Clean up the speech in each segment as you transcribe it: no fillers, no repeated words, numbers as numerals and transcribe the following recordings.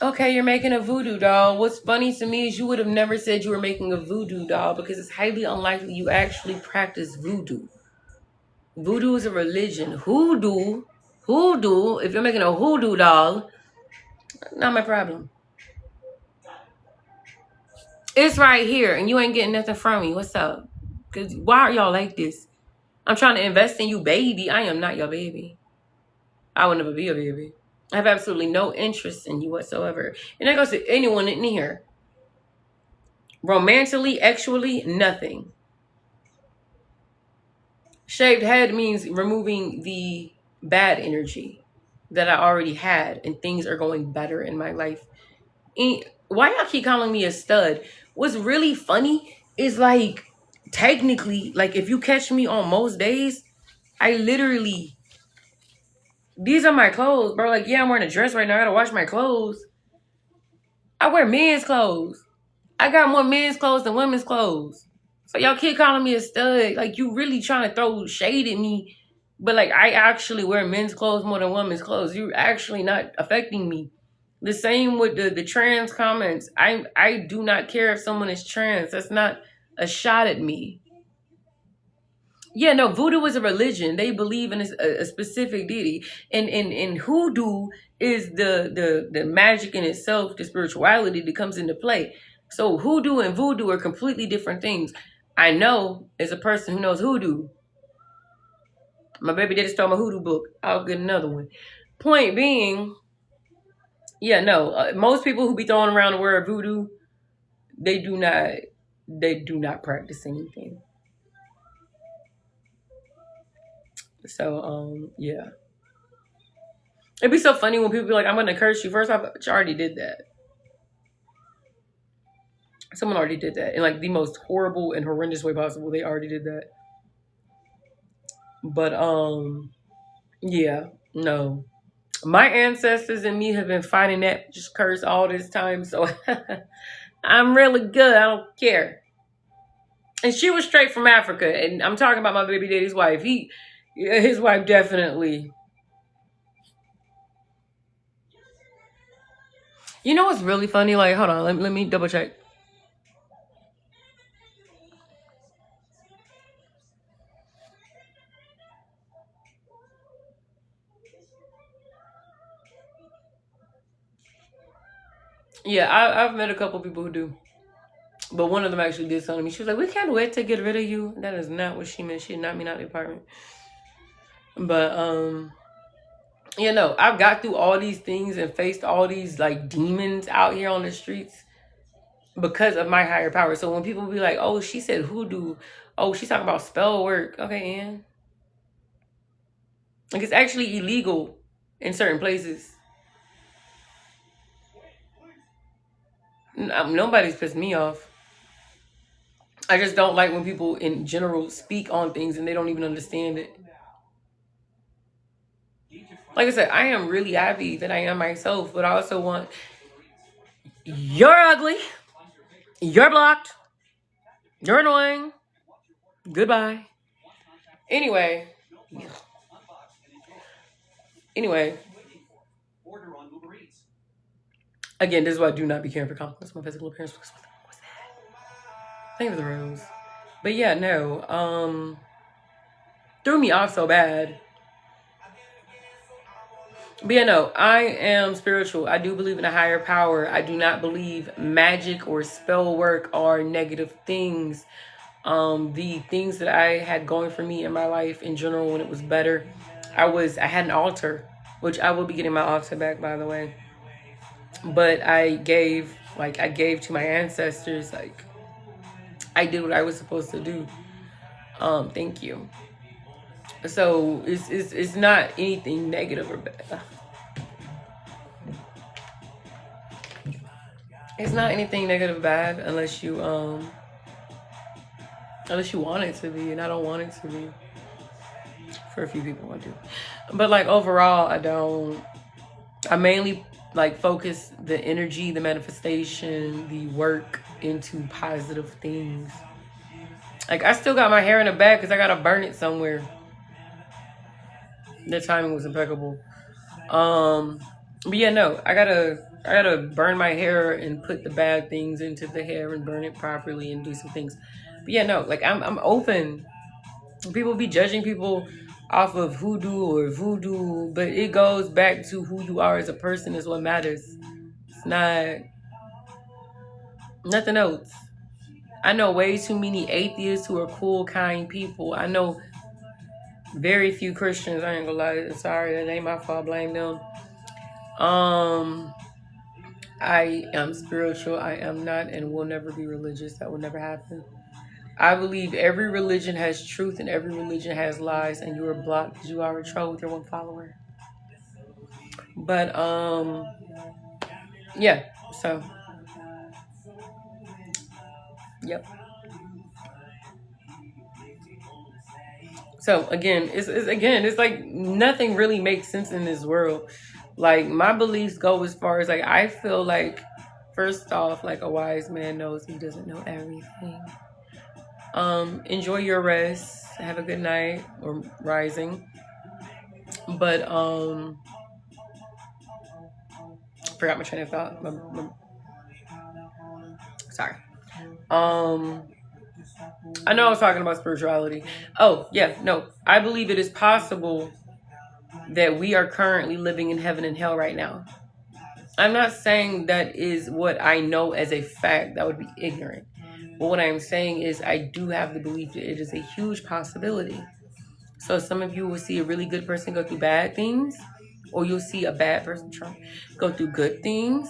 Okay, you're making a voodoo doll. What's funny to me is you would have never said you were making a voodoo doll because it's highly unlikely you actually practice voodoo. Voodoo is a religion. Hoodoo, if you're making a hoodoo doll, not my problem. It's right here and you ain't getting nothing from me. What's up? Because why are y'all like this? I'm trying to invest in you, baby. I am not your baby. I will never be a baby. I have absolutely no interest in you whatsoever. And that goes to anyone in here. Romantically, actually, nothing. Shaved head means removing the bad energy that I already had, and things are going better in my life. Why y'all keep calling me a stud? What's really funny is like, technically, like if you catch me on most days, I literally, these are my clothes, bro. Like, yeah, I'm wearing a dress right now. I gotta wash my clothes. I wear men's clothes. I got more men's clothes than women's clothes. So y'all keep calling me a stud. Like, you really trying to throw shade at me. But like, I actually wear men's clothes more than women's clothes. You're actually not affecting me. The same with the trans comments. I do not care if someone is trans. That's not a shot at me. Yeah, no, voodoo is a religion. They believe in a specific deity. And hoodoo is the magic in itself, the spirituality that comes into play. So hoodoo and voodoo are completely different things. I know as a person who knows hoodoo. My baby daddy stole my hoodoo book. I'll get another one. Point being, yeah, no. Most people who be throwing around the word voodoo, they do not practice anything. So yeah. It'd be so funny when people be like, I'm gonna curse you. First off, you already did that. Someone already did that in like the most horrible and horrendous way possible. They already did that. But yeah, no. My ancestors and me have been fighting that just curse all this time, so I'm really good. I don't care. And she was straight from Africa, and I'm talking about my baby daddy's wife. His wife definitely. You know what's really funny? Like, hold on, let me double check. Yeah, I've met a couple people who do. But one of them actually did something to me. She was like, "We can't wait to get rid of you." That is not what she meant. She did not mean out the apartment. But you know, I've got through all these things and faced all these like demons out here on the streets because of my higher power. So when people be like, "Oh, she said hoodoo," oh, she's talking about spell work. Okay, and like it's actually illegal in certain places. Nobody's pissed me off. I just don't like when people in general speak on things and they don't even understand it. Like I said, I am really happy that I am myself, but I also want, you're ugly, you're blocked, you're annoying, goodbye. Anyway, anyway, again, this is why I do not be caring for compliments. My physical appearance. What's that? Thank you for the rose. But yeah, no, threw me off so bad. But yeah, no, I am spiritual. I do believe in a higher power. I do not believe magic or spell work are negative things. The things that I had going for me in my life in general when it was better, I had an altar, which I will be getting my altar back, by the way. But I gave to my ancestors, like I did what I was supposed to do. Thank you. So it's not anything negative or bad. It's not anything negative or bad unless you want it to be, and I don't want it to be. For a few people, I do, but like overall, I don't. I mainly like focus the energy, the manifestation, the work into positive things. Like I still got my hair in the back because I gotta burn it somewhere. The timing was impeccable. But yeah, no, I gotta I gotta burn my hair and put the bad things into the hair and burn it properly and do some things. But yeah, no, like I'm open. People be judging people off of hoodoo or voodoo, but it goes back to who you are as a person is what matters. It's not nothing else. I know way too many atheists who are cool, kind people. I know very few Christians. I ain't gonna lie. Sorry, that ain't my fault. Blame them. Um, I am spiritual. I am not and will never be religious. That will never happen. I believe every religion has truth and every religion has lies, and you are blocked because you are a troll with your one follower. But yeah. So yep. So again, it's like nothing really makes sense in this world. Like my beliefs go as far as like I feel like first off, like a wise man knows he doesn't know everything. Enjoy your rest. Have a good night or rising. But forgot my train of thought. Sorry. Um, I know I was talking about spirituality. Oh yeah, no. I believe it is possible that we are currently living in heaven and hell right now. I'm not saying that is what I know as a fact. That would be ignorant. But what I'm saying is I do have the belief that it is a huge possibility. So some of you will see a really good person go through bad things, or you'll see a bad person go through good things.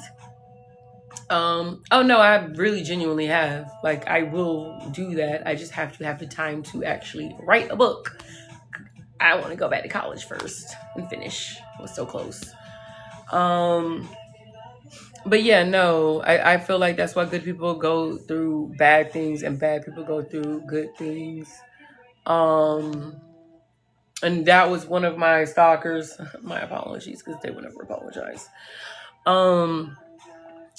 Oh no, I really genuinely have. Like I will do that. I just have to have the time to actually write a book. I want to go back to college first and finish. I was so close. Um but yeah, no, I feel like that's why good people go through bad things and bad people go through good things. Um and that was one of my stalkers. My apologies, because they would never apologize. Um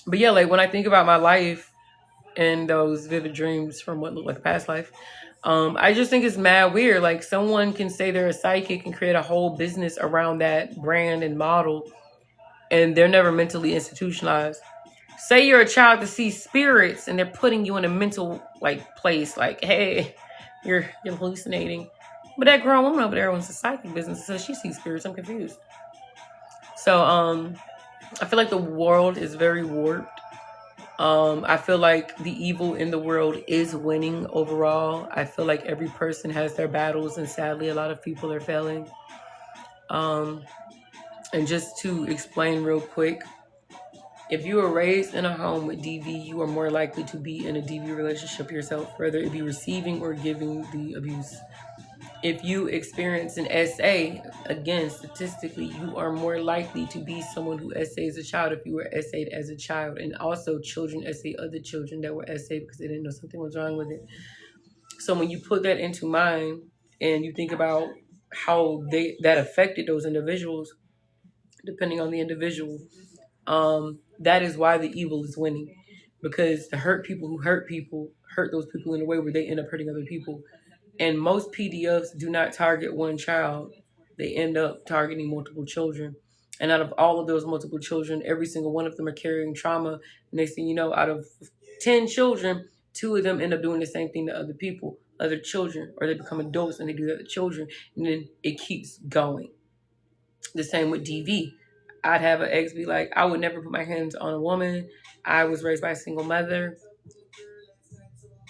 but yeah, like when I think about my life and those vivid dreams from what looked like a past life, I just think it's mad weird. Like someone can say they're a psychic and create a whole business around that brand and model, and they're never mentally institutionalized. Say you're a child to see spirits and they're putting you in a mental like place, like, hey, you're hallucinating. But that grown woman over there owns a psychic business, so she sees spirits. I'm confused. So I feel like the world is very warped. I feel like the evil in the world is winning overall. I feel like every person has their battles, and sadly, a lot of people are failing. Um, and just to explain real quick, if you were raised in a home with DV, you are more likely to be in a DV relationship yourself, whether it be receiving or giving the abuse. If you experience an SA, again, statistically, you are more likely to be someone who SA as a child if you were SA'd as a child. And also children SA other children that were SA because they didn't know something was wrong with it. So when you put that into mind and you think about how that affected those individuals, depending on the individual, that is why the evil is winning. Because the hurt people who hurt people hurt those people in a way where they end up hurting other people. And most PDFs do not target one child. They end up targeting multiple children. And out of all of those multiple children, every single one of them are carrying trauma. Next thing you know, out of 10 children, 2 of them end up doing the same thing to other people, other children, or they become adults and they do that to children. And then it keeps going. The same with DV. I'd have an ex be like, I would never put my hands on a woman. I was raised by a single mother.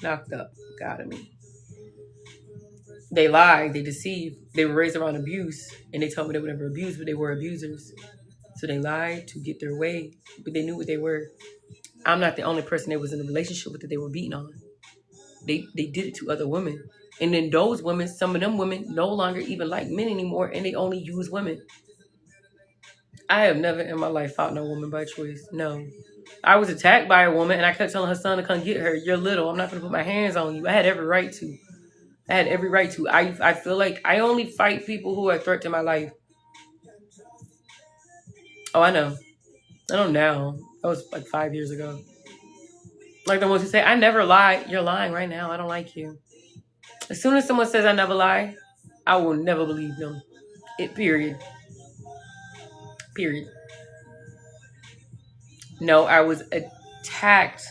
Knocked up. Got me. They lied, they deceived, they were raised around abuse, and they told me they would never abuse, but they were abusers. So they lied to get their way, but they knew what they were. I'm not the only person that was in a relationship with that they were beating on. They did it to other women. And then those women, some of them women no longer even like men anymore, and they only use women. I have never in my life fought no woman by choice. No. I was attacked by a woman, and I kept telling her son to come get her. You're little. I'm not going to put my hands on you. I had every right to. I had every right to. I feel like I only fight people who are a threat to my life. Oh, I know. I know now. That was like 5 years ago. Like the ones who say, I never lie. You're lying right now. I don't like you. As soon as someone says I never lie, I will never believe them. Period. Period. No, I was attacked.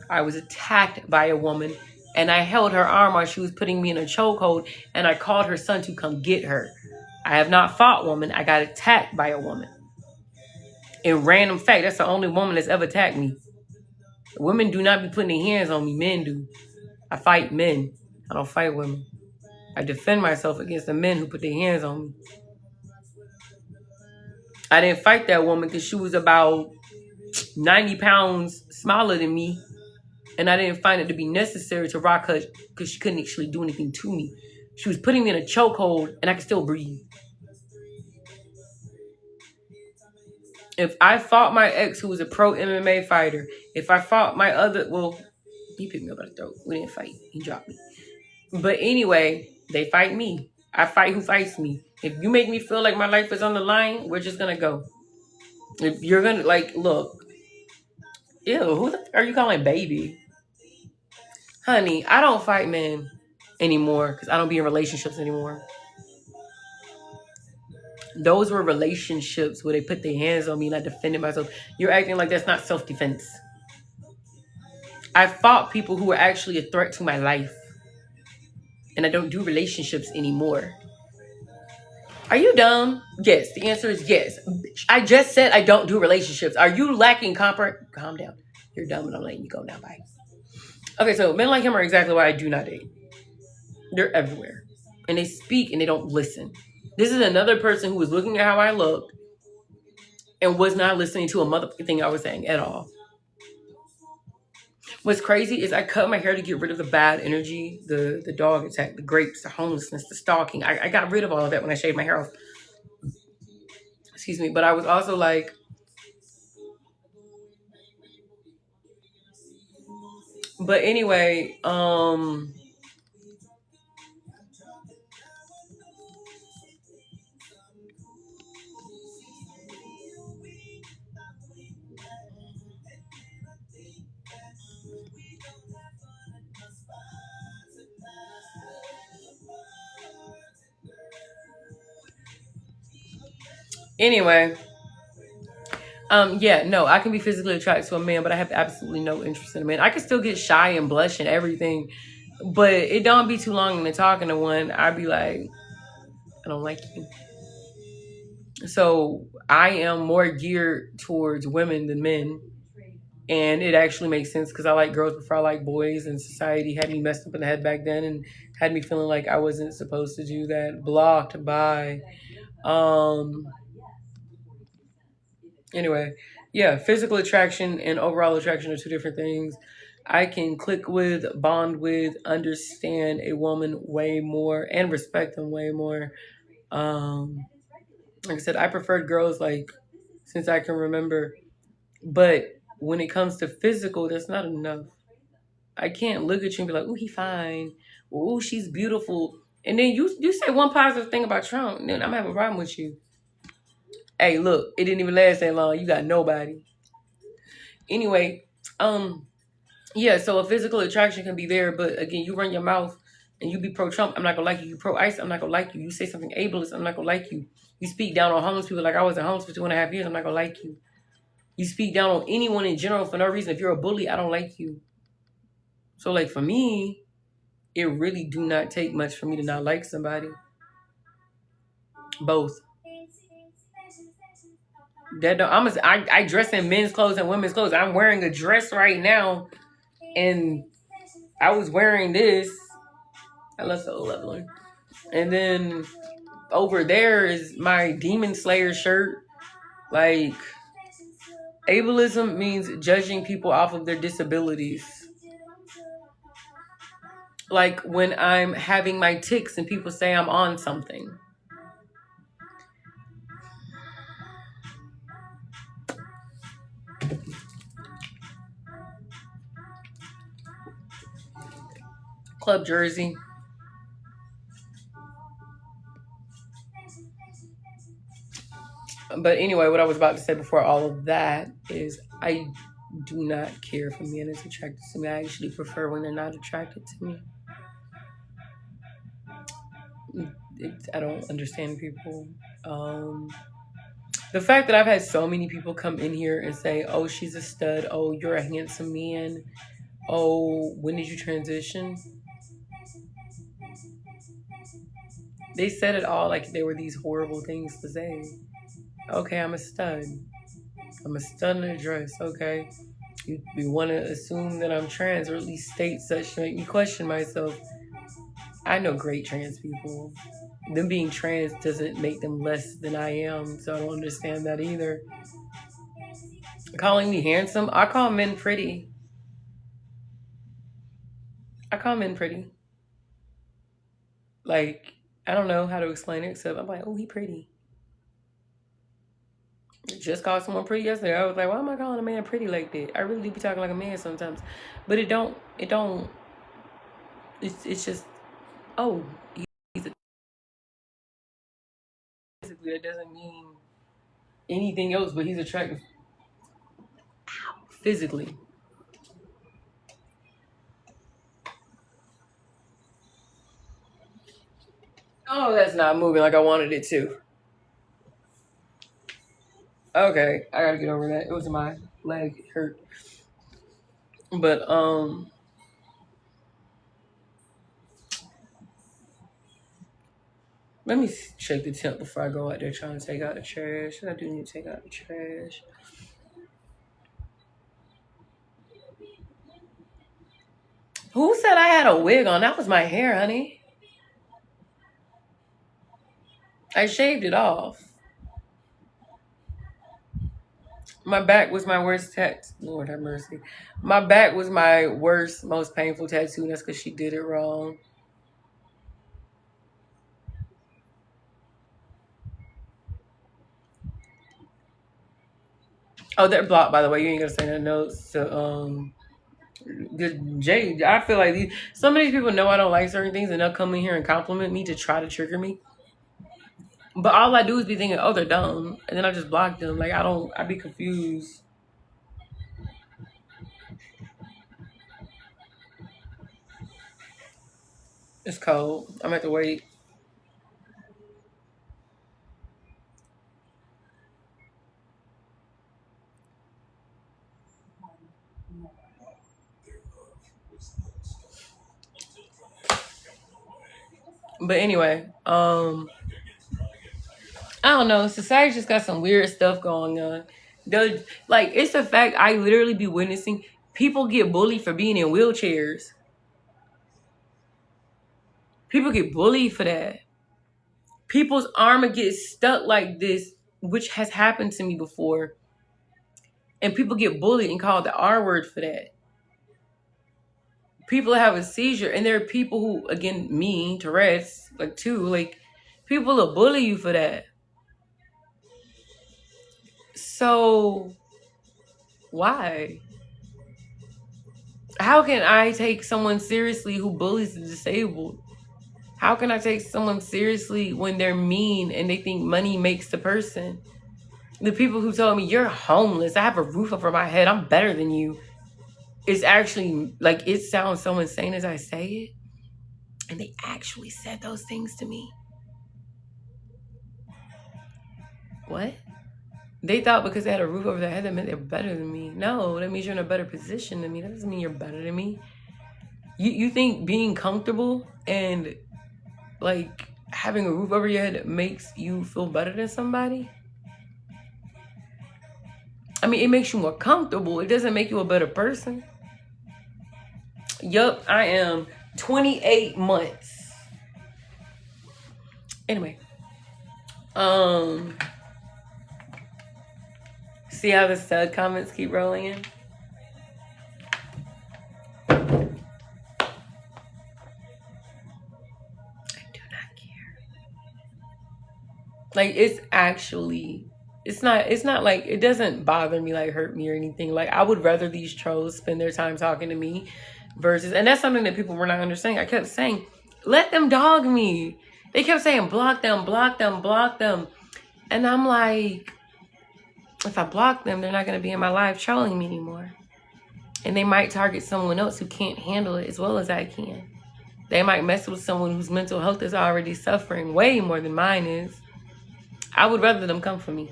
I was attacked by a woman, and I held her arm while she was putting me in a chokehold, and I called her son to come get her. I have not fought woman. I got attacked by a woman. In random fact, that's the only woman that's ever attacked me. Women do not be putting their hands on me. Men do. I fight men. I don't fight women. I defend myself against the men who put their hands on me. I didn't fight that woman because she was about 90 pounds smaller than me. And I didn't find it to be necessary to rock her because she couldn't actually do anything to me. She was putting me in a chokehold and I could still breathe. If I fought my ex who was a pro MMA fighter, if I fought my other, well, he picked me up by the throat. We didn't fight. He dropped me. But anyway, they fight me. I fight who fights me. If you make me feel like my life is on the line, we're just going to go. If you're going to, like, look. Ew, who the are you calling baby? Honey, I don't fight men anymore because I don't be in relationships anymore. Those were relationships where they put their hands on me and I defended myself. You're acting like that's not self-defense. I fought people who were actually a threat to my life. And I don't do relationships anymore. Are you dumb? Yes. The answer is yes. I just said I don't do relationships. Are you lacking Calm down. You're dumb and I'm letting you go now. Bye. Okay, so men like him are exactly why I do not date. They're everywhere. And they speak and they don't listen. This is another person who was looking at how I looked and was not listening to a motherfucking thing I was saying at all. What's crazy is I cut my hair to get rid of the bad energy, the dog attack, the grapes, the homelessness, the stalking. I got rid of all of that when I shaved my hair off. Excuse me. But I was also like, but anyway, anyway, yeah, no, I can be physically attracted to a man, but I have absolutely no interest in a man. I can still get shy and blush and everything, but it don't be too long into talking to one. I'd be like, I don't like you. So I am more geared towards women than men. And it actually makes sense because I like girls before I like boys, and society had me messed up in the head back then and had me feeling like I wasn't supposed to do that. Blocked by anyway, yeah, physical attraction and overall attraction are two different things. I can click with, bond with, understand a woman way more and respect them way more. Like I said, I preferred girls like since I can remember. But when it comes to physical, that's not enough. I can't look at you and be like, "Ooh, he fine. Ooh, she's beautiful." And then you say one positive thing about Trump, and then I'm having a problem with you. Hey, look, it didn't even last that long. You got nobody. Anyway, yeah, so a physical attraction can be there, but again, you run your mouth and you be pro Trump, I'm not gonna like you. You pro ICE, I'm not gonna like you. You say something ableist, I'm not gonna like you. You speak down on homeless people like I was in homeless for 2.5 years, I'm not gonna like you. You speak down on anyone in general for no reason. If you're a bully, I don't like you. So like for me, it really do not take much for me to not like somebody. Both. That don't, I dress in men's clothes and women's clothes. I'm wearing a dress right now, and I was wearing this. I love Soul Leveling. And then over there is my Demon Slayer shirt. Like, ableism means judging people off of their disabilities. Like when I'm having my tics and people say I'm on something. Club jersey. But anyway, what I was about to say before all of that is I do not care if a man is attracted to me. I actually prefer when they're not attracted to me. I don't understand people. The fact that I've had so many people come in here and say, "Oh, she's a stud. Oh, you're a handsome man. Oh, when did you transition?" They said it all like they were these horrible things to say. Okay, I'm a stud. I'm a stud in a dress. Okay. You want to assume that I'm trans or at least state such to make me question myself. I know great trans people. Them being trans doesn't make them less than I am, so I don't understand that either. Calling me handsome, I call men pretty. I call men pretty. Like, I don't know how to explain it, except I'm like, oh, he pretty. Just called someone pretty yesterday. I was like, why am I calling a man pretty like that? I really do be talking like a man sometimes. But it's just, oh, he's a, physically, that doesn't mean anything else, but he's attractive physically. Oh, that's not moving like I wanted it to. Okay, I gotta get over that. It was my leg hurt. But let me check the temp before I go out there trying to take out the trash. I do need to take out the trash. Who said I had a wig on? That was my hair, honey. I shaved it off. My back was my worst tattoo. Lord have mercy. My back was my worst, most painful tattoo. That's because she did it wrong. Oh, they're blocked, by the way. You ain't gonna say no notes to Jay. I feel like some of these people know I don't like certain things, and they'll come in here and compliment me to try to trigger me. But all I do is be thinking, oh, they're dumb, and then I just block them. Like I be confused. It's cold. I'm gonna have to wait. But anyway, I don't know. Society just got some weird stuff going on. Like it's the fact I literally be witnessing people get bullied for being in wheelchairs. People get bullied for that. People's armor gets stuck like this, which has happened to me before. And people get bullied and called the R word for that. People have a seizure, and there are people who, again, me, Tourette's, like too, like people will bully you for that. So why? How can I take someone seriously who bullies the disabled? How can I take someone seriously when they're mean and they think money makes the person? The people who told me, you're homeless, I have a roof over my head, I'm better than you. It's actually, like, it sounds so insane as I say it. And they actually said those things to me. What? They thought because they had a roof over their head, that meant they're better than me. No, that means you're in a better position than me. That doesn't mean you're better than me. You think being comfortable and, like, having a roof over your head makes you feel better than somebody? I mean, it makes you more comfortable. It doesn't make you a better person. Yup, I am 28 months. Anyway. See how the stud comments keep rolling in? I do not care. Like, it's not like, it doesn't bother me, like hurt me or anything. Like, I would rather these trolls spend their time talking to me versus, and that's something that people were not understanding. I kept saying, let them dog me. They kept saying, block them, block them, block them. And I'm like, if I block them, they're not going to be in my life trolling me anymore. And they might target someone else who can't handle it as well as I can. They might mess with someone whose mental health is already suffering way more than mine is. I would rather them come for me.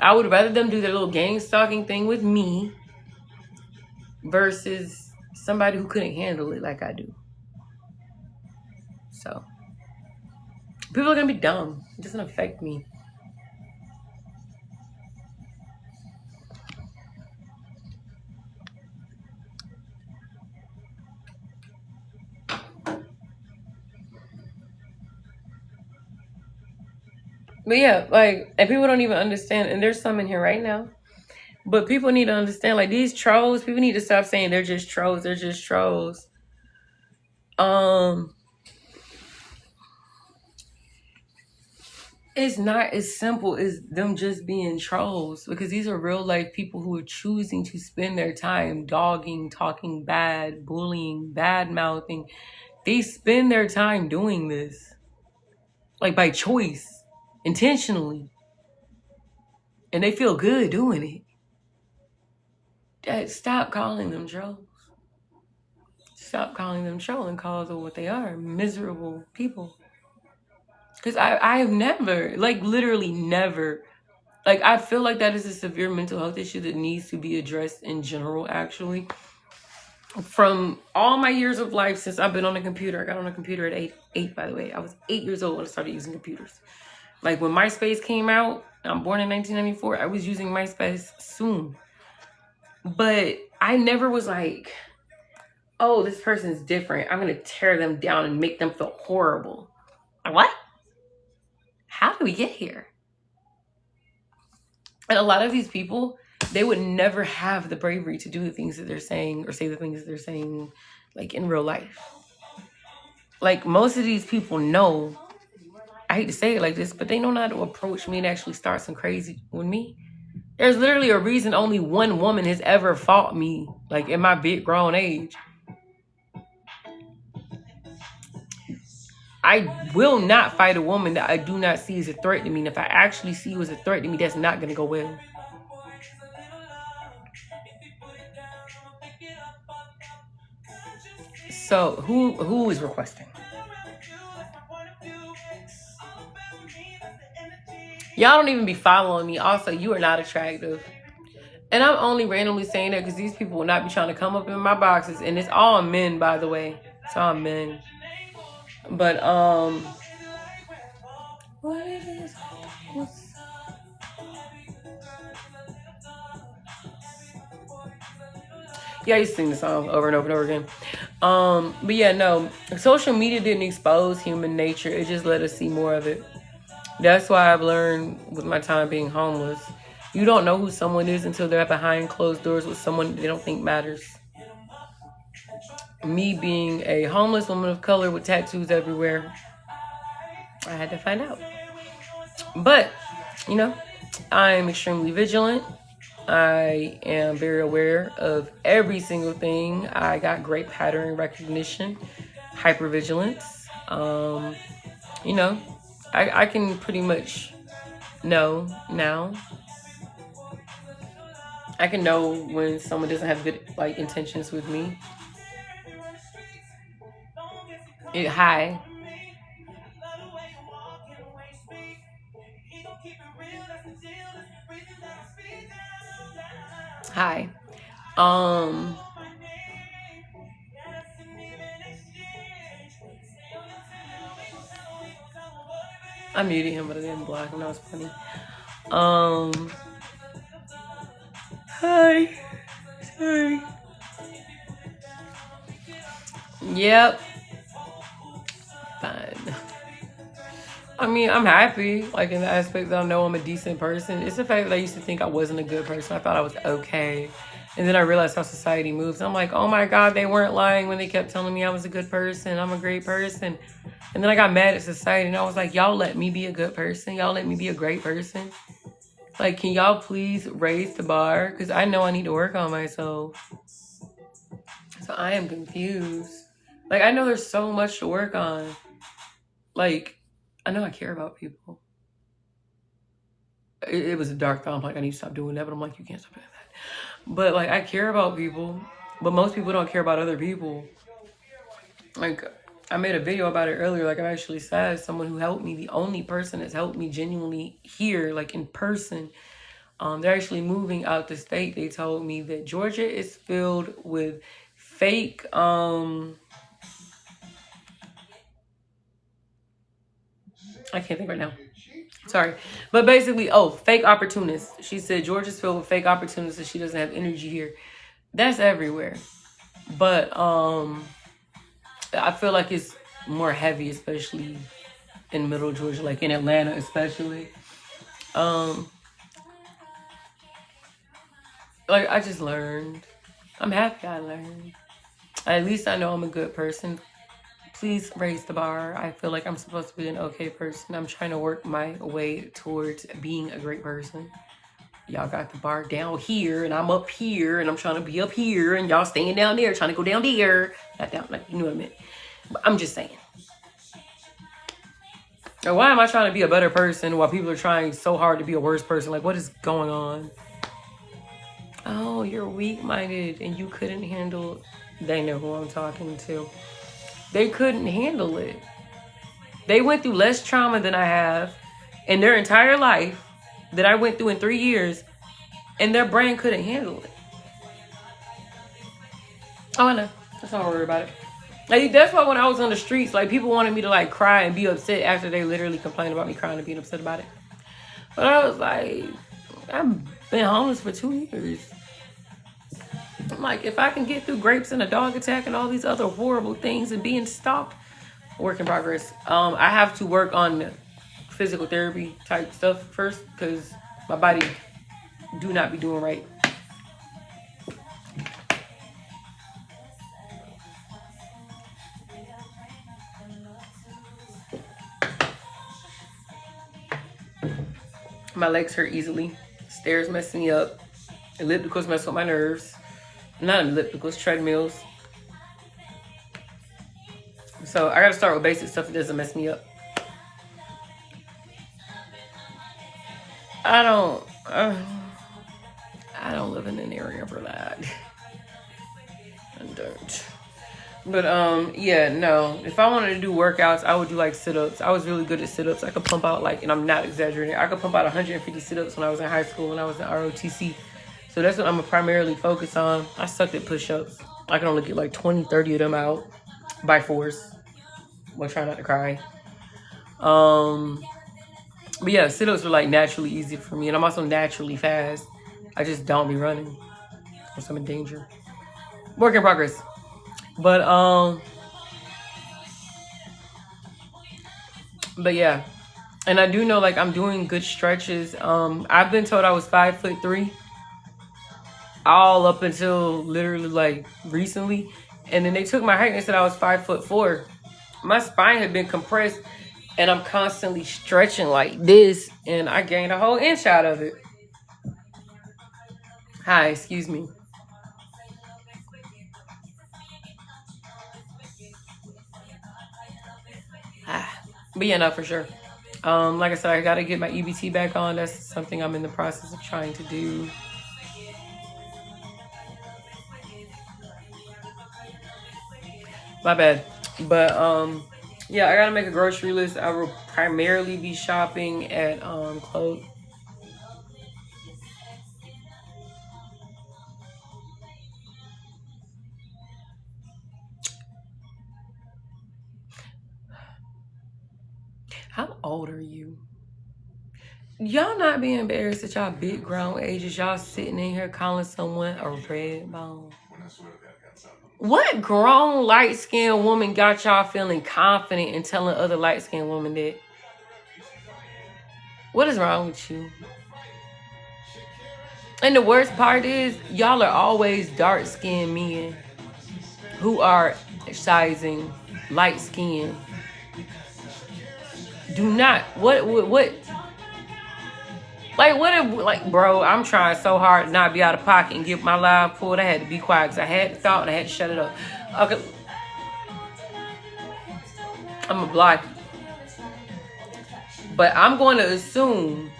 I would rather them do their little gang stalking thing with me versus somebody who couldn't handle it like I do. So people are gonna be dumb. It doesn't affect me. But yeah, like, and people don't even understand. And there's some in here right now. But people need to understand, like, these trolls, people need to stop saying they're just trolls, they're just trolls. It's not as simple as them just being trolls, because these are real life people who are choosing to spend their time dogging, talking bad, bullying, bad mouthing. They spend their time doing this, like, by choice, intentionally, and they feel good doing it. Dad, stop calling them trolls. Stop calling them trolls and call them what they are, miserable people. Because I have never, like, literally never, like, I feel like that is a severe mental health issue that needs to be addressed in general, actually. From all my years of life since I've been on a computer, I got on a computer at eight, by the way. I was 8 years old when I started using computers. Like, when MySpace came out, I'm born in 1994, I was using MySpace soon. But I never was like, oh, this person's different, I'm going to tear them down and make them feel horrible. What? How did we get here? And a lot of these people, they would never have the bravery to do the things that they're saying or say the things that they're saying, like, in real life. Like, most of these people know, I hate to say it like this, but they know how to approach me and actually start some crazy with me. There's literally a reason only one woman has ever fought me, like, in my big grown age. I will not fight a woman that I do not see as a threat to me. And if I actually see you as a threat to me, that's not going to go well. So who is requesting? Y'all don't even be following me. Also, you are not attractive. And I'm only randomly saying that because these people will not be trying to come up in my boxes. And it's all men, by the way. It's all men. But, what is this? Yeah, I used to sing the song over and over and over again. But yeah, no. Social media didn't expose human nature. It just let us see more of it. That's why I've learned with my time being homeless. You don't know who someone is until they're behind closed doors with someone they don't think matters. Me being a homeless woman of color with tattoos everywhere, I had to find out. But, you know, I'm extremely vigilant. I am very aware of every single thing. I got great pattern recognition, hypervigilance. You know, I can pretty much know now. I can know when someone doesn't have good, like, intentions with me. Hi. Hi. I muted him, but I didn't block him. That was funny. Hi. Sorry. Yep. Fine. I mean, I'm happy, like, in the aspect that I know I'm a decent person. It's the fact that I used to think I wasn't a good person. I thought I was okay. And then I realized how society moves. I'm like, oh my God, they weren't lying when they kept telling me I was a good person. I'm a great person. And then I got mad at society and I was like, y'all let me be a good person. Y'all let me be a great person. Like, can y'all please raise the bar? Because I know I need to work on myself. So I am confused. Like, I know there's so much to work on. Like, I know I care about people. It was a dark thought. I'm like, I need to stop doing that. But I'm like, you can't stop doing that. But, like, I care about people. But most people don't care about other people. Like, I made a video about it earlier. Like, I'm actually sad. Someone who helped me, the only person that's helped me genuinely here, like, in person, They're actually moving out the state. They told me that Georgia is filled with fake I can't think right now. Sorry. But basically, fake opportunists. She said Georgia's filled with fake opportunists and she doesn't have energy here. That's everywhere. But I feel like it's more heavy, especially in middle Georgia, like in Atlanta especially. Like I just learned. I'm happy I learned. At least I know I'm a good person. Please raise the bar. I feel like I'm supposed to be an okay person. I'm trying to work my way towards being a great person. Y'all got the bar down here and I'm up here and I'm trying to be up here and y'all staying down there trying to go down there. Not down, like, you know what I mean? But I'm just saying. Or why am I trying to be a better person while people are trying so hard to be a worse person? Like, what is going on? Oh, you're weak-minded and you couldn't handle... They know who I'm talking to. They couldn't handle it. They went through less trauma than I have in their entire life that I went through in 3 years, and their brain couldn't handle it. Oh, I know. That's not worry about it. Like, that's why when I was on the streets, like, people wanted me to, like, cry and be upset after they literally complained about me crying and being upset about it. But I was like, I've been homeless for 2 years. I'm like, if I can get through grapes and a dog attack and all these other horrible things and being stopped, work in progress. I have to work on physical therapy type stuff first because my body do not be doing right. My legs hurt easily. Stairs mess me up. Ellipticals mess with my nerves. Not ellipticals, treadmills. So I gotta start with basic stuff that doesn't mess me up. I don't live in an area for that. I don't. But yeah, no. If I wanted to do workouts, I would do like sit-ups. I was really good at sit-ups. I could pump out like, and I'm not exaggerating, I could pump out 150 sit-ups when I was in high school, when I was in ROTC. So that's what I'm gonna primarily focus on. I sucked at push-ups. I can only get like 20, 30 of them out by force. Well, try not to cry. But yeah, sit-ups are like naturally easy for me, and I'm also naturally fast. I just don't be running, or I'm in danger. Work in progress. But yeah, and I do know like I'm doing good stretches. I've been told I was 5'3", all up until literally like recently, and then they took my height and they said I was 5'4". My spine had been compressed, and I'm constantly stretching like this, and I gained a whole inch out of it. Hi, excuse me. But yeah, no, for sure. Like I said, I gotta get my EBT back on. That's something I'm in the process of trying to do. My bad. But yeah, I gotta make a grocery list. I will primarily be shopping at clothes. How old are you? Y'all not be embarrassed at y'all big grown ages. Y'all sitting in here calling someone a red bone. What grown light-skinned woman got y'all feeling confident in telling other light-skinned women that? What is wrong with you? And the worst part is, y'all are always dark-skinned men who are exercising light skin. Do not, what, like, what if, like, bro, I'm trying so hard to not be out of pocket and get my live pulled. I had to be quiet because I had the thought and I had to shut it up. Okay. I'm a block. But I'm going to assume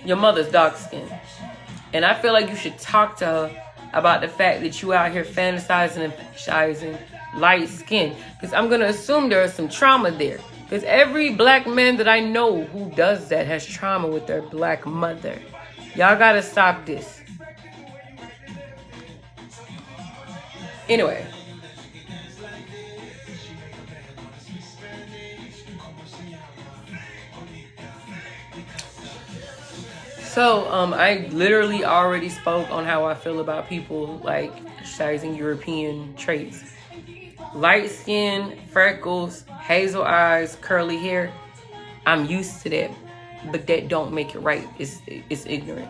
your mother's dark skinned. And I feel like you should talk to her about the fact that you out here fantasizing and fetishizing light skin. Because I'm going to assume there is some trauma there. Because every black man that I know who does that has trauma with their black mother. Y'all gotta stop this. Anyway. So, I literally already spoke on how I feel about people like exercising European traits. Light skin, freckles, hazel eyes, curly hair. I'm used to that, but that don't make it right. It's ignorant.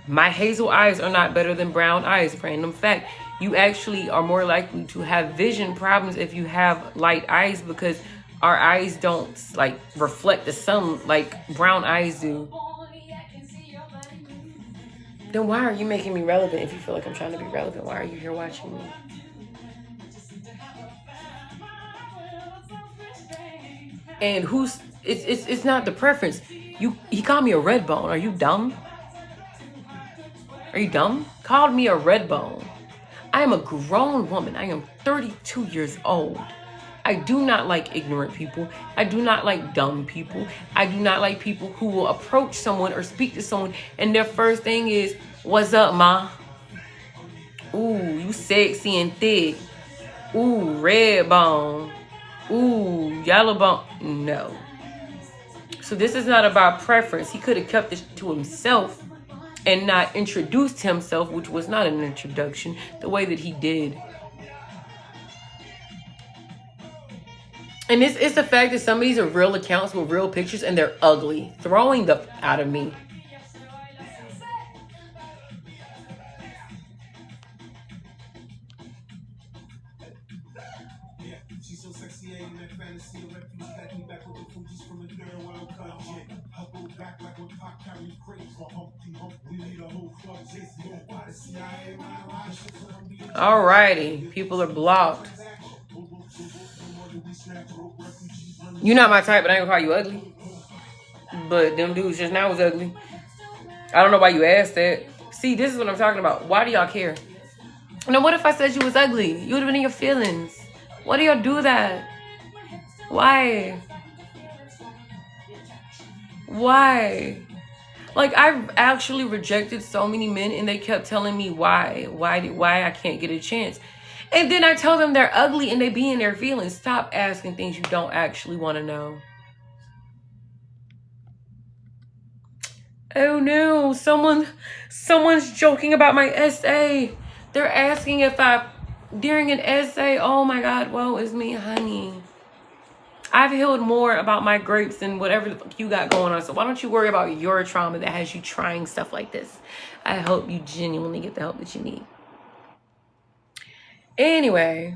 My hazel eyes are not better than brown eyes. Random fact. You actually are more likely to have vision problems if you have light eyes because our eyes don't like reflect the sun like brown eyes do. Then why are you making me relevant if you feel like I'm trying to be relevant? Why are you here watching me? And it's not the preference. He called me a red bone. Are you dumb? Are you dumb? Called me a red bone. I am a grown woman. I am 32 years old. I do not like ignorant people. I do not like dumb people. I do not like people who will approach someone or speak to someone and their first thing is, "What's up, ma? Ooh, you sexy and thick. Ooh, red bone. Ooh, yellow bone." No. So this is not about preference. He could have kept this to himself and not introduced himself, which was not an introduction, the way that he did. And it's the fact that some of these are real accounts with real pictures and they're ugly. Throwing the out of me. Alrighty, people are blocked. You're not my type, but I ain't gonna call you ugly. But them dudes just now was ugly. I don't know why you asked that. See, this is what I'm talking about. Why do y'all care? Now, what if I said you was ugly? You would have been in your feelings. Why do y'all do that? Why? Why? Like, I've actually rejected so many men and they kept telling me why I can't get a chance. And then I tell them they're ugly and they be in their feelings. Stop asking things you don't actually want to know. Oh no, someone's joking about my essay. They're asking if during an essay, oh my God, woe is me, honey. I've healed more about my grapes than whatever the fuck you got going on. So why don't you worry about your trauma that has you trying stuff like this? I hope you genuinely get the help that you need. Anyway,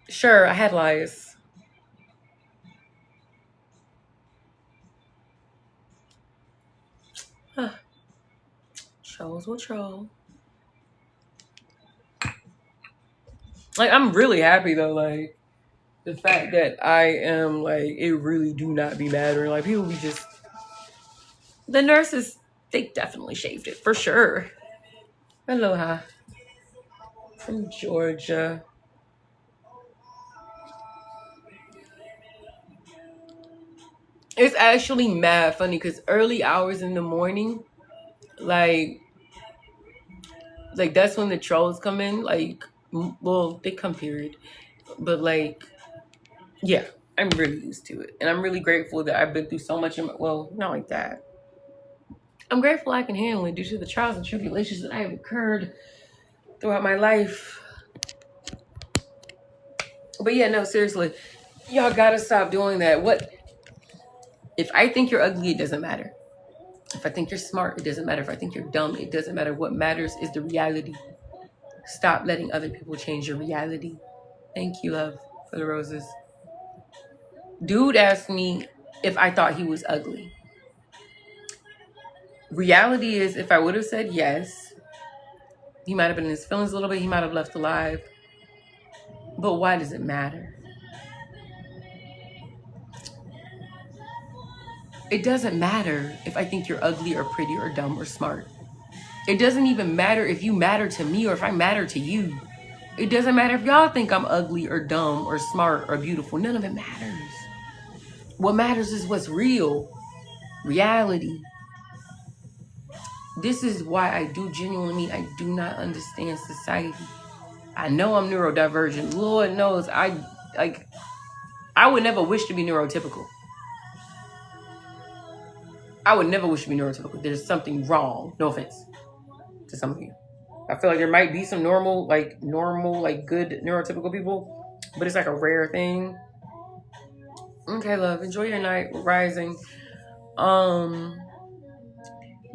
sure, I had lies. Trolls will troll. Like, I'm really happy though, like, the fact that I am, like, it really do not be mattering. Like, people be just... The nurses, they definitely shaved it, for sure. Aloha. From Georgia. It's actually mad funny, because early hours in the morning, like, that's when the trolls come in. Like, well, they come period. But, like, yeah, I'm really used to it. And I'm really grateful that I've been through so much. Well, not like that. I'm grateful I can handle it due to the trials and tribulations that I have occurred throughout my life. But yeah, no, seriously. Y'all gotta stop doing that. What? If I think you're ugly, it doesn't matter. If I think you're smart, it doesn't matter. If I think you're dumb, it doesn't matter. What matters is the reality. Stop letting other people change your reality. Thank you, love, for the roses. Dude asked me if I thought he was ugly. Reality is, if I would have said yes, he might have been in his feelings a little bit. He might have left alive. But why does it matter? It doesn't matter if I think you're ugly or pretty or dumb or smart. It doesn't even matter if you matter to me or if I matter to you. It doesn't matter if y'all think I'm ugly or dumb or smart or beautiful. None of it matters. What matters is what's real. Reality. This is why I do not understand society. I know I'm neurodivergent. Lord knows I would never wish to be neurotypical. I would never wish to be neurotypical. There's something wrong. No offense to some of you. I feel like there might be some normal, good neurotypical people, but it's like a rare thing. Okay, love. Enjoy your night. We're rising.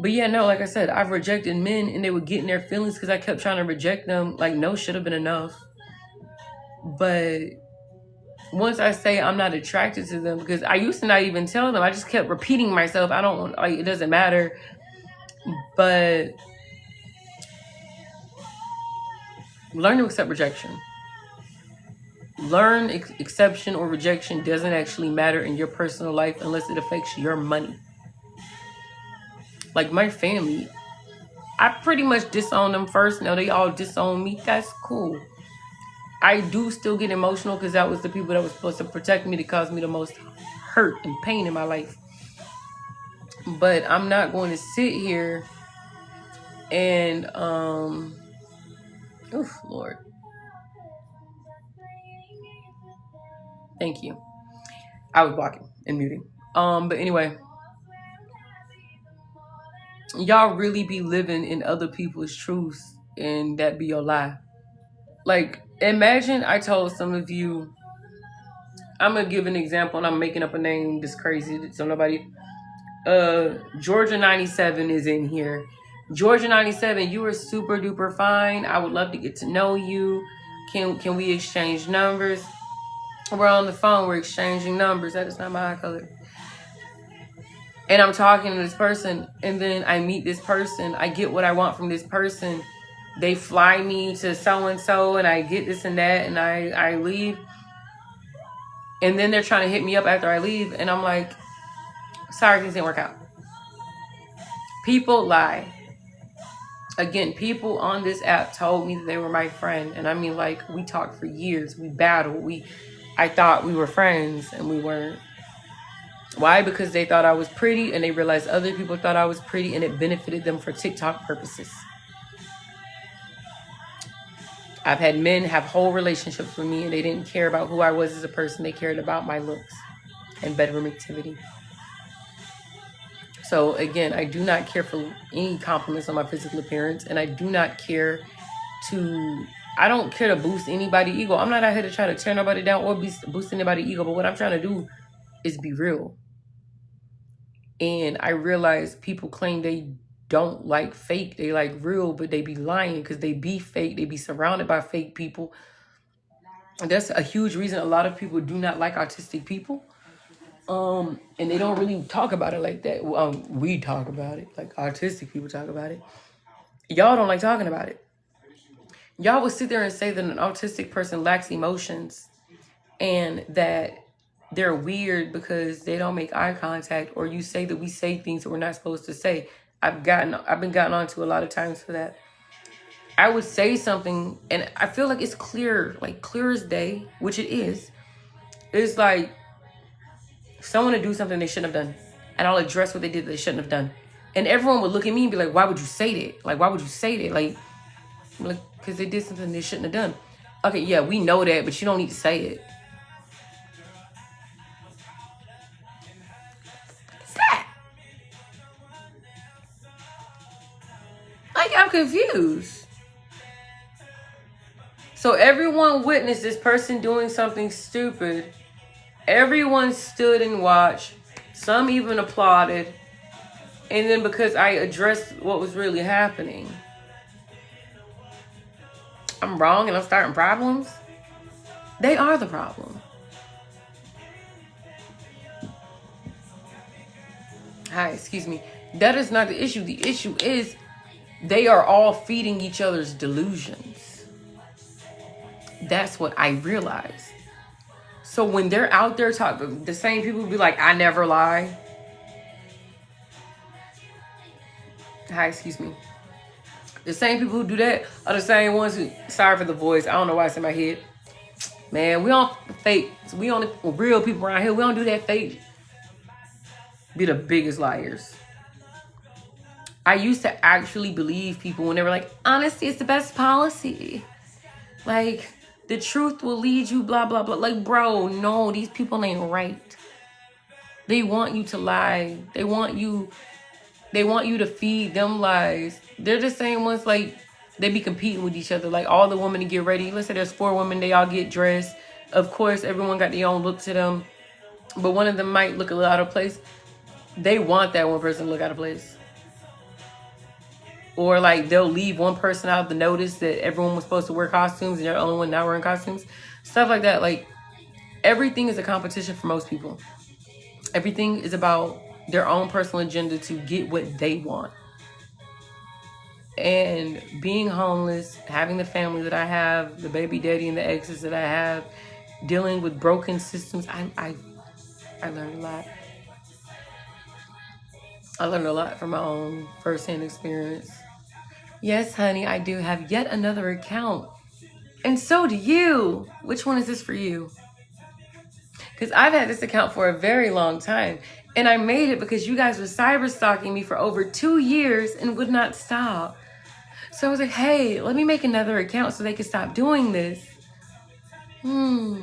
But yeah, no, like I said, I've rejected men and they would get in their feelings because I kept trying to reject them. Like, no should have been enough. But once I say I'm not attracted to them, because I used to not even tell them, I just kept repeating myself. I don't like, it doesn't matter. But learn to accept rejection. Learn exception or rejection doesn't actually matter in your personal life unless it affects your money. Like my family, I pretty much disowned them first. Now they all disown me. That's cool. I do still get emotional because that was the people that were supposed to protect me, that caused me the most hurt and pain in my life. But I'm not going to sit here and oof, Lord. Thank you. I was blocking and muting. But anyway, y'all really be living in other people's truths and that be your lie. Like, imagine I told some of you, I'm gonna give an example and I'm making up a name that's crazy so nobody. Georgia 97 is in here. Georgia 97, you are super duper fine. I would love to get to know you. Can we exchange numbers? We're on the phone, we're exchanging numbers. That is not my eye color. And I'm talking to this person, and then I meet this person. I get what I want from this person. They fly me to so-and-so, and I get this and that, and I leave. And then they're trying to hit me up after I leave, and I'm like, sorry, things didn't work out. People lie. Again, people on this app told me that they were my friend. And I mean, like, we talked for years. We battled. I thought we were friends, and we weren't. Why? Because they thought I was pretty, and they realized other people thought I was pretty, and it benefited them for TikTok purposes. I've had men have whole relationships with me, and they didn't care about who I was as a person. They cared about my looks and bedroom activity. So again, I do not care for any compliments on my physical appearance, and I do not care I don't care to boost anybody's ego. I'm not out here to try to tear nobody down or boost anybody's ego, but what I'm trying to do is be real. And I realize people claim they don't like fake, they like real, but they be lying because they be fake. They be surrounded by fake people. And that's a huge reason a lot of people do not like autistic people. And they don't really talk about it like that. We talk about it, like autistic people talk about it. Y'all don't like talking about it. Y'all would sit there and say that an autistic person lacks emotions and that they're weird because they don't make eye contact, or you say that we say things that we're not supposed to say. I've been gotten onto a lot of times for that. I would say something and I feel like it's clear as day, which it is. It's like someone to do something they shouldn't have done, and I'll address what they did that they shouldn't have done. And everyone would look at me and be like, why would you say that? Like, why would you say that? Like, because they did something they shouldn't have done. Okay, yeah, we know that, but you don't need to say it. What's that? Like, I'm confused. So everyone witnessed this person doing something stupid. Everyone stood and watched. Some even applauded. And then because I addressed what was really happening, I'm wrong and I'm starting problems? They are the problem. Hi, excuse me. That is not the issue. The issue is they are all feeding each other's delusions. That's what I realize. So when they're out there talking, the same people be like, I never lie. Hi, excuse me. The same people who do that are the same ones who, sorry for the voice, I don't know why it's in my head. Man, we don't fake. We only real people around here. We don't do that fake. Be the biggest liars. I used to actually believe people when they were like, honesty is the best policy. Like, the truth will lead you, blah, blah, blah. Like, bro, no, these people ain't right. They want you to lie. They want you to feed them lies. They're the same ones, like, they be competing with each other. Like, all the women to get ready. Let's say there's 4 women, they all get dressed. Of course, everyone got their own look to them. But one of them might look a little out of place. They want that one person to look out of place. Or, like, they'll leave one person out of the notice that everyone was supposed to wear costumes and they're the only one not wearing costumes. Stuff like that. Like, everything is a competition for most people. Everything is about their own personal agenda to get what they want. And being homeless, having the family that I have, the baby daddy and the exes that I have, dealing with broken systems, I learned a lot. I learned a lot from my own firsthand experience. Yes, honey, I do have yet another account. And so do you. Which one is this for you? Because I've had this account for a very long time. And I made it because you guys were cyber stalking me for over 2 years and would not stop. So I was like, hey, let me make another account so they can stop doing this. Go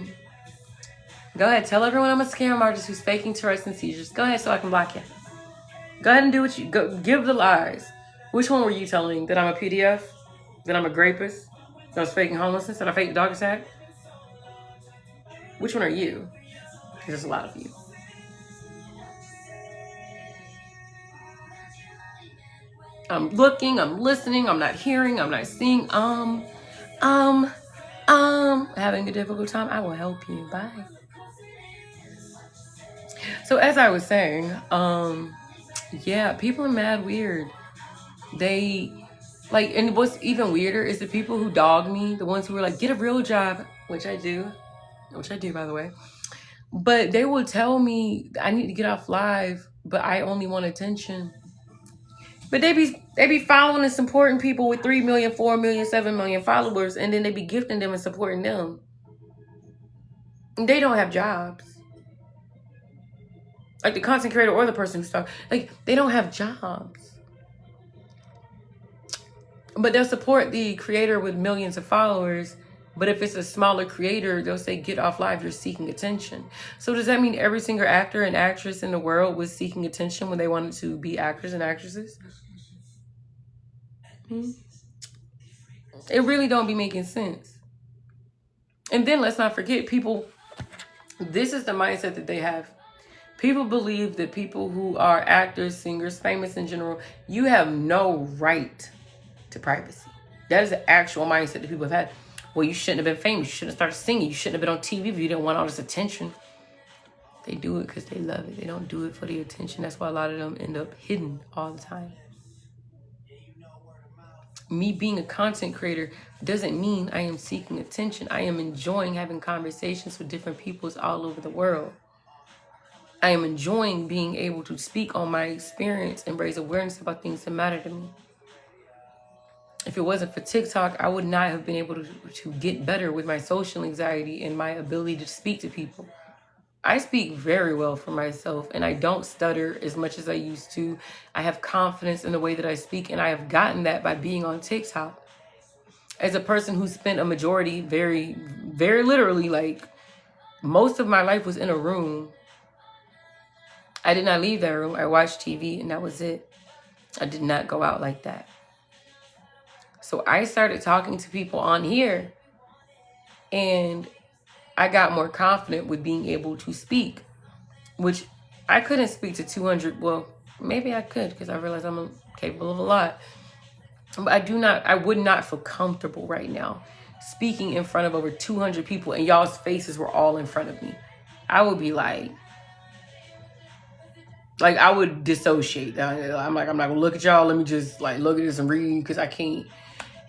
ahead, tell everyone I'm a scam artist who's faking Tourette's and seizures. Go ahead so I can block you. Go ahead and do what you go. Give the lies. Which one were you telling? That I'm a PDF? That I'm a rapist? That I was faking homelessness? That I faked dog attack? Which one are you? There's a lot of you. I'm looking, I'm listening, I'm not hearing, I'm not seeing. Having a difficult time. I will help you. Bye. So as I was saying, yeah, people are mad weird. They like, and what's even weirder is the people who dog me, the ones who are like, get a real job, which I do, by the way. But they will tell me I need to get off live, but I only want attention. But they be following and supporting people with 3 million, 4 million, 7 million followers, and then they be gifting them and supporting them. And they don't have jobs. Like the content creator or the person who's talking, like they don't have jobs. But they'll support the creator with millions of followers. But if it's a smaller creator, they'll say, get off live, you're seeking attention. So does that mean every single actor and actress in the world was seeking attention when they wanted to be actors and actresses? It really don't be making sense. And then let's not forget, people, this is the mindset that they have. People believe that people who are actors, singers, famous in general, you have no right to privacy. That is the actual mindset that people have had. Well, you shouldn't have been famous. You shouldn't have started singing. You shouldn't have been on TV if you didn't want all this attention. They do it because they love it. They don't do it for the attention. That's why a lot of them end up hidden all the time. Me being a content creator doesn't mean I am seeking attention. I am enjoying having conversations with different peoples all over the world. I am enjoying being able to speak on my experience and raise awareness about things that matter to me. If it wasn't for TikTok, I would not have been able to get better with my social anxiety and my ability to speak to people. I speak very well for myself, and I don't stutter as much as I used to. I have confidence in the way that I speak, and I have gotten that by being on TikTok. As a person who spent a majority, very, very literally, like most of my life was in a room. I did not leave that room. I watched TV, and that was it. I did not go out like that. So I started talking to people on here, and I got more confident with being able to speak, which I couldn't speak to 200. Well, maybe I could because I realized I'm capable of a lot. But I would not feel comfortable right now speaking in front of over 200 people and y'all's faces were all in front of me. I would be like I would dissociate. I'm like, I'm not gonna look at y'all. Let me just like look at this and read because I can't.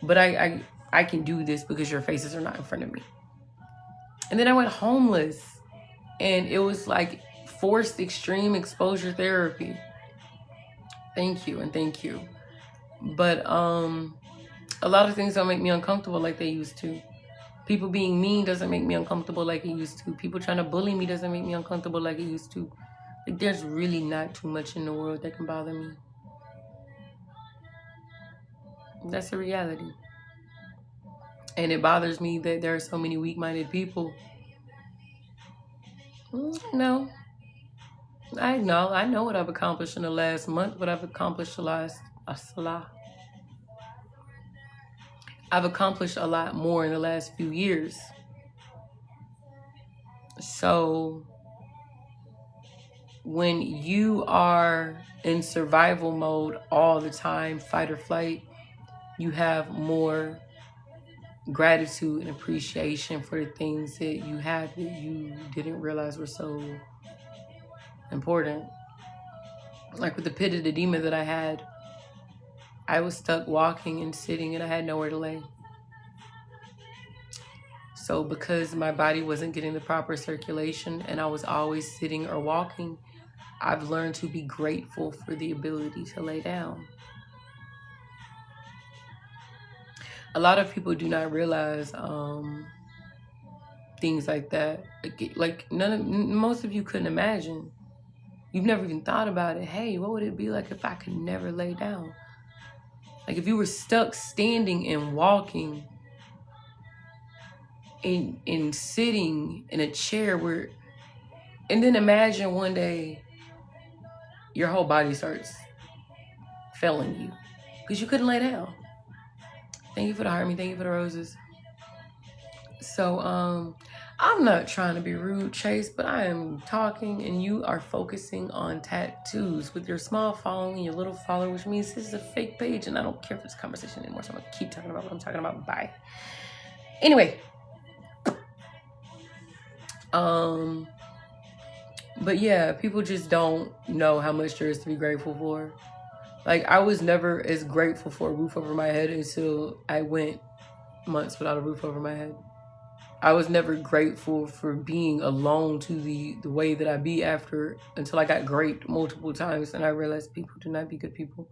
But I can do this because your faces are not in front of me. And then I went homeless, and it was like forced extreme exposure therapy. Thank you and thank you. But a lot of things don't make me uncomfortable like they used to. People being mean doesn't make me uncomfortable like it used to. People trying to bully me doesn't make me uncomfortable like it used to. Like there's really not too much in the world that can bother me. That's the reality. And it bothers me that there are so many weak-minded people. No, I know what I've accomplished in the last month, what I've accomplished the last I've accomplished a lot more in the last few years. So when you are in survival mode all the time, fight or flight, you have more gratitude and appreciation for the things that you have that you didn't realize were so important. Like with the pit of the demon that I had, I was stuck walking and sitting and I had nowhere to lay. So because my body wasn't getting the proper circulation and I was always sitting or walking, I've learned to be grateful for the ability to lay down. A lot of people do not realize things like that. Like most of you couldn't imagine. You've never even thought about it. Hey, what would it be like if I could never lay down? Like if you were stuck standing and walking and sitting in a chair and then imagine one day your whole body starts failing you because you couldn't lay down. Thank you for the harmony. Thank you for the roses. So I'm not trying to be rude, Chase, but I am talking and you are focusing on tattoos with your small following and your little follower, which means this is a fake page and I don't care for this conversation anymore. So I'm going to keep talking about what I'm talking about. Bye. Anyway. But yeah, people just don't know how much there is to be grateful for. Like I was never as grateful for a roof over my head until I went months without a roof over my head. I was never grateful for being alone to the way that I be until I got great multiple times and I realized people do not be good people.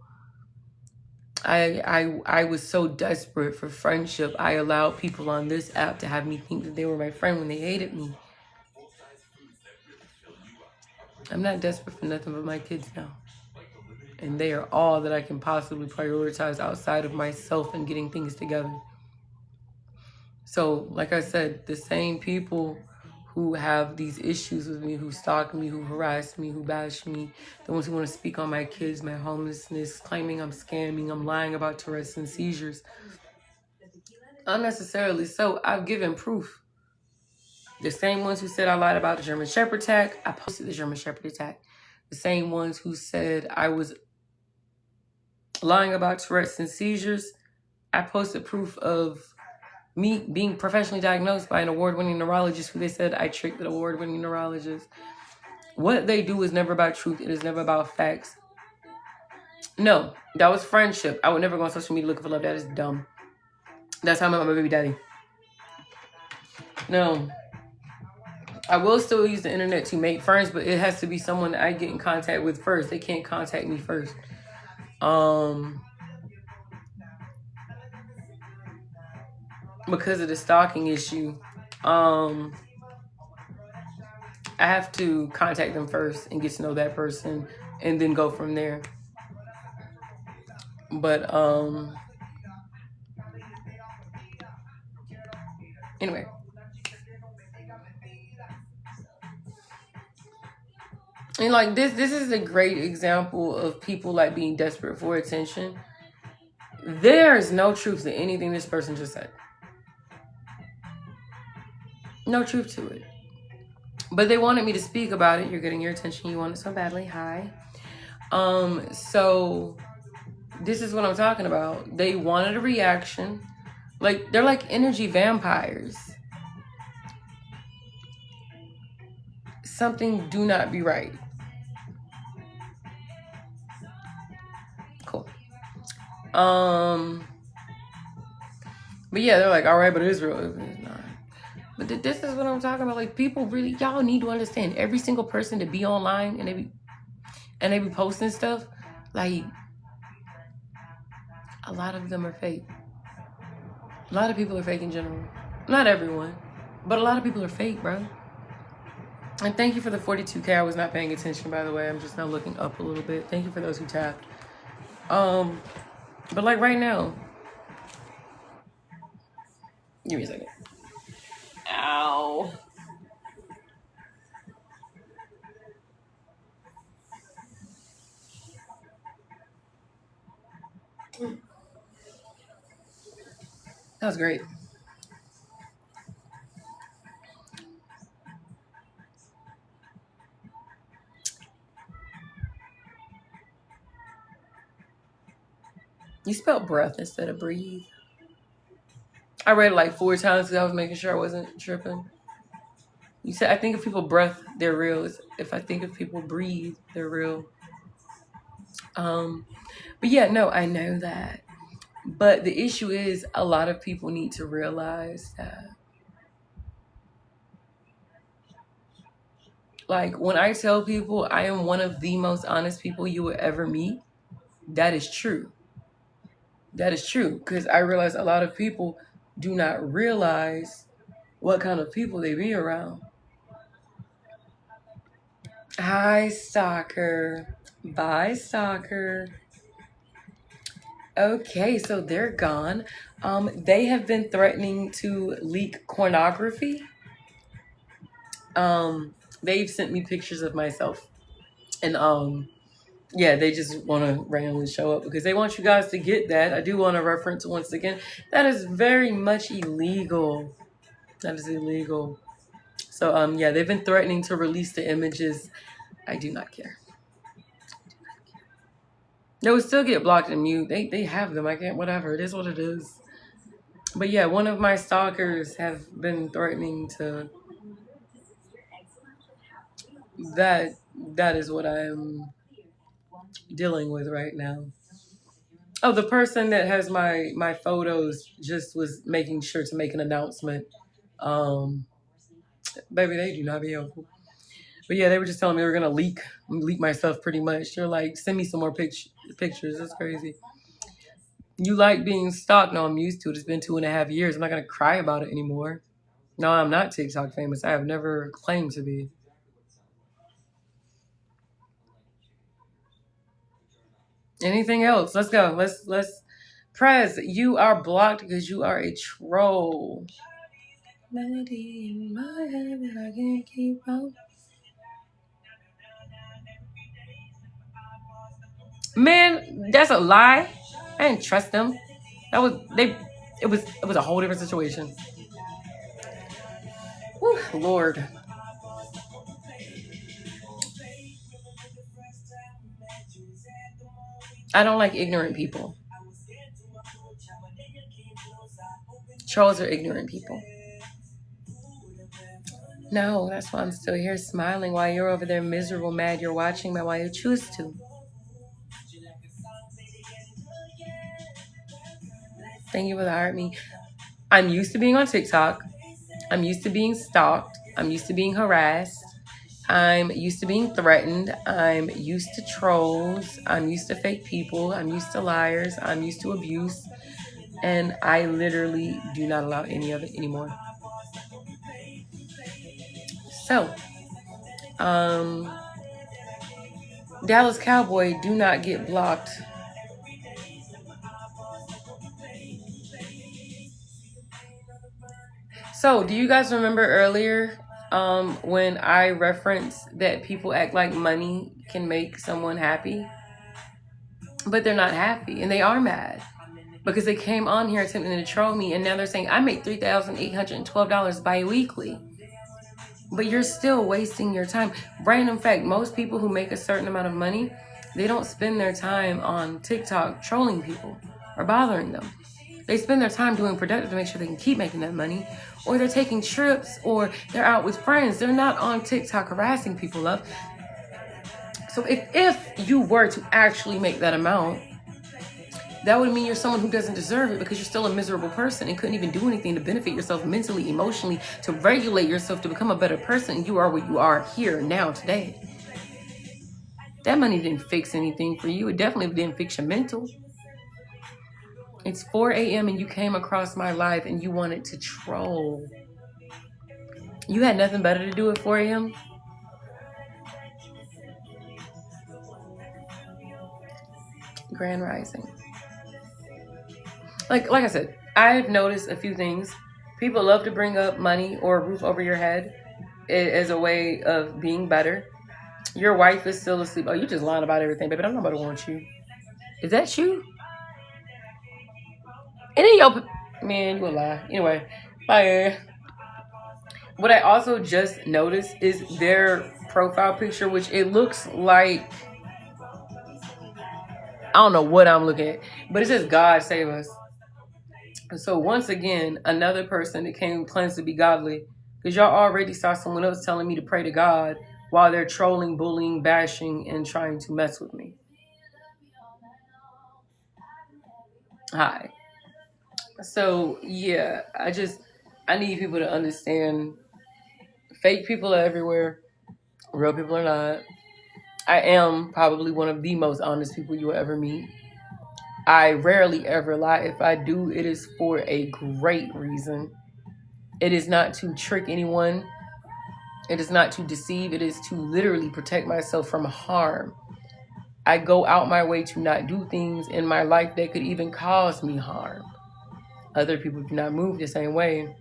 I was so desperate for friendship. I allowed people on this app to have me think that they were my friend when they hated me. I'm not desperate for nothing but my kids now. And they are all that I can possibly prioritize outside of myself and getting things together. So, like I said, the same people who have these issues with me, who stalk me, who harass me, who bash me, the ones who want to speak on my kids, my homelessness, claiming I'm scamming, I'm lying about Tourette's and seizures. Unnecessarily so, I've given proof. The same ones who said I lied about the German Shepherd attack, I posted the German Shepherd attack. The same ones who said I was lying about Tourette's and seizures, I posted proof of me being professionally diagnosed by an award-winning neurologist who they said I tricked the award-winning neurologist. What they do is never about truth. It is never about facts. No, that was friendship. I would never go on social media looking for love. That is dumb. That's how I met my baby daddy. No. I will still use the internet to make friends, but it has to be someone that I get in contact with first. They can't contact me first. Because of the stalking issue, I have to contact them first and get to know that person and then go from there. But anyway. And like this is a great example of people like being desperate for attention. There's no truth to anything this person just said. No truth to it. But they wanted me to speak about it. You're getting your attention. You want it so badly. Hi. So this is what I'm talking about. They wanted a reaction. Like, they're like energy vampires. Something do not be right. Cool. But yeah, they're like, all right, but Israel is not. But this is what I'm talking about. Like, people really, y'all need to understand. Every single person to be online and they be posting stuff, like, a lot of them are fake. A lot of people are fake in general. Not everyone, but a lot of people are fake, bro. And thank you for the 42K. I was not paying attention, by the way. I'm just now looking up a little bit. Thank you for those who tapped. But like right now, Give me a second. Ow. That was great. You spelled breath instead of breathe. I read it like 4 times because I was making sure I wasn't tripping. You said, I think if people breath, they're real. If I think if people breathe, they're real. But yeah, no, I know that. But the issue is a lot of people need to realize that, like, when I tell people I am one of the most honest people you will ever meet, that is true. That is true. Because I realize a lot of people do not realize what kind of people they be around. Hi, soccer. Bye, soccer. Okay, so they're gone. They have been threatening to leak pornography. They've sent me pictures of myself, and yeah, they just want to randomly show up because they want you guys to get that. I do want to reference once again that is very much illegal. That is illegal. So yeah, they've been threatening to release the images. I do not care. They would still get blocked and mute. They have them. I can't. Whatever. It is what it is. But yeah, one of my stalkers have been threatening to. That is what I'm dealing with right now. Oh, the person that has my photos just was making sure to make an announcement. Um, Baby, they do not be helpful. But yeah, they were just telling me they were gonna leak myself pretty much. They're like, send me some more pictures. That's crazy. You like being stalked? No, I'm used to it. It's been 2.5 years. I'm not gonna cry about it anymore. No, I'm not TikTok famous. I have never claimed to be. Anything else? Let's go. Let's Prez, you are blocked because you are a troll. Melody in my head that I can't keep out. Man, that's a lie. I didn't trust them. That was they. It was a whole different situation. Whew, Lord, I don't like ignorant people. Trolls are ignorant people. No, that's why I'm still here smiling while you're over there miserable, mad. You're watching me while you choose to. Thank you for the heart me. I'm used to being on TikTok. I'm used to being stalked. I'm used to being harassed. I'm used to being threatened. I'm used to trolls. I'm used to fake people. I'm used to liars. I'm used to abuse. And I literally do not allow any of it anymore. So, um, Dallas Cowboy, do not get blocked. So, do you guys remember earlier when I referenced that people act like money can make someone happy? But they're not happy and they are mad because they came on here attempting to troll me and now they're saying I make $3,812 bi-weekly. But you're still wasting your time. Random fact, most people who make a certain amount of money, they don't spend their time on TikTok trolling people or bothering them. They spend their time doing productive to make sure they can keep making that money, or they're taking trips, or they're out with friends. They're not on TikTok harassing people, love. So if you were to actually make that amount, that would mean you're someone who doesn't deserve it because you're still a miserable person and couldn't even do anything to benefit yourself mentally, emotionally, to regulate yourself to become a better person. You are what you are here now today. That money didn't fix anything for you. It definitely didn't fix your mental. It's 4 a.m. and you came across my live and you wanted to troll. You had nothing better to do at 4 a.m.? Grand Rising. Like I said, I've noticed a few things. People love to bring up money or a roof over your head as a way of being better. Your wife is still asleep. Oh, you just lying about everything, baby. I'm not about to want you. Is that you? And then your man, you a lie. Anyway, bye. What I also just noticed is their profile picture, which it looks like I don't know what I'm looking at, but it says God save us. So once again, another person that claims to be godly, because y'all already saw someone else telling me to pray to God while they're trolling, bullying, bashing, and trying to mess with me. Hi. So yeah, I need people to understand fake people are everywhere. Real people are not. I am probably one of the most honest people you will ever meet. I rarely ever lie. If I do, it is for a great reason. It is not to trick anyone. It is not to deceive. It is to literally protect myself from harm. I go out my way to not do things in my life that could even cause me harm. Other people do not move the same way.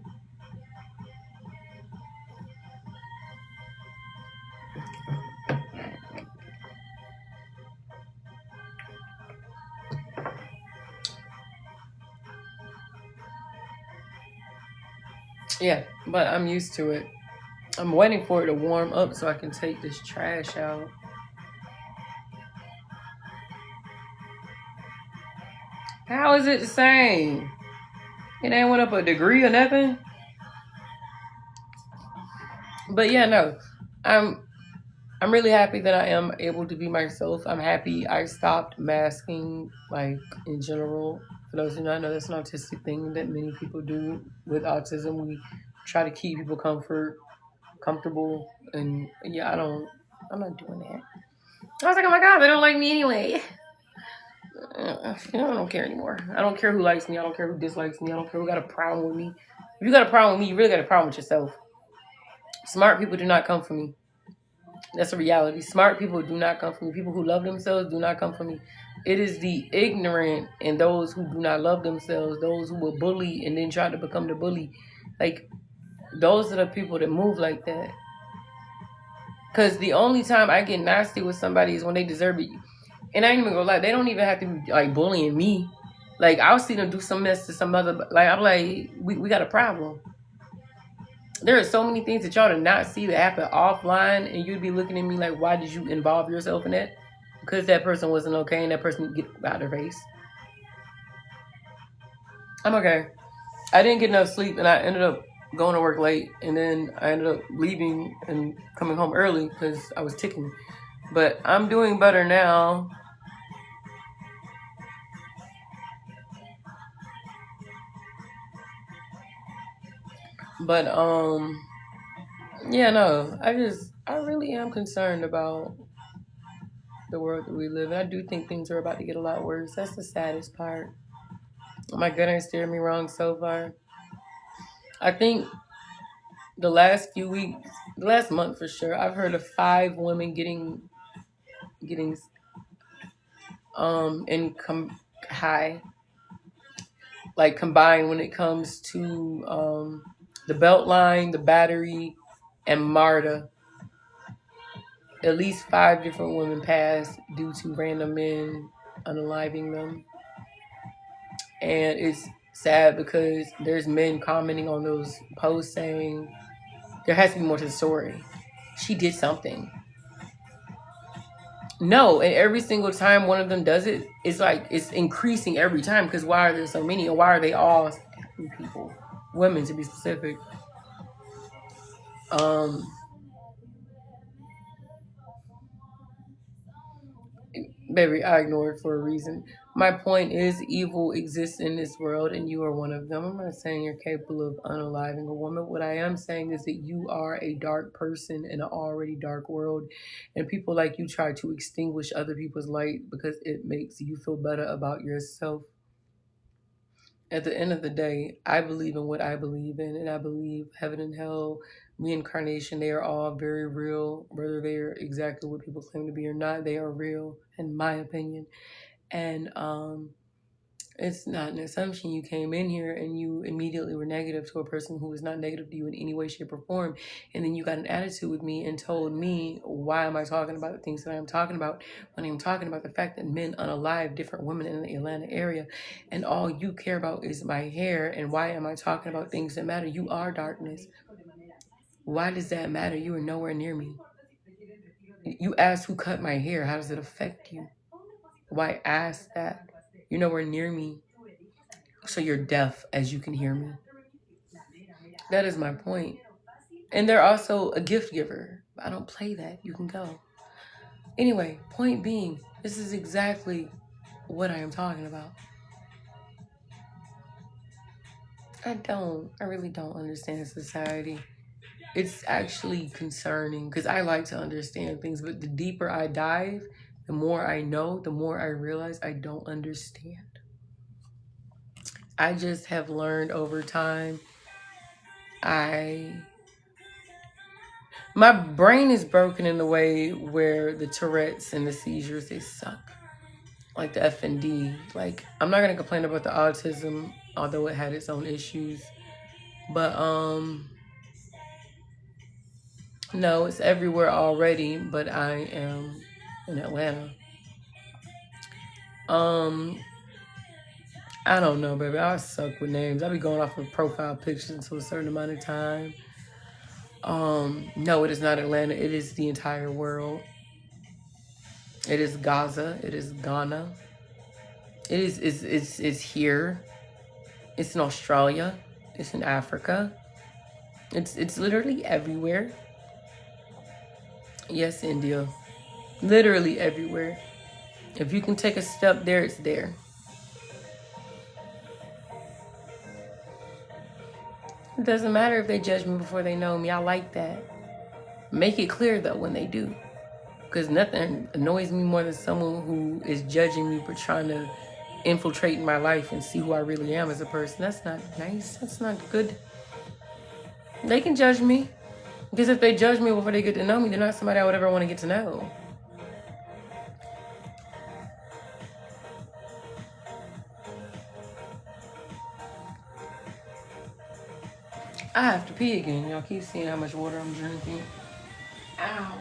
Yeah, but I'm used to it. I'm waiting for it to warm up so I can take this trash out. How is it the same? It ain't went up a degree or nothing. But yeah, no. I'm really happy that I am able to be myself. I'm happy I stopped masking, like in general. For those who do not know, that's an autistic thing that many people do with autism. We try to keep people comfortable, and yeah, I'm not doing that. I was like, oh my god, they don't like me anyway. I don't care anymore. I don't care who likes me. I don't care who dislikes me. I don't care who got a problem with me. If you got a problem with me, you really got a problem with yourself. Smart people do not come for me. That's a reality. Smart people do not come from me. People who love themselves do not come from me. It is the ignorant and those who do not love themselves, those who will bully and then try to become the bully. Like, those are the people that move like that. Because the only time I get nasty with somebody is when they deserve it. And I ain't even gonna lie, they don't even have to be like bullying me. Like, I'll see them do some mess to some other, like, I'm like, we got a problem. There are so many things that y'all do not see that happen offline, and you'd be looking at me like, why did you involve yourself in that? Because that person wasn't okay and that person get out of their face. I'm okay. I didn't get enough sleep and I ended up going to work late, and then I ended up leaving and coming home early because I was ticking. But I'm doing better now. But yeah, no, I really am concerned about the world that we live in. I do think things are about to get a lot worse. That's the saddest part. My goodness, steered me wrong so far. I think the last few weeks, the last month for sure, I've heard of 5 women getting income high, like combined when it comes to the Beltline, the Battery, and MARTA. At least 5 different women passed due to random men unaliving them. And it's sad because there's men commenting on those posts saying there has to be more to the story. She did something. No, and every single time one of them does it, it's like it's increasing every time because why are there so many, and why are they all people, women to be specific? Um, Baby, I ignored it for a reason. My point is, evil exists in this world, and you are one of them. I'm not saying you're capable of unaliving a woman. What I am saying is that you are a dark person in an already dark world, and people like you try to extinguish other people's light because it makes you feel better about yourself. At the end of the day, I believe in what I believe in, and I believe heaven and hell, reincarnation, they are all very real. Whether they are exactly what people claim to be or not, they are real, in my opinion. And It's not an assumption. You came in here and you immediately were negative to a person who was not negative to you in any way, shape, or form. And then you got an attitude with me and told me, why am I talking about the things that I'm talking about when I'm talking about the fact that men unalive different women in the Atlanta area, and all you care about is my hair, and why am I talking about things that matter? You are darkness. Why does that matter? You are nowhere near me. You asked who cut my hair. How does it affect you? Why ask that? You're nowhere near me. So you're deaf as you can hear me. That is my point. And they're also a gift giver. I don't play that. You can go. Anyway, point being, this is exactly what I am talking about. I really don't understand society. It's actually concerning because I like to understand things, but the deeper I dive, the more I know, the more I realize I don't understand. I just have learned over time. My brain is broken in a way where the Tourette's and the seizures, they suck. Like the FND. Like, I'm not gonna complain about the autism, although it had its own issues. But no, it's everywhere already, but I am in Atlanta. I don't know, baby. I suck with names. I be going off of profile pictures until a certain amount of time. No, it is not Atlanta. It is the entire world. It is Gaza. It is Ghana. It is it's here. It's in Australia. It's in Africa. It's literally everywhere. Yes, India. Literally everywhere. If you can take a step there, it's there. It doesn't matter if they judge me before they know me. I like that. Make it clear though when they do. Because nothing annoys me more than someone who is judging me for trying to infiltrate my life and see who I really am as a person. That's not nice. That's not good. They can judge me. Because if they judge me before they get to know me, they're not somebody I would ever want to get to know. I have to pee again. Y'all keep seeing how much water I'm drinking. Ow.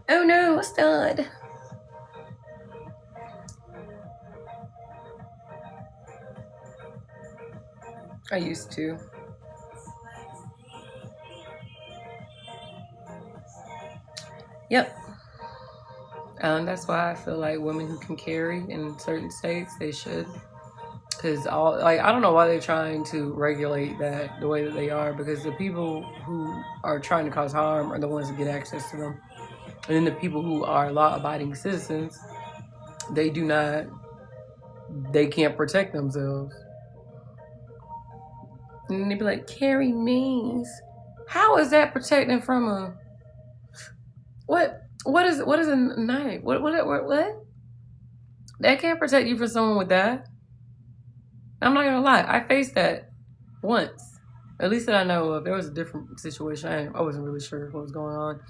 Oh no, it's done. I used to. Yep. That's why I feel like women who can carry in certain states, they should. Because I don't know why they're trying to regulate that the way that they are. Because the people who are trying to cause harm are the ones that get access to them. And then the people who are law-abiding citizens, they can't protect themselves. And they be like, carry means. How is that protecting from a... What What is a knife? What? That can't protect you from someone with that. I'm not gonna lie. I faced that once. At least that I know of. There was a different situation. I wasn't really sure what was going on.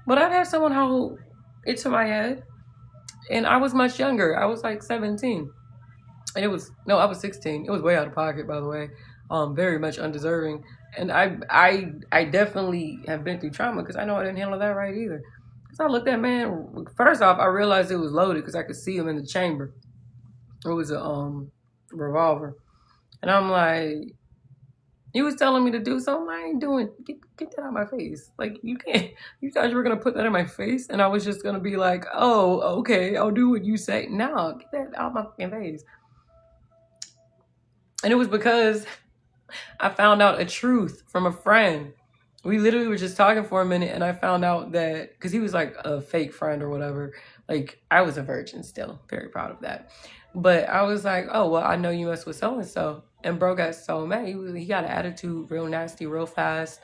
But I've had someone hold it to my head, and I was much younger. I was like 17, and it was no, I was 16. It was way out of pocket, by the way. Very much undeserving, and I definitely have been through trauma because I know I didn't handle that right either. Because I looked at man. First off, I realized it was loaded because I could see him in the chamber. It was a revolver, and I'm like, he was telling me to do something I ain't doing. Get that out of my face. Like, you can't. You thought you were gonna put that in my face, and I was just gonna be like, oh, okay, I'll do what you say. No, get that out of my fucking face. And it was because I found out a truth from a friend. We literally were just talking for a minute, and I found out that because he was like a fake friend or whatever. Like, I was a virgin still, very proud of that. But I was like, oh well, I know you mess with so and so, and bro got so mad. He got an attitude, real nasty, real fast,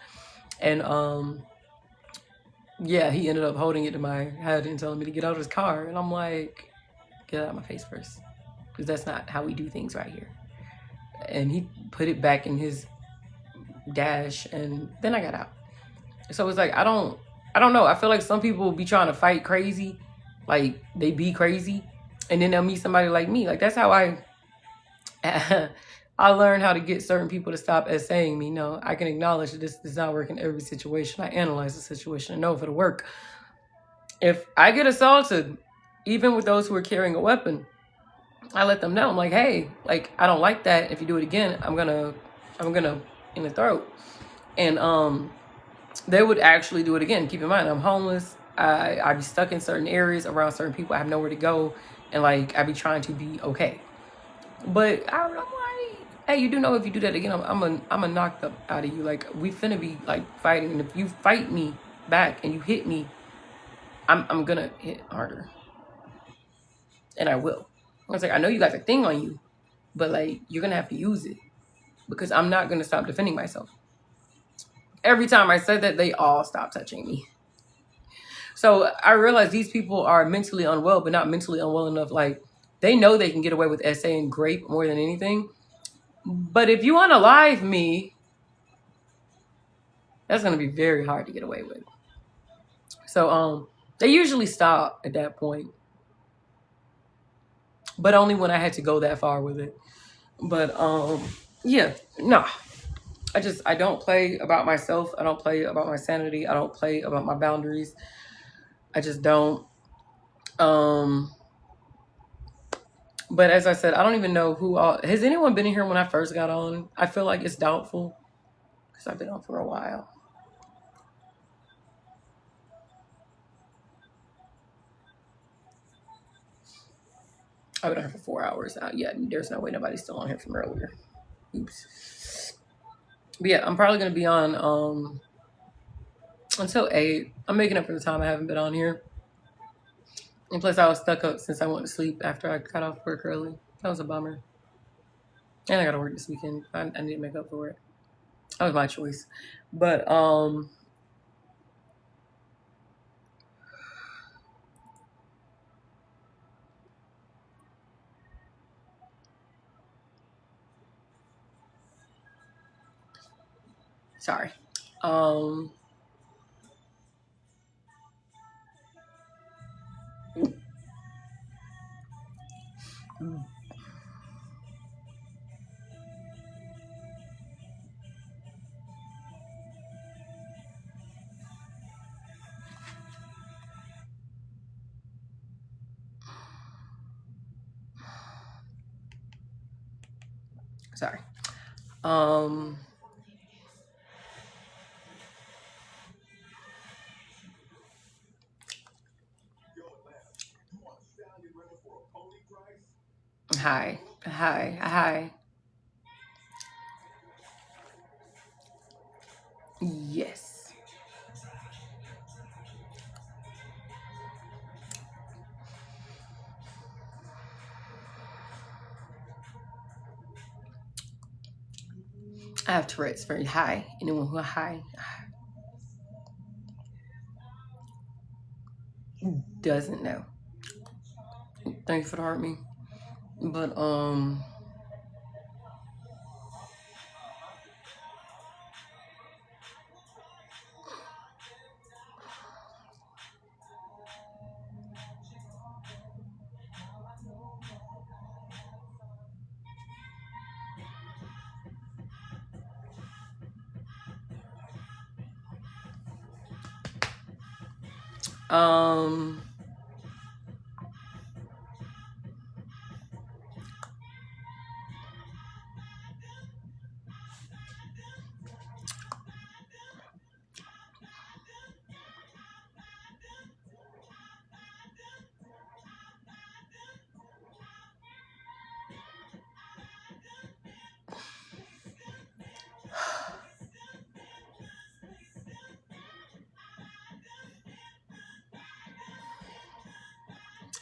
and yeah, he ended up holding it to my head and telling me to get out of his car, and I'm like, get out of my face first, because that's not how we do things right here. And he put it back in his dash, and then I got out. So it's like I don't know. I feel like some people be trying to fight crazy, like they be crazy, and then they'll meet somebody like me. Like that's how I I learned how to get certain people to stop saying me. No, I can acknowledge that this does not work in every situation. I analyze the situation and know if it'll work. If I get assaulted, even with those who are carrying a weapon, I let them know. I'm like, hey, like I don't like that. If you do it again, I'm gonna in the throat. And they would actually do it again. Keep in mind, I'm homeless. I be stuck in certain areas around certain people. I have nowhere to go, and like I be trying to be okay. But I'm like, hey, you do know if you do that again, I'm a knock the out of you. Like we finna be like fighting, and if you fight me back and you hit me, I'm gonna hit harder, and I will. I was like, I know you got the thing on you, but like you're gonna have to use it because I'm not gonna stop defending myself. Every time I said that, they all stopped touching me. So I realized these people are mentally unwell, but not mentally unwell enough. Like they know they can get away with saying grape more than anything. But if you unalive me, that's gonna be very hard to get away with. So they usually stop at that point. But only when I had to go that far with it. But yeah, no. I don't play about myself. I don't play about my sanity. I don't play about my boundaries. I just don't. But as I said, I don't even know who all has anyone been in here when I first got on. I feel like it's doubtful because I've been on for a while. I've been on here for 4 hours now. Yeah, there's no way nobody's still on here from earlier. Oops. But yeah, I'm probably gonna be on until 8. I'm making up for the time I haven't been on here. And plus I was stuck up since I went to sleep after I got off work early. That was a bummer. And I gotta work this weekend. I need to make up for it. That was my choice. But sorry. Sorry. Hi. Yes. I have Tourette's. Very high. Anyone who high. doesn't know. Thank you for the heart me. But um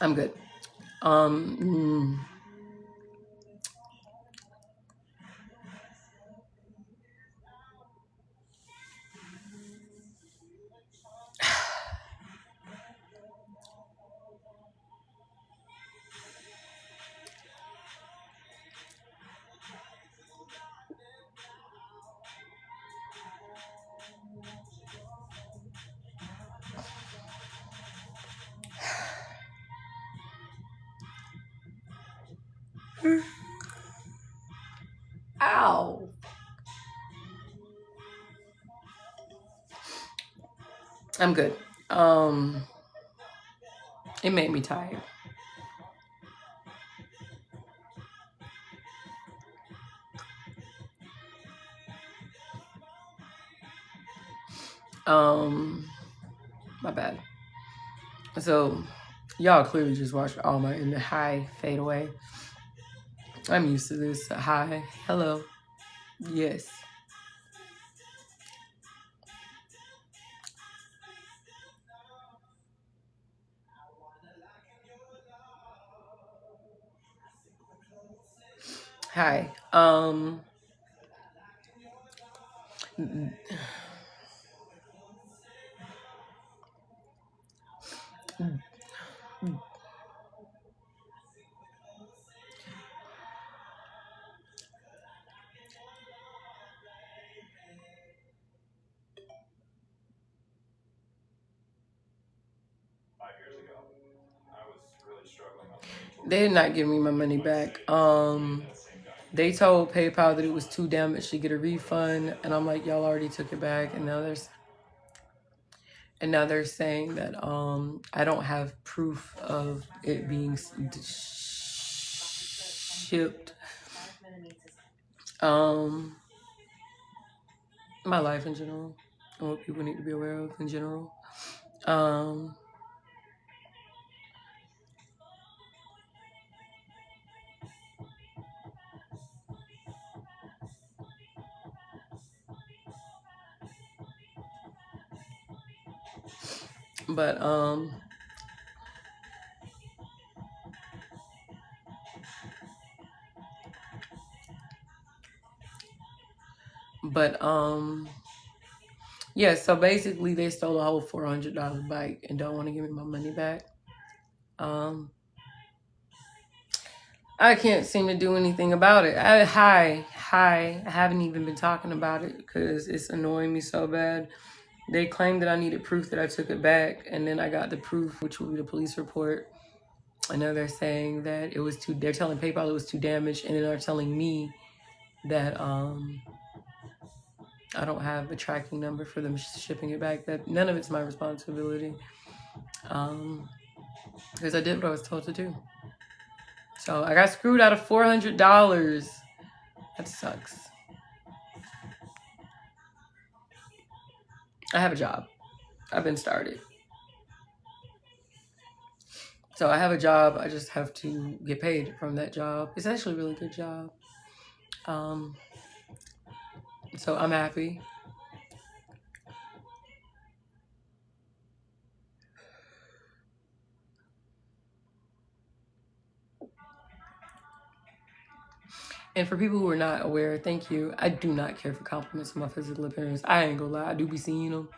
I'm good. Um ow. I'm good. Um it made me tired. My bad. So y'all clearly just watched all my in the high fade away. I'm used to this. Hi. Hello. Yes. Hi. They did not give me my money back. They told PayPal that it was too damaged to get a refund, and I'm like, y'all already took it back, and now they're saying that I don't have proof of it being shipped. My life in general, and what people need to be aware of in general. But yeah, so basically they stole a whole $400 bike and don't want to give me my money back. I can't seem to do anything about it. I haven't even been talking about it because it's annoying me so bad. They claimed that I needed proof that I took it back, and then I got the proof, which will be the police report. And now they're saying that it was too. They're telling PayPal it was too damaged, and then they're telling me that I don't have a tracking number for them shipping it back. That none of it's my responsibility, because I did what I was told to do. So I got screwed out of $400. That sucks. I have a job. I've been started. So I have a job. I just have to get paid from that job. It's actually a really good job. So I'm happy. And for people who are not aware, thank you. I do not care for compliments on my physical appearance. I ain't gonna lie. I do be seeing them.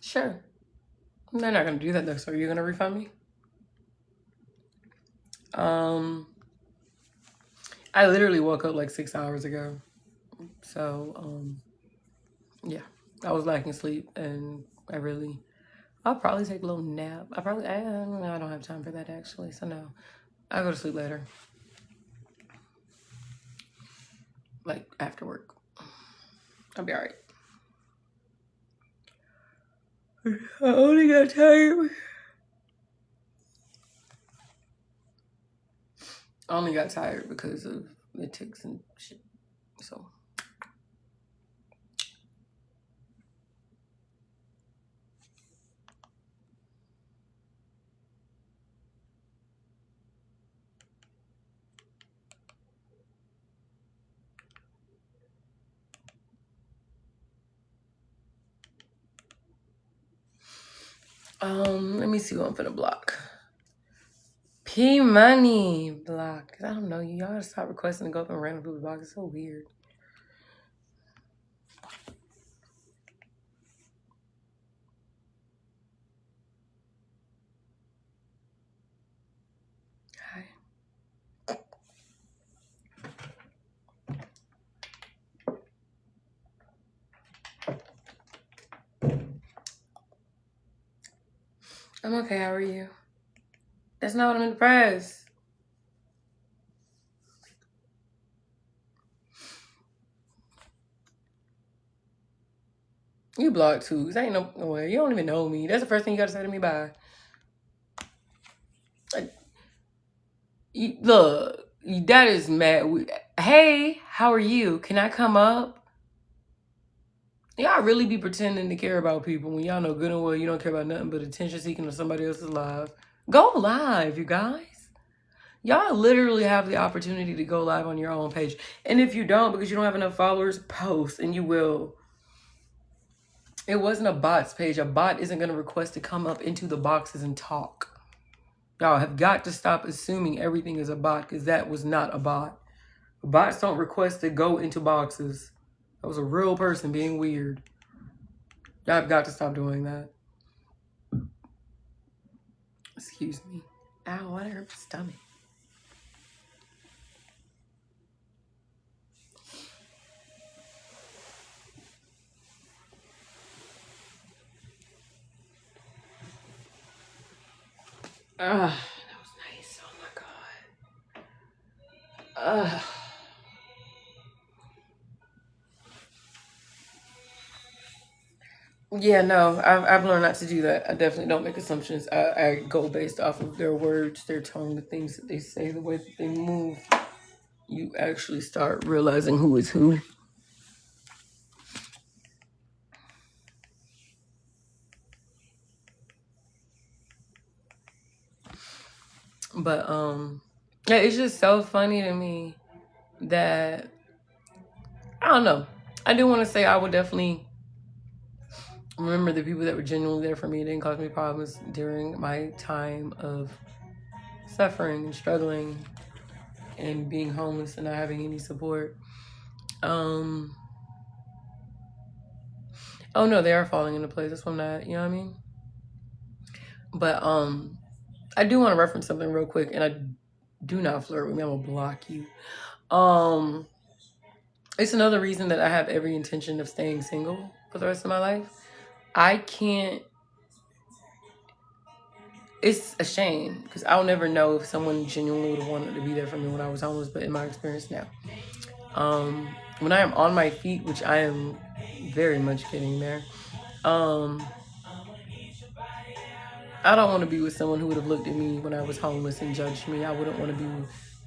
Sure. They're not gonna do that though. So are you gonna refund me? I literally woke up like 6 hours ago. So yeah, I was lacking sleep, and I'll probably take a little nap. I don't have time for that actually. So no, I'll go to sleep later, like after work. I'll be all right. I only got tired. I only got tired because of the ticks and shit. So. Let me see who I'm finna block. P Money block. I don't know. Y'all gotta stop requesting to go up and random people's block. It's so weird. Hi. I'm okay. How are you? That's not what I'm impressed. You blocked too. Cause I ain't no way. You don't even know me. That's the first thing you gotta say to me. Bye. Like, look, that is mad. Hey, how are you? Can I come up? Y'all really be pretending to care about people when y'all know good and well you don't care about nothing but attention seeking of somebody else's life. Go live, you guys. Y'all literally have the opportunity to go live on your own page. And if you don't, because you don't have enough followers, post and you will. It wasn't a bot's page. A bot isn't going to request to come up into the boxes and talk. Y'all have got to stop assuming everything is a bot, because that was not a bot. Bots don't request to go into boxes. That was a real person being weird. Y'all have got to stop doing that. Excuse me. Ow, why did it hurt my stomach? That was nice. Oh my god. Yeah, no, I've learned not to do that. I definitely don't make assumptions. I go based off of their words, their tone, the things that they say, the way that they move. You actually start realizing who is who. But yeah, it's just so funny to me that I don't know. I do want to say I would definitely remember the people that were genuinely there for me and didn't cause me problems during my time of suffering and struggling and being homeless and not having any support. Oh no, they are falling into place. That's what I'm not, you know what I mean? But I do want to reference something real quick, and I do not flirt with me. I'm gonna block you. It's another reason that I have every intention of staying single for the rest of my life. I can't. It's a shame because I'll never know if someone genuinely would have wanted to be there for me when I was homeless. But in my experience now, when I am on my feet, which I am very much getting there, I don't want to be with someone who would have looked at me when I was homeless and judged me. I wouldn't want to be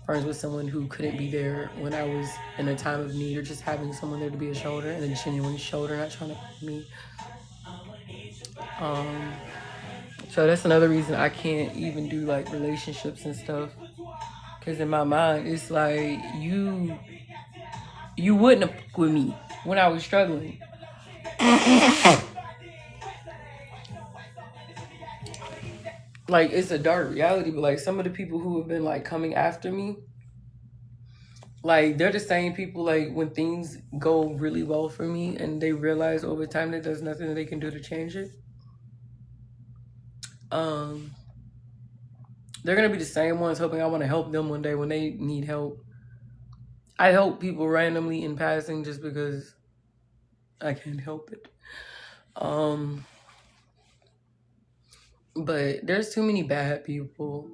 friends with someone who couldn't be there when I was in a time of need, or just having someone there to be a shoulder, and a genuine shoulder, not trying to put me. So that's another reason I can't even do like relationships and stuff. Because in my mind, it's like you wouldn't have with me when I was struggling. Like, it's a dark reality, but like some of the people who have been like coming after me, Like, they're the same people, like, when things go really well for me and they realize over time that there's nothing that they can do to change it. Um, they're gonna be the same ones hoping I want to help them one day when they need help. I help people randomly in passing just because I can't help it. Um, but there's too many bad people.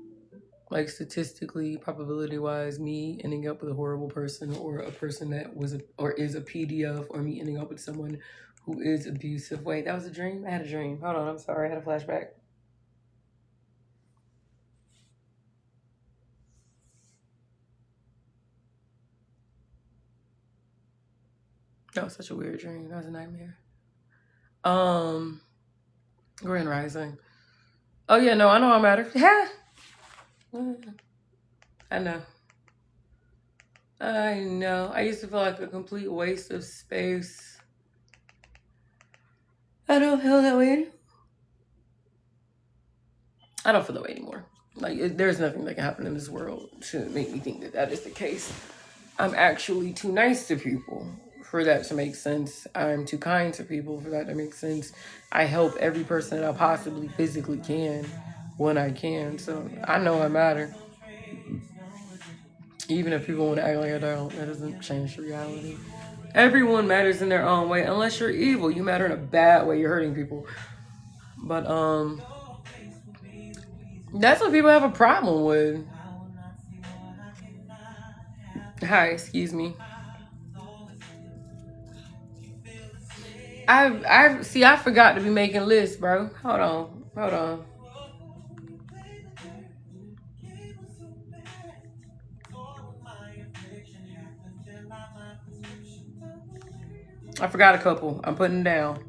Like, statistically, probability wise, me ending up with a horrible person, or a person that was or is a PDF, or me ending up with someone who is abusive. Wait, that was a dream? I had a dream. Hold on, I'm sorry, I had a flashback. That was such a weird dream. That was a nightmare. Grand Rising. Oh yeah, no, I know I matter. Yeah. I know. I know. I used to feel like a complete waste of space. I don't feel that way anymore. I don't feel that way anymore. Like, there's nothing that can happen in this world to make me think that that is the case. I'm actually too nice to people for that to make sense. I'm too kind to people for that to make sense. I help every person that I possibly physically can when I can. So I know I matter. Even if people want to act like I don't, that doesn't change the reality. Everyone matters in their own way, unless you're evil. You matter in a bad way. You're hurting people. But that's what people have a problem with. Hi, excuse me. I forgot to be making lists, bro. Hold on. I forgot a couple. I'm putting them down.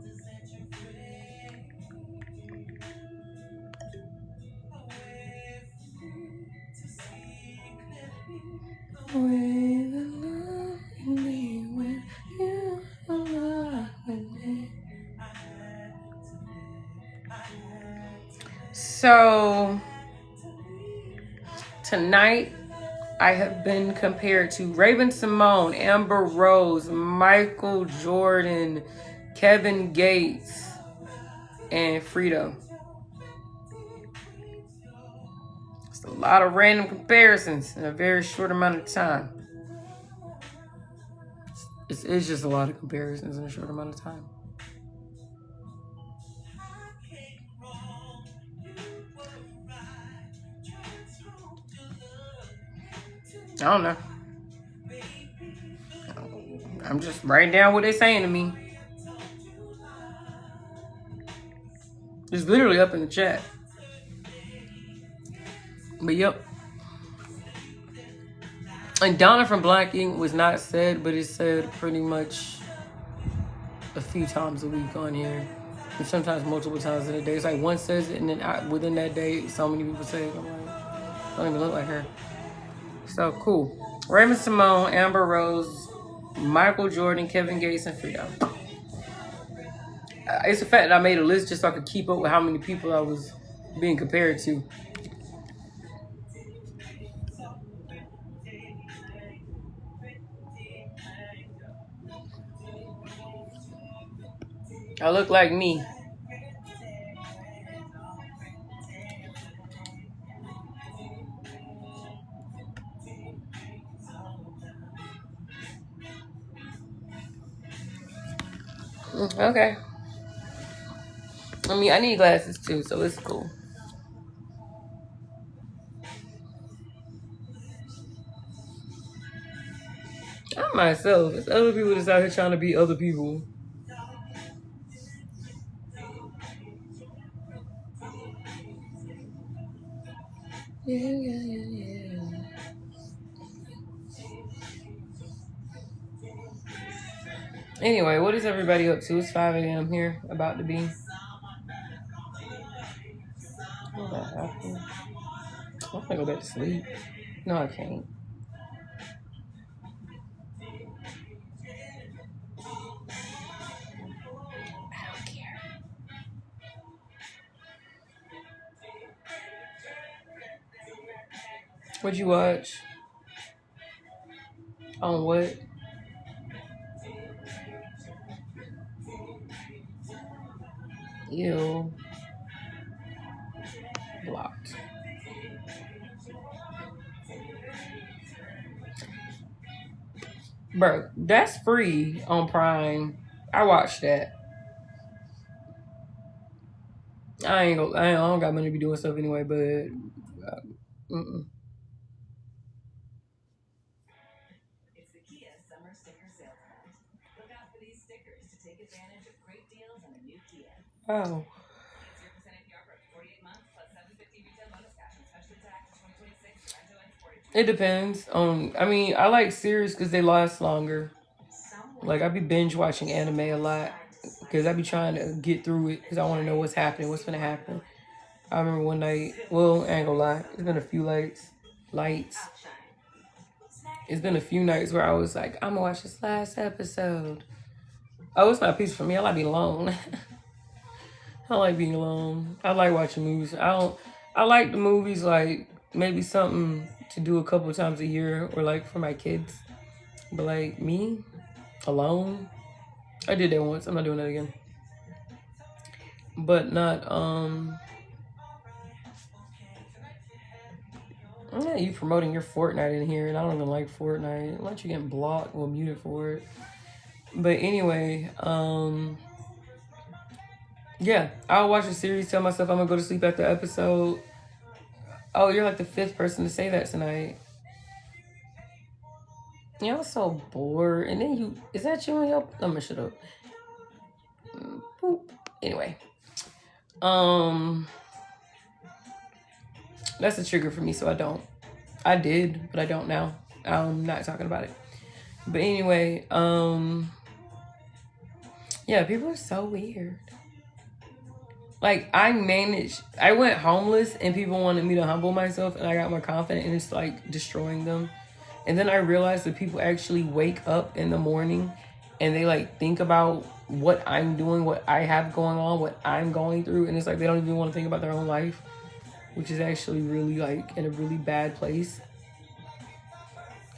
So tonight I have been compared to Raven Simone, Amber Rose, Michael Jordan, Kevin Gates, and Frito. It's a lot of random comparisons in a very short amount of time. It's just a lot of comparisons in a short amount of time. I don't know. I'm just writing down what they're saying to me. It's literally up in the chat. But yep. And Donna from Black Ink was not said, but it's said pretty much a few times a week on here. And sometimes multiple times in a day. It's like one says it, and then within that day, so many people say it. I'm like, I don't even look like her. So cool. Raven Simone, Amber Rose, Michael Jordan, Kevin Gates, and Frito. It's a fact that I made a list just so I could keep up with how many people I was being compared to. I look like me. Okay. I mean, I need glasses too, so it's cool. I'm myself. It's other people that's out here trying to be other people. Yeah. Anyway, what is everybody up to? It's 5 a.m. here, about to be. What happened? I'm gonna go back to sleep. No, I can't. What'd you watch? On what? Ew. Blocked. Bro, that's free on Prime. I watched that. I don't got money to be doing stuff anyway, but mm-mm. Oh, it depends on. I mean, I like series because they last longer. Like I be binge watching anime a lot because I be trying to get through it because I want to know what's happening, what's gonna happen. I remember one night. Well, I ain't gonna lie. It's been a few lights. It's been a few nights where I was like, I'm gonna watch this last episode. Oh, it's not peaceful for me. I like being alone. I like being alone. I like watching movies. I don't. I like the movies like maybe something to do a couple of times a year or like for my kids. But like me alone, I did that once. I'm not doing that again. But not Yeah, you promoting your Fortnite in here, and I don't even like Fortnite. Why don't you get blocked or muted for it? But anyway, yeah, I'll watch a series, tell myself I'm gonna go to sleep after the episode. Oh, you're like the fifth person to say that tonight. Yeah, I was so bored. And then is that you and your, I'm gonna shut up. Boop. Anyway, um, that's a trigger for me, so I don't. I did, but I don't now. I'm not talking about it. But anyway, yeah, people are so weird. Like I went homeless and people wanted me to humble myself and I got more confident and it's like destroying them. And then I realized that people actually wake up in the morning and they like think about what I'm doing, what I have going on, what I'm going through. And it's like they don't even want to think about their own life, which is actually really like in a really bad place.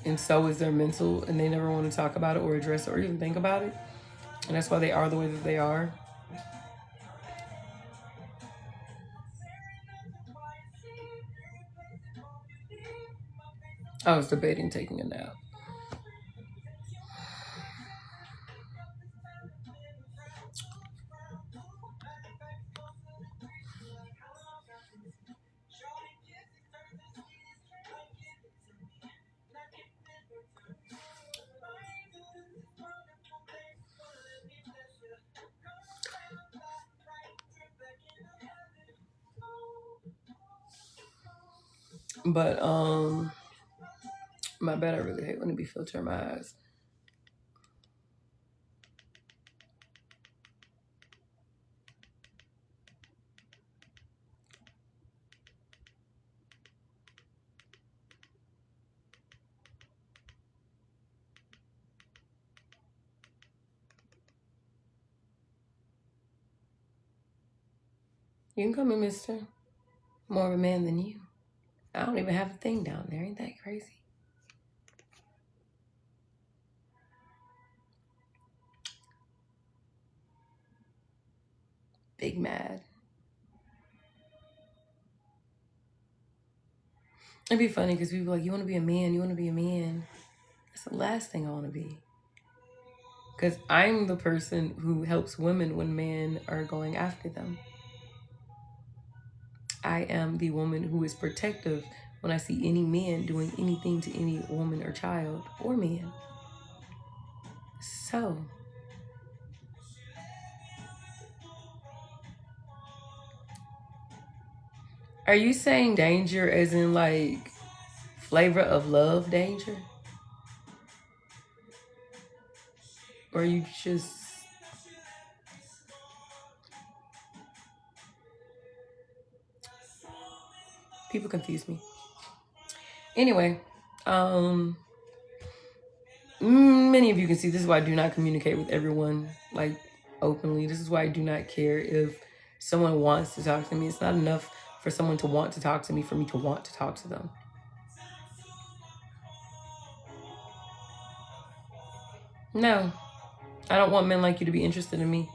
And so is their mental, and they never want to talk about it or address it or even think about it. And that's why they are the way that they are. I was debating taking a nap. But my bad, I really hate when it be filtering my eyes. You can come in, mister. More of a man than you. I don't even have a thing down there. Ain't that crazy? Big mad. It'd be funny because people are like, you want to be a man, you want to be a man. That's the last thing I want to be. Because I'm the person who helps women when men are going after them. I am the woman who is protective when I see any man doing anything to any woman or child or man. So, are you saying danger as in like flavor of love danger? Or you just people confuse me. Anyway, many of you can see this is why I do not communicate with everyone like openly. This is why I do not care if someone wants to talk to me. It's not enough for someone to want to talk to me for me to want to talk to them. No, I don't want men like you to be interested in me.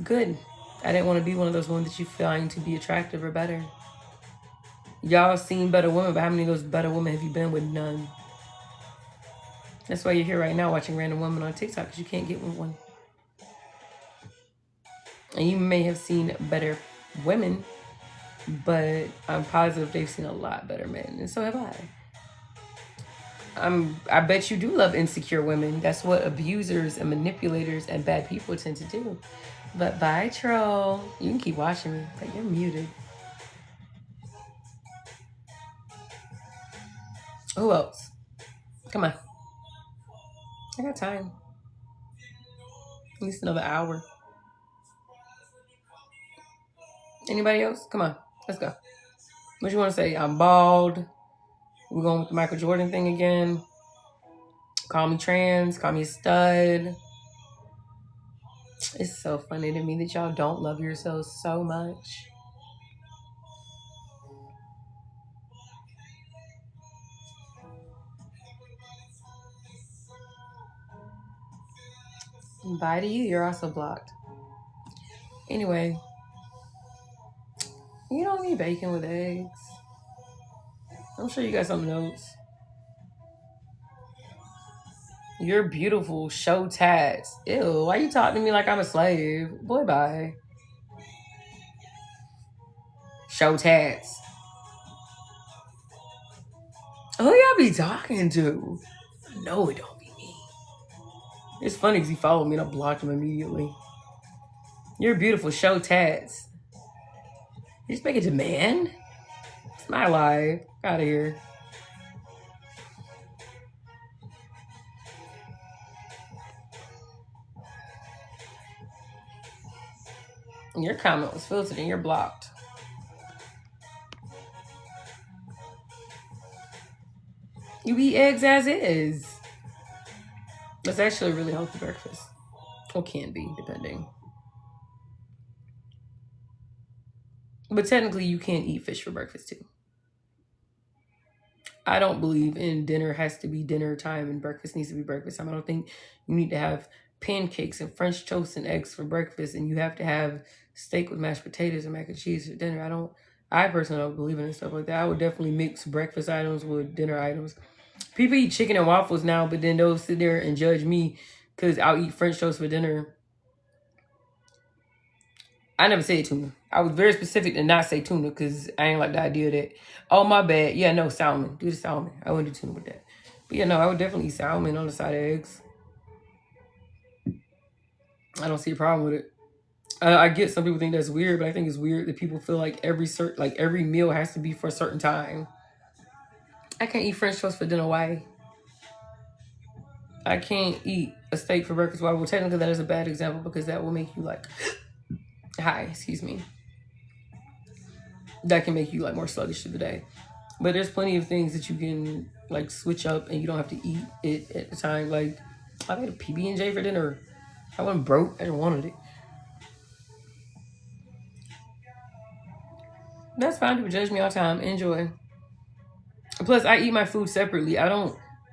Good. I didn't want to be one of those women that you find to be attractive or better. Y'all seen better women, but how many of those better women have you been with? None. That's why you're here right now watching random women on TikTok, because you can't get with one. And you may have seen better women, but I'm positive they've seen a lot better men, and so have I. I bet you do love insecure women. That's what abusers and manipulators and bad people tend to do. But bye, troll. You can keep watching me, but you're muted. Who else? Come on. I got time. At least another hour. Anybody else? Come on. Let's go. What you want to say? I'm bald. We're going with the Michael Jordan thing again. Call me trans. Call me a stud. It's so funny to me that y'all don't love yourselves so much. Bye to you. You're also blocked. Anyway, you don't need bacon with eggs. I'm sure you got something else. You're beautiful. Show tats. Ew, why you talking to me like I'm a slave? Boy, bye. Show tats. Who y'all be talking to? No, it don't be me. It's funny because he followed me and I blocked him immediately. You're beautiful. Show tats. You just make a demand? It's my life. Out of here. And your comment was filtered and you're blocked. You eat eggs as is. That's actually a really healthy breakfast. Or can be, depending. But technically, you can't eat fish for breakfast, too. I don't believe in dinner has to be dinner time and breakfast needs to be breakfast time. I don't think you need to have pancakes and French toast and eggs for breakfast and you have to have steak with mashed potatoes and mac and cheese for dinner. I personally don't believe in stuff like that. I would definitely mix breakfast items with dinner items. People eat chicken and waffles now, but then they'll sit there and judge me because I'll eat French toast for dinner. I never said tuna. I was very specific to not say tuna because I ain't like the idea that, oh, my bad. Yeah, no, salmon. Do the salmon. I wouldn't do tuna with that. But yeah, no, I would definitely eat salmon on the side of eggs. I don't see a problem with it. I get some people think that's weird, but I think it's weird that people feel like every meal has to be for a certain time. I can't eat French toast for dinner. Why? I can't eat a steak for breakfast. Why? Well, technically that is a bad example because that will make you like, hi, excuse me. That can make you like more sluggish through the day. But there's plenty of things that you can like switch up and you don't have to eat it at the time. Like I made a PB&J for dinner. I wasn't broke. I just wanted it. That's fine. People judge me all the time. Enjoy. Plus, I eat my food separately.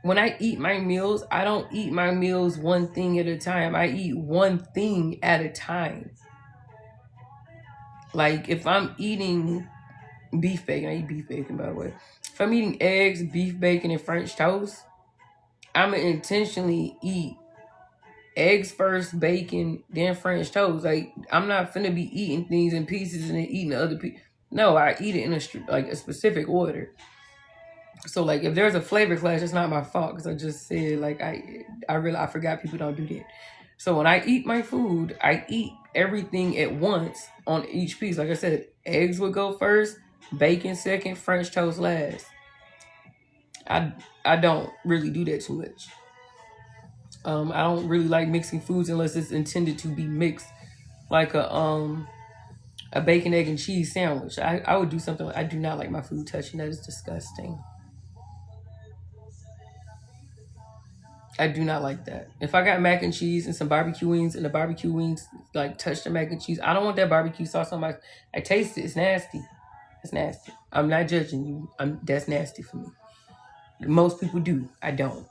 When I eat my meals, I don't eat my meals one thing at a time. I eat one thing at a time. Like if I'm eating beef bacon, I eat beef bacon by the way. If I'm eating eggs, beef bacon, and French toast, I'm gonna intentionally eat eggs first, bacon, then French toast. Like I'm not finna be eating things in pieces and then eating the other pieces. No, I eat it in a specific order. So like if there's a flavor clash, it's not my fault because I just said like I forgot people don't do that. So when I eat my food, I eat everything at once on each piece. Like I said, eggs would go first, bacon second, French toast last. I don't really do that too much. I don't really like mixing foods unless it's intended to be mixed, like a bacon, egg, and cheese sandwich. I would do something. I do not like my food touching. That is disgusting. I do not like that. If I got mac and cheese and some barbecue wings and the barbecue wings like touch the mac and cheese, I don't want that barbecue sauce on my. I taste it. It's nasty. It's nasty. I'm not judging you. That's nasty for me. Most people do. I don't.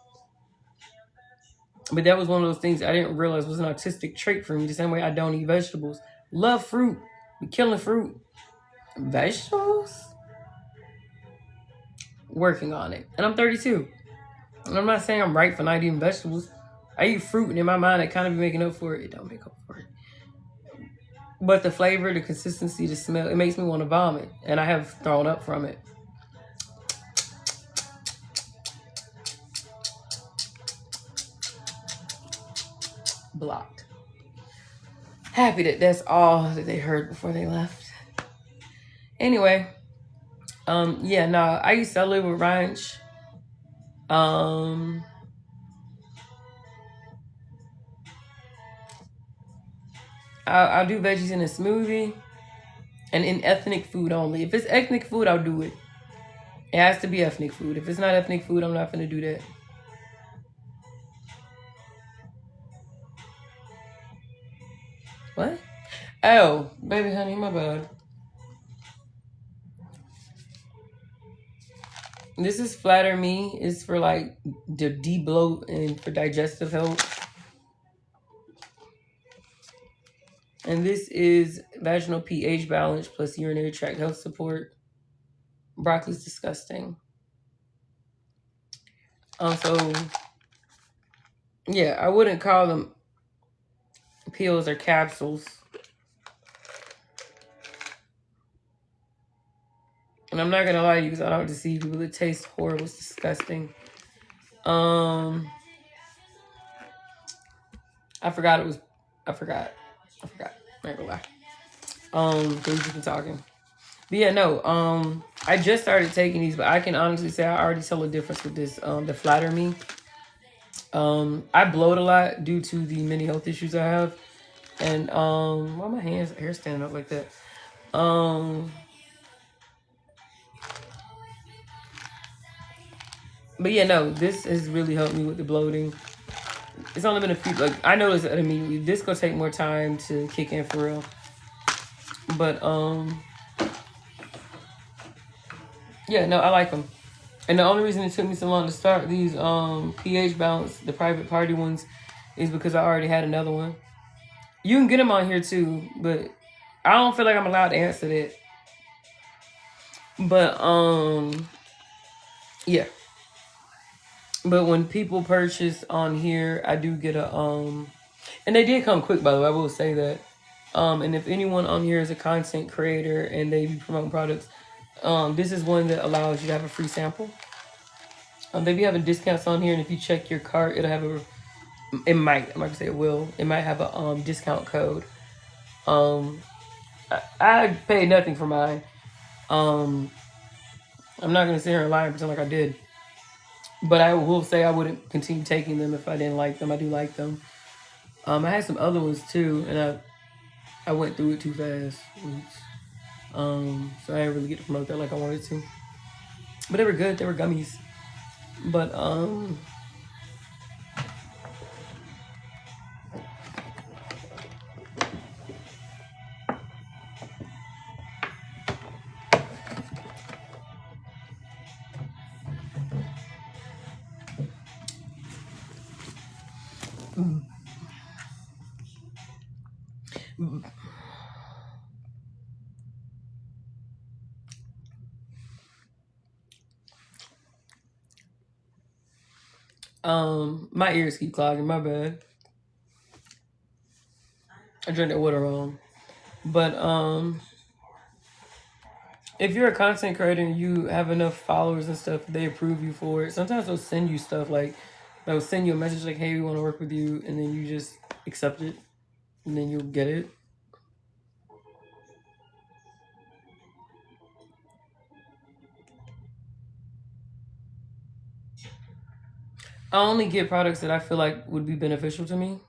But that was one of those things I didn't realize was an autistic trait for me. The same way I don't eat vegetables. Love fruit. Be killing fruit. Vegetables? Working on it. And I'm 32. And I'm not saying I'm right for not eating vegetables. I eat fruit, and in my mind, I kind of be making up for it. It don't make up for it. But the flavor, the consistency, the smell, it makes me want to vomit. And I have thrown up from it. Blocked. Happy that that's all that they heard before they left. Anyway, yeah, no, I used to live with ranch. Um, I'll do veggies in a smoothie and in ethnic food only. If it's ethnic food, I'll do it. It has to be ethnic food. If it's not ethnic food, I'm not gonna do that. What? Oh, baby honey, my bad. This is Flatter Me. It's for like the de-bloat and for digestive health. And this is vaginal pH balance plus urinary tract health support. Broccoli's disgusting. So yeah, I wouldn't call them pills or capsules. And I'm not gonna lie to you because I don't deceive people. It tastes horrible. It's disgusting. I forgot it was. I forgot. I'm not gonna lie. Things you've been talking. But yeah, no. I just started taking these, but I can honestly say I already tell a difference with this. The Flatter Me. I bloat a lot due to the many health issues I have, and why my hair standing up like that? But yeah, no, this has really helped me with the bloating. It's only been a few, like, I noticed that immediately. This gonna take more time to kick in for real. But, yeah, no, I like them. And the only reason it took me so long to start these pH balance, the private party ones, is because I already had another one. You can get them on here too, but I don't feel like I'm allowed to answer that. But, yeah. But when people purchase on here, I do get a, and they did come quick, by the way, I will say that. And if anyone on here is a content creator and they be promoting products, this is one that allows you to have a free sample. They be having discounts on here, and if you check your cart, it'll have a, it might, I'm not gonna say it will, it might have a discount code. I paid nothing for mine. I'm not gonna sit here and lie and pretend like I did. But I will say I wouldn't continue taking them if I didn't like them. I do like them. I had some other ones too, and I went through it too fast. So I didn't really get to promote that like I wanted to. But they were good. They were gummies. But my ears keep clogging. My bad. I drink that water wrong. But if you're a content creator and you have enough followers and stuff, they approve you for it. Sometimes they'll send you stuff like they'll send you a message like, "Hey, we want to work with you," and then you just accept it, and then you'll get it. I only get products that I feel like would be beneficial to me.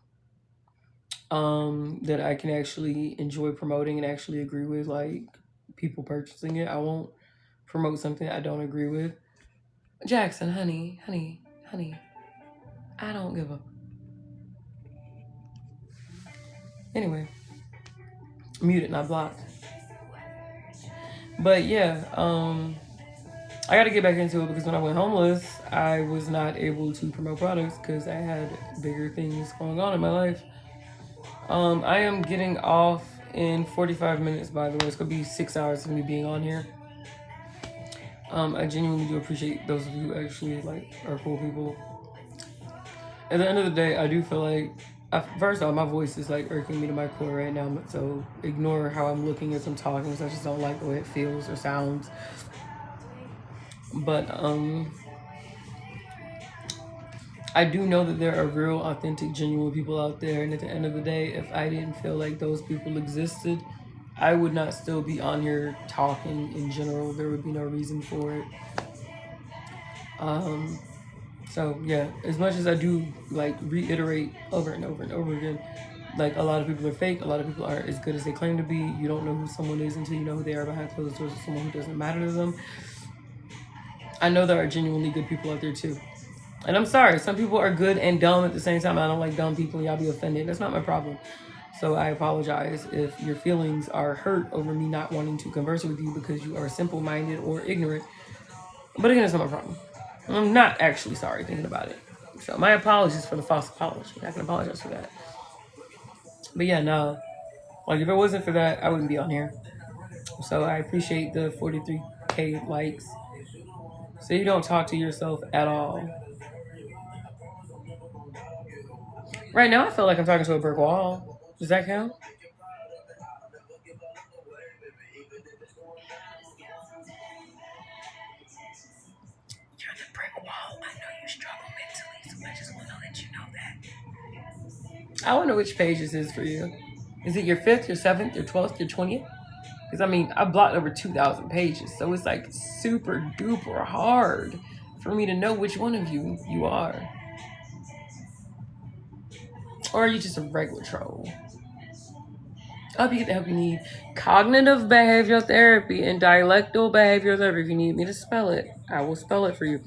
That I can actually enjoy promoting and actually agree with, like people purchasing it. I won't promote something I don't agree with. Jackson, honey, I don't give a. Anyway, muted, not blocked. But yeah, I got to get back into it because when I went homeless, I was not able to promote products because I had bigger things going on in my life. I am getting off in 45 minutes, by the way. It's going to be 6 hours of me being on here. I genuinely do appreciate those of you who actually like are cool people. At the end of the day, I do feel like, first off, my voice is like irking me to my core right now. So ignore how I'm looking as I'm talking, because I just don't like the way it feels or sounds. But I do know that there are real, authentic, genuine people out there. And at the end of the day, if I didn't feel like those people existed, I would not still be on here talking in general. There would be no reason for it. So yeah, as much as I do like reiterate over and over and over again, like a lot of people are fake, a lot of people aren't as good as they claim to be. You don't know who someone is until you know who they are behind closed doors, or someone who doesn't matter to them. I know there are genuinely good people out there too. And I'm sorry, some people are good and dumb at the same time. I don't like dumb people and y'all be offended. That's not my problem. So I apologize if your feelings are hurt over me not wanting to converse with you because you are simple-minded or ignorant. But again, it's not my problem. I'm not actually sorry thinking about it. So my apologies for the false apology. I can apologize for that. But yeah, no. Like if it wasn't for that, I wouldn't be on here. So I appreciate the 43K likes. So you don't talk to yourself at all. Right now, I feel like I'm talking to a brick wall. Does that count? You're the brick wall. I know you struggle mentally, so I just want to let you know that. I wonder which page this is for you. Is it your 5th, your 7th, your 12th, your 20th? Because I mean, I blocked over 2,000 pages, so it's like super duper hard for me to know which one of you are. Or are you just a regular troll? I hope you get the help you need. Cognitive behavioral therapy and dialectal behavioral therapy. If you need me to spell it, I will spell it for you.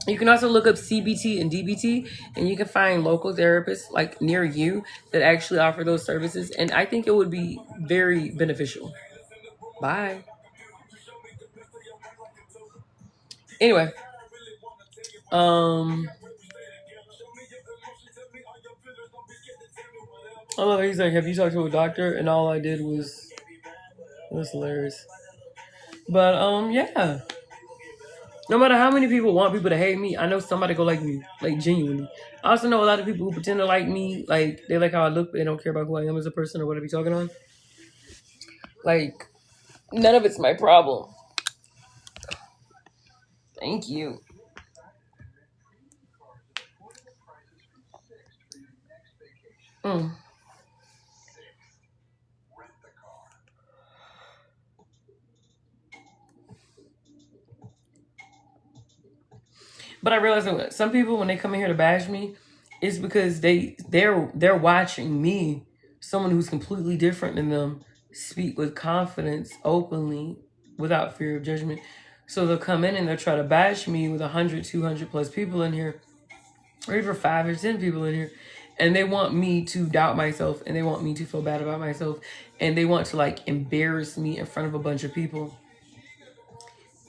You can also look up CBT and DBT, and you can find local therapists like near you that actually offer those services. And I think it would be very beneficial. Bye. Anyway, I love how he's like, have you talked to a doctor? And all I did was, it was hilarious. But yeah. No matter how many people want people to hate me, I know somebody go like me, like genuinely. I also know a lot of people who pretend to like me, like they like how I look, but they don't care about who I am as a person or what I be talking on. Like, none of it's my problem. Thank you. Mm. But I realize that some people, when they come in here to bash me, it's because they're watching me, someone who's completely different than them, speak with confidence, openly, without fear of judgment. So they'll come in and they'll try to bash me with 100, 200 plus people in here, or even 5 or 10 people in here, and they want me to doubt myself, and they want me to feel bad about myself, and they want to like embarrass me in front of a bunch of people.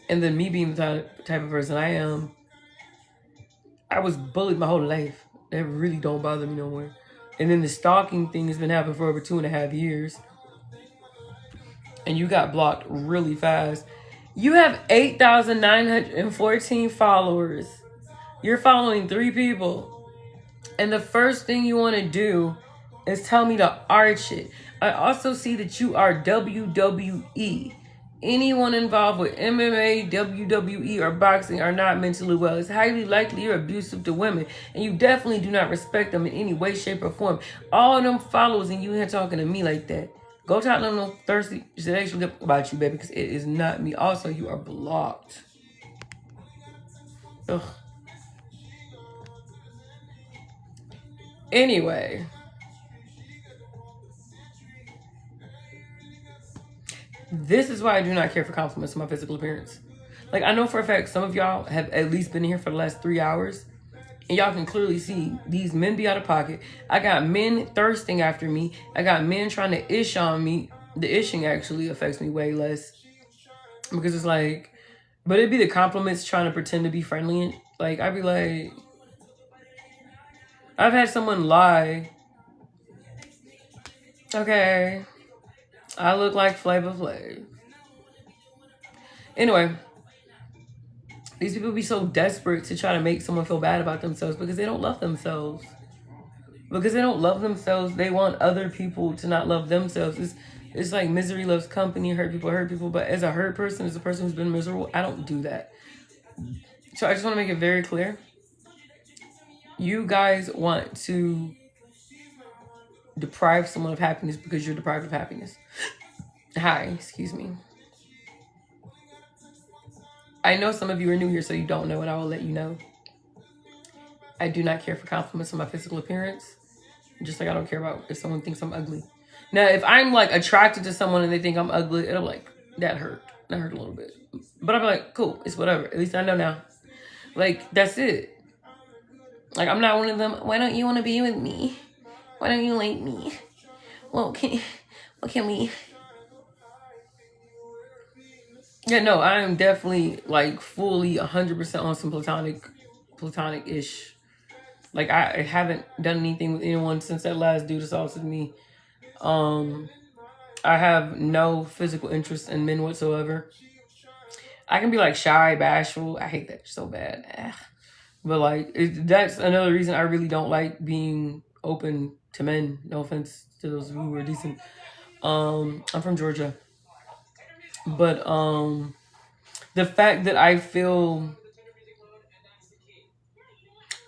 And then me being the type of person I am, I was bullied my whole life. That really don't bother me no more. And then the stalking thing has been happening for over 2.5 years. And you got blocked really fast. You have 8,914 followers. You're following 3 people. And the first thing you want to do is tell me to arch it. I also see that you are WWE. Anyone involved with MMA, WWE, or boxing are not mentally well. It's highly likely you're abusive to women, and you definitely do not respect them in any way, shape, or form. All of them followers, and you here talking to me like that. Go talk to them no thirsty shit about you, baby, because it is not me. Also, you are blocked. Ugh. Anyway. This is why I do not care for compliments on my physical appearance. Like, I know for a fact some of y'all have at least been here for the last 3 hours. And y'all can clearly see these men be out of pocket. I got men thirsting after me. I got men trying to ish on me. The ishing actually affects me way less. Because it's like, But it'd be the compliments trying to pretend to be friendly. And, like, I'd be like, I've had someone lie. Okay, I look like Flavor Flav. Anyway, these people be so desperate to try to make someone feel bad about themselves because they don't love themselves. Because they don't love themselves, they want other people to not love themselves. It's like misery loves company, hurt people hurt people. But as a hurt person, as a person who's been miserable, I don't do that. So I just want to make it very clear. You guys want to deprive someone of happiness because you're deprived of happiness. Hi, excuse me. I know some of you are new here, so you don't know, and I will let you know. I do not care for compliments on my physical appearance, just like I don't care about if someone thinks I'm ugly. Now, if I'm like attracted to someone and they think I'm ugly, it'll like, that hurt. That hurt a little bit. But I'll be like, cool, it's whatever. At least I know now. Like, that's it. Like, I'm not one of them, why don't you want to be with me? Why don't you like me? Well, what can we? Yeah, no, I am definitely like fully 100% on some platonic-ish. Like, I haven't done anything with anyone since that last dude assaulted me. I have no physical interest in men whatsoever. I can be like shy, bashful. I hate that so bad. But like, that's another reason I really don't like being open to men. No offense to those who are decent. I'm from Georgia. But the fact that I feel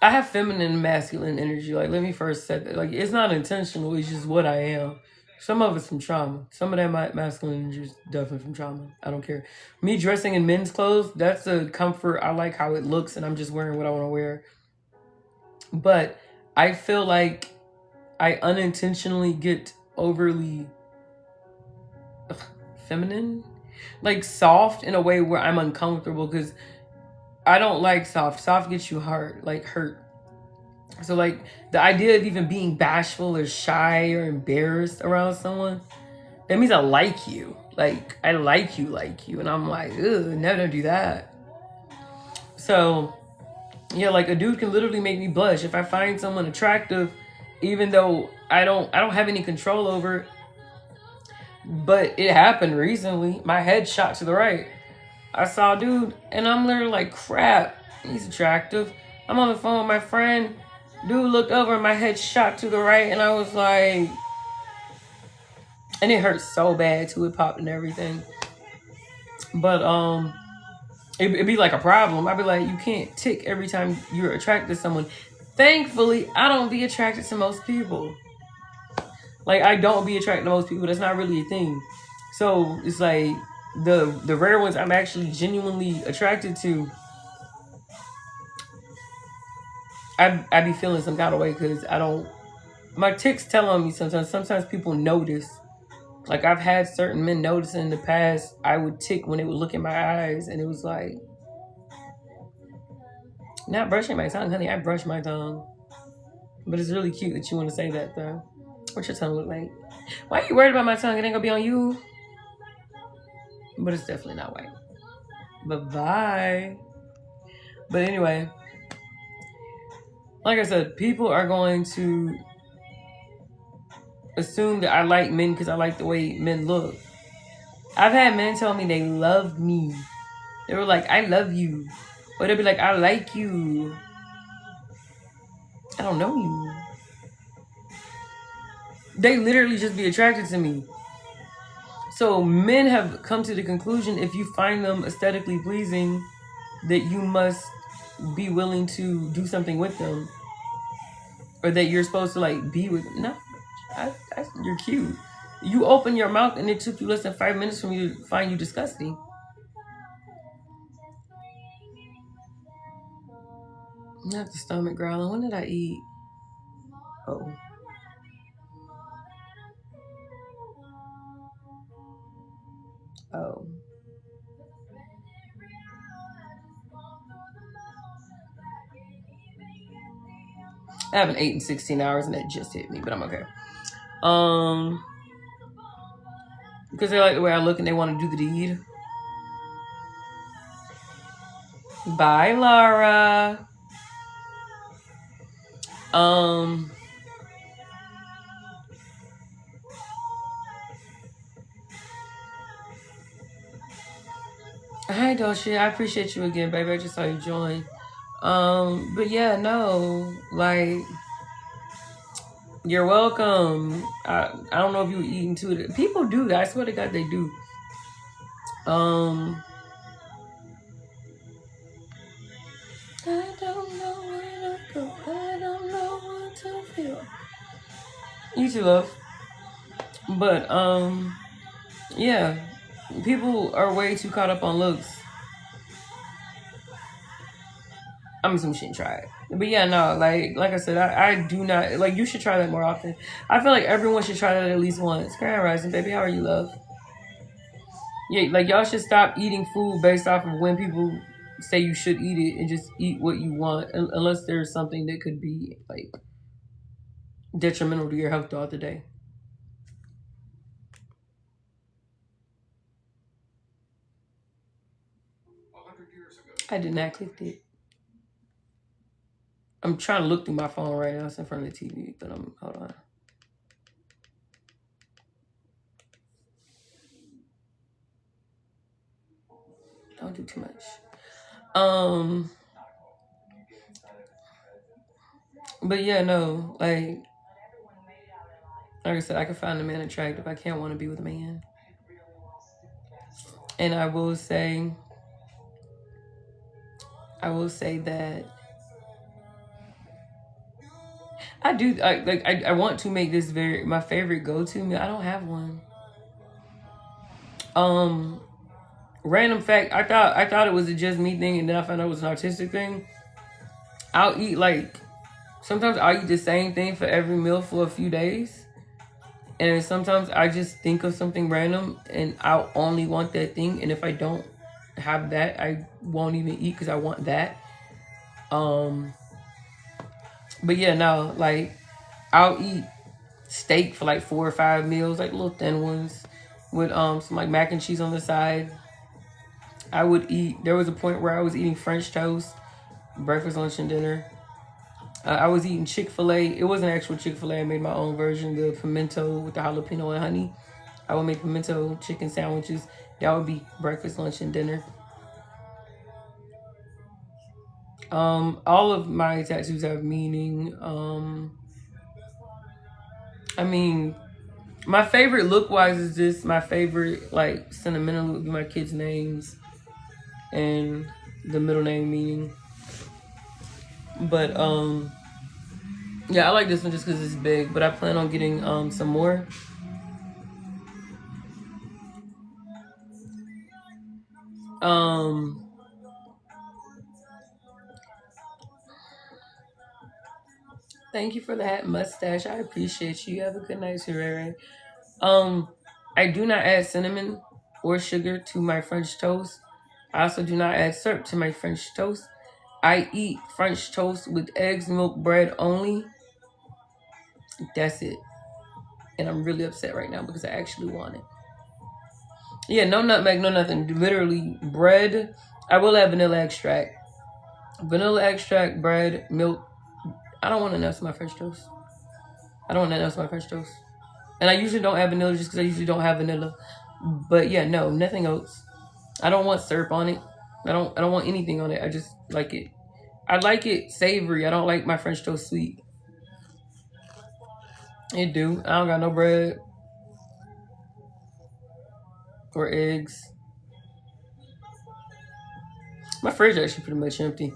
I have feminine and masculine energy. Like, let me first say that. Like, it's not intentional. It's just what I am. Some of it's from trauma. Some of that masculine energy is definitely from trauma. I don't care. Me dressing in men's clothes, that's a comfort. I like how it looks, and I'm just wearing what I want to wear. But I feel like I unintentionally get overly feminine. Like, soft in a way where I'm uncomfortable because I don't like soft. Soft gets you hurt. So, like, the idea of even being bashful or shy or embarrassed around someone, that means I like you. Like, I like you. And I'm like, ugh, never don't do that. So, yeah, like, a dude can literally make me blush. If I find someone attractive, even though I don't have any control over it, but it happened recently. My head shot to the right. I saw a dude, and I'm literally like, crap, he's attractive. I'm on the phone with my friend. Dude looked over, and my head shot to the right, and I was like, and it hurt so bad too. It popped and everything. But it'd be like a problem. I'd be like, you can't tick every time you're attracted to someone. Thankfully, I don't be attracted to most people. Like, I don't be attracted to most people. That's not really a thing. So it's like the rare ones I'm actually genuinely attracted to, I be feeling some kind of way because I don't. My ticks tell on me sometimes. Sometimes people notice. Like, I've had certain men notice in the past. I would tick when they would look in my eyes, and it was like, not brushing my tongue, honey. I brush my tongue. But it's really cute that you want to say that, though. What's your tongue look like? Why are you worried about my tongue? It ain't gonna be on you. But it's definitely not white. Bye-bye. But anyway, like I said, people are going to assume that I like men because I like the way men look. I've had men tell me they love me. They were like, I love you. Or they'd be like, I like you. I don't know you. They literally just be attracted to me. So men have come to the conclusion, if you find them aesthetically pleasing, that you must be willing to do something with them. Or that you're supposed to like be with them. No, you're cute. You open your mouth and it took you less than 5 minutes for me to find you disgusting. Not the stomach growling. When did I eat? Oh. Oh. I haven't eaten 16 hours and that just hit me, but I'm okay. Because they like the way I look and they want to do the deed. Bye, Laura. Um, Hi Doshi, I appreciate you again, baby. I just saw you join. But yeah, no, like you're welcome. I don't know if you were eating too. People do that. I swear to God, they do. Um, I don't know where to go. I don't know what to feel. You too, love. But yeah, people are way too caught up on looks. I'm assuming she didn't try it. But yeah, no, like I said, I do not like you should try that more often. I feel like everyone should try that at least once. Grand Rising, baby, how are you, love? Yeah, like y'all should stop eating food based off of when people say you should eat it and just eat what you want, unless there's something that could be like detrimental to your health throughout the day. I did not click it. I'm trying to look through my phone right now. It's in front of the TV, but I'm hold on. Don't do too much. Um, but yeah, no, like I said, I can find a man attractive. I can't want to be with a man. And I will say that I do. I want to make this very my favorite go to meal. I don't have one. Um, Random fact. I thought it was a just me thing, and then I found out it was an artistic thing. I'll eat like sometimes I'll eat the same thing for every meal for a few days, and sometimes I just think of something random and I'll only want that thing. And if I don't have that, I won't even eat because I want that. Um, but yeah, no, like I'll eat steak for like 4 or 5 meals, like little thin ones, with some like mac and cheese on the side. I would eat. There was a point where I was eating French toast, breakfast, lunch, and dinner. I was eating Chick-fil-A. It wasn't actual Chick-fil-A. I made my own version, the pimento with the jalapeno and honey. I would make pimento chicken sandwiches. That would be breakfast, lunch, and dinner. All of my tattoos have meaning. I mean, my favorite look wise is this. My favorite like sentimental would be my kids' names and the middle name meaning. But yeah, I like this one just because it's big. But I plan on getting some more. Um, Thank you for the hat mustache. I appreciate you. Have a good night, Sherere. Um, I do not add cinnamon or sugar to my French toast. I also do not add syrup to my French toast. I eat French toast with eggs, milk, bread only. That's it. And I'm really upset right now because I actually want it. Yeah, no nutmeg, no nothing. Literally bread. I will have vanilla extract. Vanilla extract, bread, milk. I don't want to else in my French toast. I don't want to else in my French toast. And I usually don't add vanilla just because I usually don't have vanilla. But yeah, no, nothing else. I don't want syrup on it. I don't want anything on it. I just like it. I like it savory. I don't like my French toast sweet. It do. I don't got no bread or eggs. My fridge actually pretty much empty.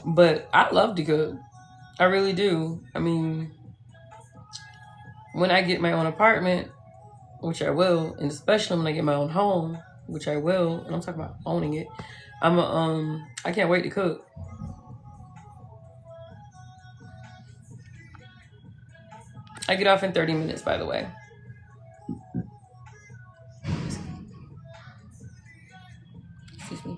But I love to cook. I really do. I mean, when I get my own apartment, which I will, and especially when I get my own home, which I will, and I'm talking about owning it, I can't wait to cook. I get off in 30 minutes, by the way. Excuse me.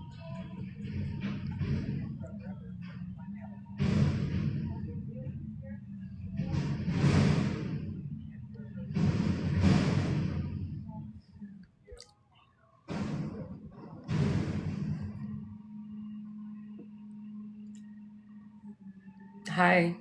Hi.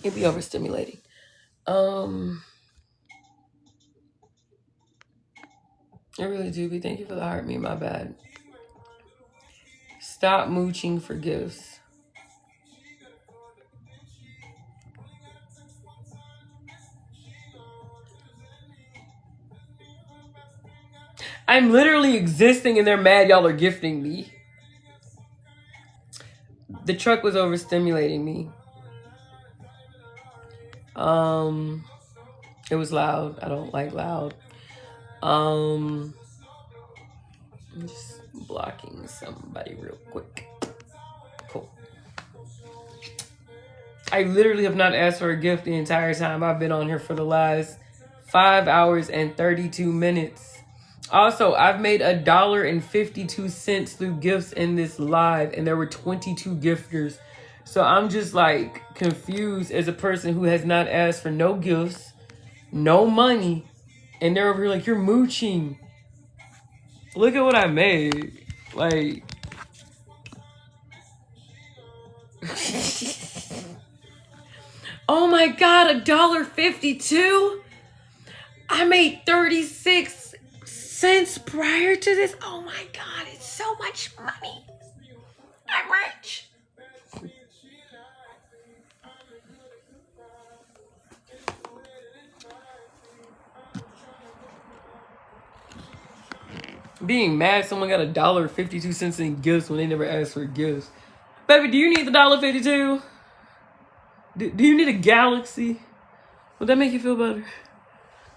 It'd be overstimulating. Um, I really do be. Thank you for the heart, me. My bad. Stop mooching for gifts. I'm literally existing and they're mad y'all are gifting me. The truck was overstimulating me. Um, it was loud. I don't like loud. I'm just blocking somebody real quick. Cool. I literally have not asked for a gift the entire time I've been on here for the last 5 hours and 32 minutes. Also, I've made $1.52 through gifts in this live, and there were 22 gifters. So I'm just like confused as a person who has not asked for no gifts, no money, and they're over here like, you're mooching. Look at what I made. Like, oh my God, $1.52? I made 36 cents prior to this. Oh my God, it's so much money. I'm rich. Being mad someone got $1.52 in gifts when they never asked for gifts. Baby, do you need the $1.52? Do you need a galaxy? Would that make you feel better?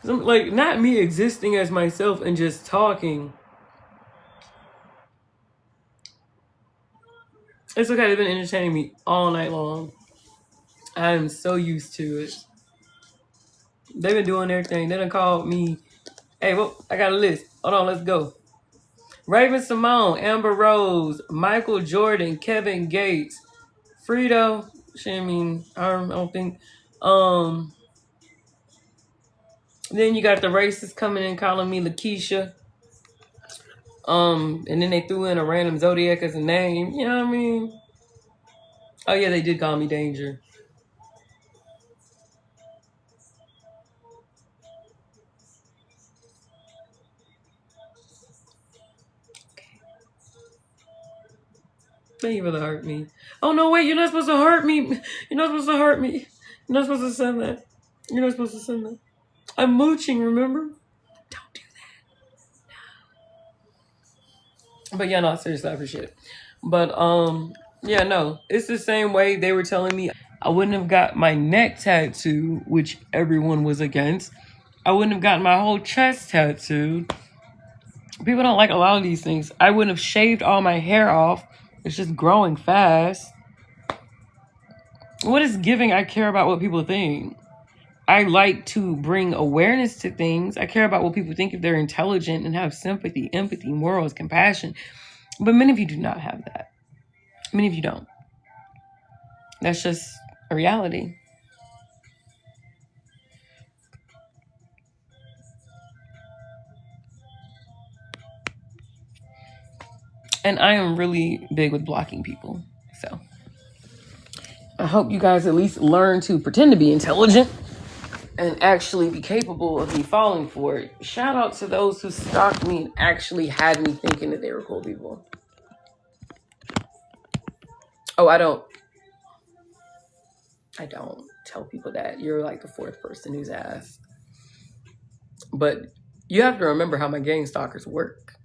Like, not me existing as myself and just talking. It's okay, they've been entertaining me all night long. I'm so used to it. They've been doing everything. They done called me. Hey, well, I got a list. Hold on, let's go. Raven Simone, Amber Rose, Michael Jordan, Kevin Gates, Frito. I don't think. Um, then you got the racists coming in calling me Lakeisha. And then they threw in a random Zodiac as a name. You know what I mean? Oh yeah, they did call me Danger. Thank you for the hurt me. Oh no, wait, you're not supposed to hurt me. You're not supposed to hurt me. You're not supposed to send that. You're not supposed to send that. I'm mooching, remember? Don't do that. But yeah, no, seriously, I appreciate it. But yeah, no, it's the same way they were telling me I wouldn't have got my neck tattoo, which everyone was against. I wouldn't have gotten my whole chest tattooed. People don't like a lot of these things. I wouldn't have shaved all my hair off. It's just growing fast. What is giving? I care about what people think. I like to bring awareness to things. I care about what people think if they're intelligent and have sympathy, empathy, morals, compassion. But many of you do not have that. Many of you don't. That's just a reality. And I am really big with blocking people. So I hope you guys at least learn to pretend to be intelligent and actually be capable of me falling for it. Shout out to those who stalked me and actually had me thinking that they were cool people. Oh, I don't tell people that. You're like the fourth person who's asked. But you have to remember how my gang stalkers work.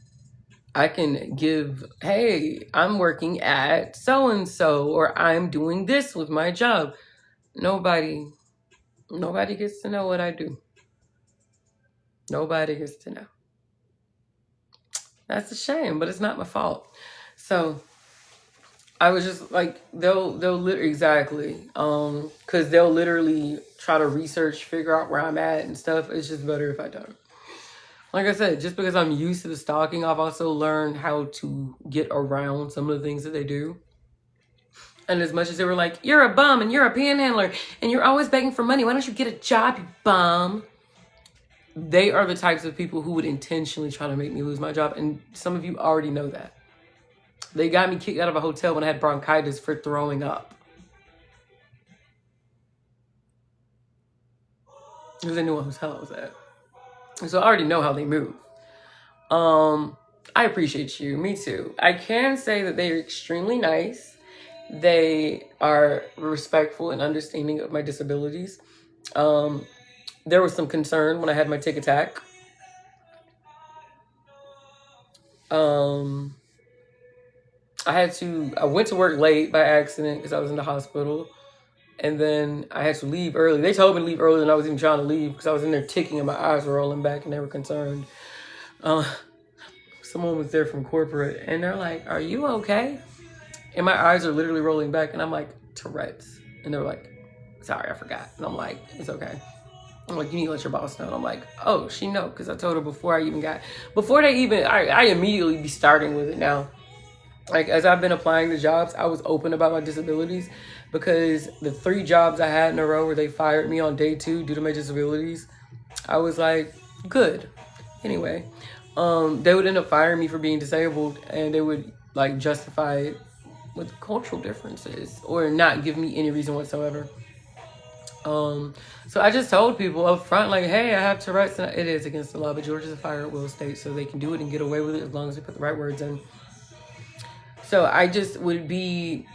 I can give, hey, I'm working at so and so, or I'm doing this with my job. Nobody, nobody gets to know what I do. Nobody gets to know. That's a shame, but it's not my fault. So I was just like, they'll literally, exactly, because they'll literally try to research, figure out where I'm at and stuff. It's just better if I don't. Like I said, just because I'm used to the stalking, I've also learned how to get around some of the things that they do. And as much as they were like, you're a bum and you're a panhandler and you're always begging for money, why don't you get a job, you bum? They are the types of people who would intentionally try to make me lose my job. And some of you already know that. They got me kicked out of a hotel when I had bronchitis for throwing up. Because they knew what hotel I was at. So I already know how they move. I appreciate you. Me too. I can say that they are extremely nice. They are respectful and understanding of my disabilities. There was some concern when I had my tic attack. I went to work late by accident because I was in the hospital. And then I had to leave early. They told me to leave earlier than I was even trying to leave because I was in there ticking and my eyes were rolling back and they were concerned. Someone was there from corporate and they're like, are you okay? And my eyes are literally rolling back and I'm like, Tourette's. And they're like, sorry, I forgot. And I'm like, it's okay. I'm like, you need to let your boss know. And I'm like, oh, she know, because I told her before I immediately be starting with it now. Like, as I've been applying to jobs, I was open about my disabilities because the 3 jobs I had in a row where they fired me on day 2 due to my disabilities, I was like, good. Anyway, they would end up firing me for being disabled and they would like justify it with cultural differences or not give me any reason whatsoever. So I just told people up front, like, hey, I have Tourette's and it is against the law, but Georgia's a fire at will state, so they can do it and get away with it as long as they put the right words in. So I just would be,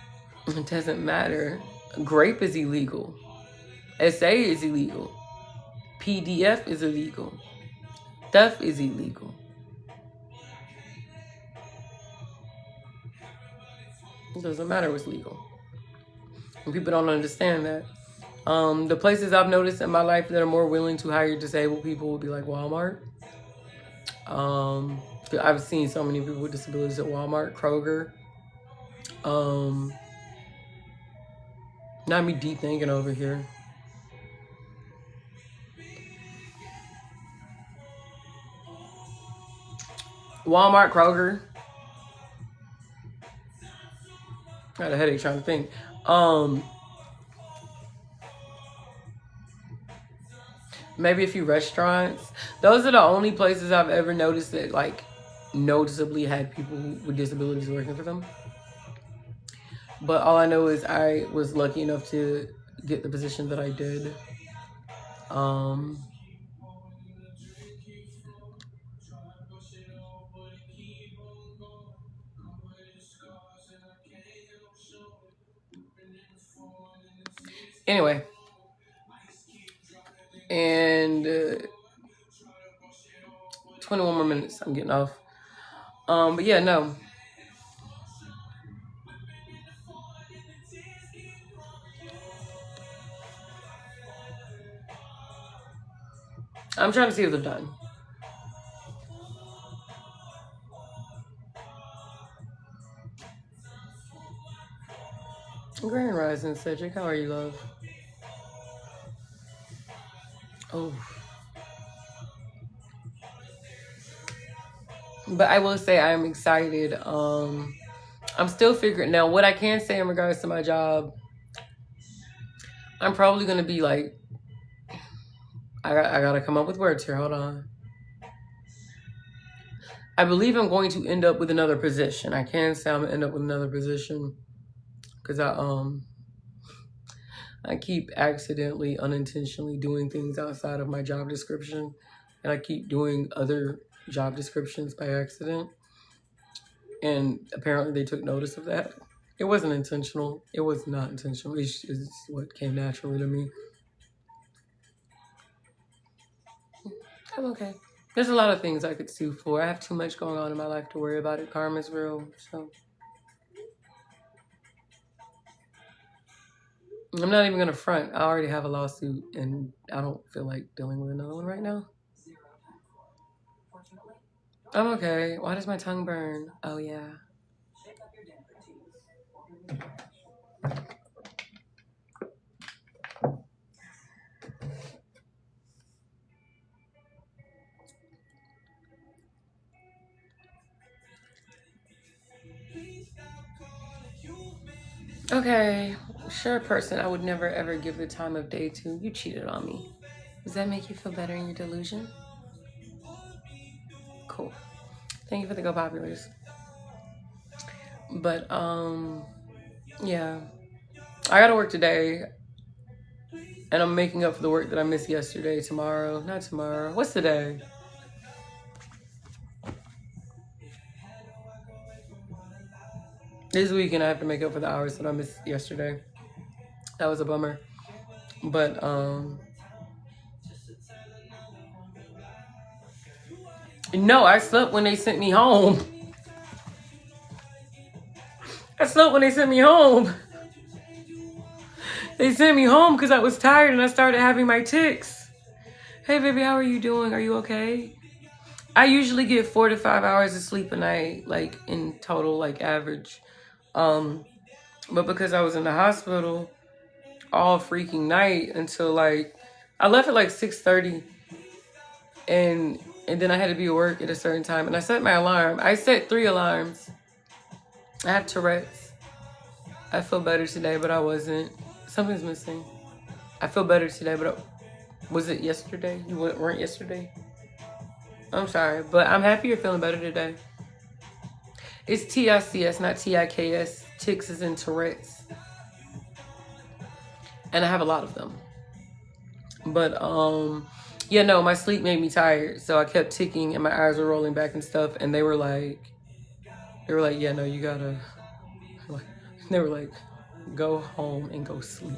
it doesn't matter. Grape is illegal. SA is illegal. PDF is illegal. Theft is illegal. It doesn't matter what's legal. And people don't understand that. The places I've noticed in my life that are more willing to hire disabled people would be like Walmart. I've seen so many people with disabilities at Walmart, Kroger. Not me deep thinking over here. Walmart, Kroger. I had a headache trying to think. Maybe a few restaurants. Those are the only places I've ever noticed that like noticeably had people with disabilities working for them. But all I know is I was lucky enough to get the position that I did. Anyway. And 21 more minutes. I'm getting off. But yeah, no. I'm trying to see if they're done. Grand Rising, Cedric. How are you, love? Oh. But I will say I'm excited. I'm still figuring now what I can say in regards to my job. I'm probably gonna be like, I gotta come up with words here. Hold on. I believe I'm going to end up with another position. I can say I'm gonna end up with another position because I keep accidentally, unintentionally doing things outside of my job description, and I keep doing other job descriptions by accident. And apparently, they took notice of that. It wasn't intentional. It was not intentional. It's what came naturally to me. I'm okay. There's a lot of things I could sue for. I have too much going on in my life to worry about it. Karma's real. So I'm not even going to front. I already have a lawsuit and I don't feel like dealing with another one right now. I'm okay. Why does my tongue burn? Oh, yeah. Okay. Sure, person I would never ever give the time of day to. You cheated on me. Does that make you feel better in your delusion? Cool. Thank you for the go populars. But yeah. I gotta work today. And I'm making up for the work that I missed yesterday, tomorrow. Not tomorrow. What's today? This weekend I have to make up for the hours that I missed yesterday. That was a bummer. But no, I slept when they sent me home. I slept when they sent me home. They sent me home because I was tired and I started having my tics. Hey baby, how are you doing? Are you okay? I usually get 4 to 5 hours of sleep a night, like in total, like average. But because I was in the hospital all freaking night until like I left at like 6:30 and then I had to be at work at a certain time and I set my alarm. I set 3 alarms. I have Tourette's. I feel better today, but I wasn't. Something's missing. I feel better today, but was it yesterday? You weren't yesterday? I'm sorry, but I'm happy you're feeling better today. It's TICS, not TIKS. Tics is in Tourette's. And I have a lot of them. But yeah, no, my sleep made me tired. So I kept ticking and my eyes were rolling back and stuff. And they were like, yeah, no, you gotta, they were like, go home and go sleep.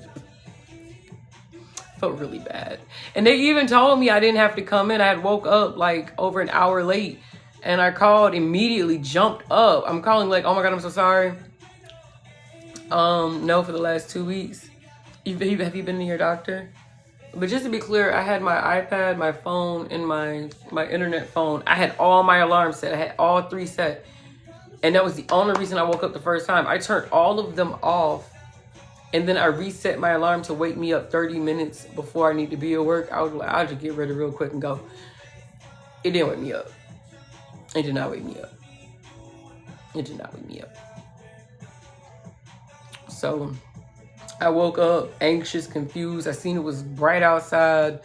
Felt really bad. And they even told me I didn't have to come in. I had woke up like over an hour late and I called, immediately jumped up. I'm calling like, oh my God, I'm so sorry. No, for the last 2 weeks. Have you been to your doctor? But just to be clear, I had my iPad, my phone, and my internet phone. I had all my alarms set. I had all 3 set. And that was the only reason I woke up the first time. I turned all of them off. And then I reset my alarm to wake me up 30 minutes before I need to be at work. I was like, I'll just get ready real quick and go. It didn't wake me up. It did not wake me up. It did not wake me up. So I woke up anxious, confused. I seen it was bright outside.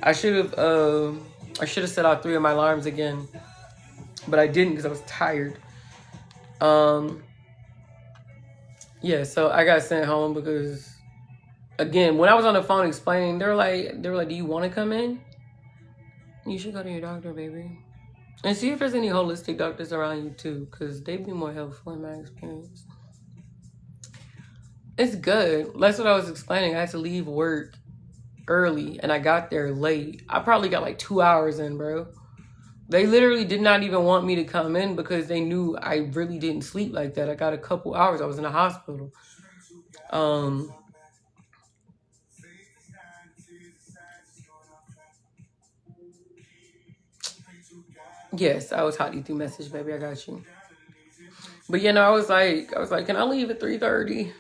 I should have set out 3 of my alarms again, but I didn't because I was tired. Yeah, so I got sent home because, again, when I was on the phone explaining, they were like, do you want to come in? You should go to your doctor, baby. And see if there's any holistic doctors around you too, because they'd be more helpful in my experience. It's good. That's what I was explaining. I had to leave work early and I got there late. I probably got like 2 hours in, bro. They literally did not even want me to come in because they knew I really didn't sleep like that. I got a couple hours. I was in the hospital. Yes, I was talking through message, baby. I got you. But you know, I was like, can I leave at 3:30?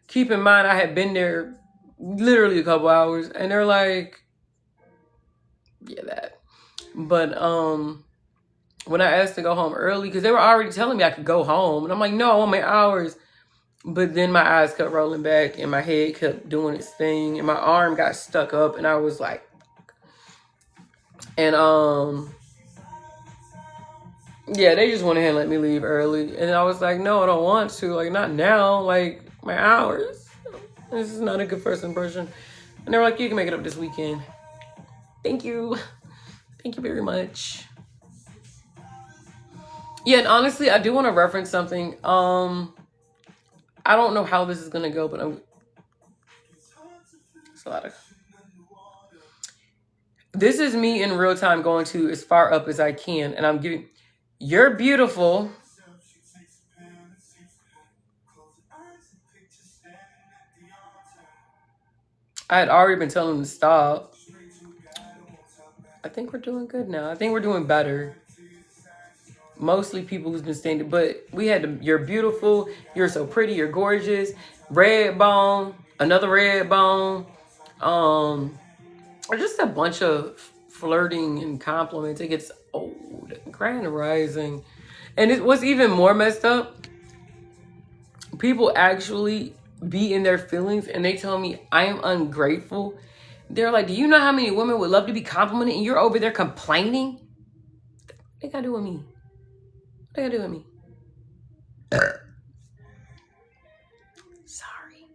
Keep in mind, I had been there literally a couple hours, and they're like, yeah, that. But when I asked to go home early, because they were already telling me I could go home, and I'm like, no, I want my hours. But then my eyes kept rolling back, and my head kept doing its thing, and my arm got stuck up, and I was like, and yeah, they just went ahead and let me leave early. And I was like, no, I don't want to. Like, not now. Like, my hours. This is not a good first impression. And they were like, you can make it up this weekend. Thank you. Thank you very much. Yeah, and honestly, I do want to reference something. I don't know how this is going to go, but it's a lot of... This is me in real time going to as far up as I can, and I'm giving. You're beautiful. I had already been telling them to stop. I think we're doing good now. I think we're doing better. Mostly people who's been staying, but we had you're beautiful, you're so pretty, you're gorgeous, red bone, another red bone, or just a bunch of flirting and compliments. It gets old. Grand rising. And what's even more messed up, people actually be in their feelings and they tell me I am ungrateful. They're like, do you know how many women would love to be complimented and you're over there complaining? What they gotta do with me? What they gotta do with me? Sorry.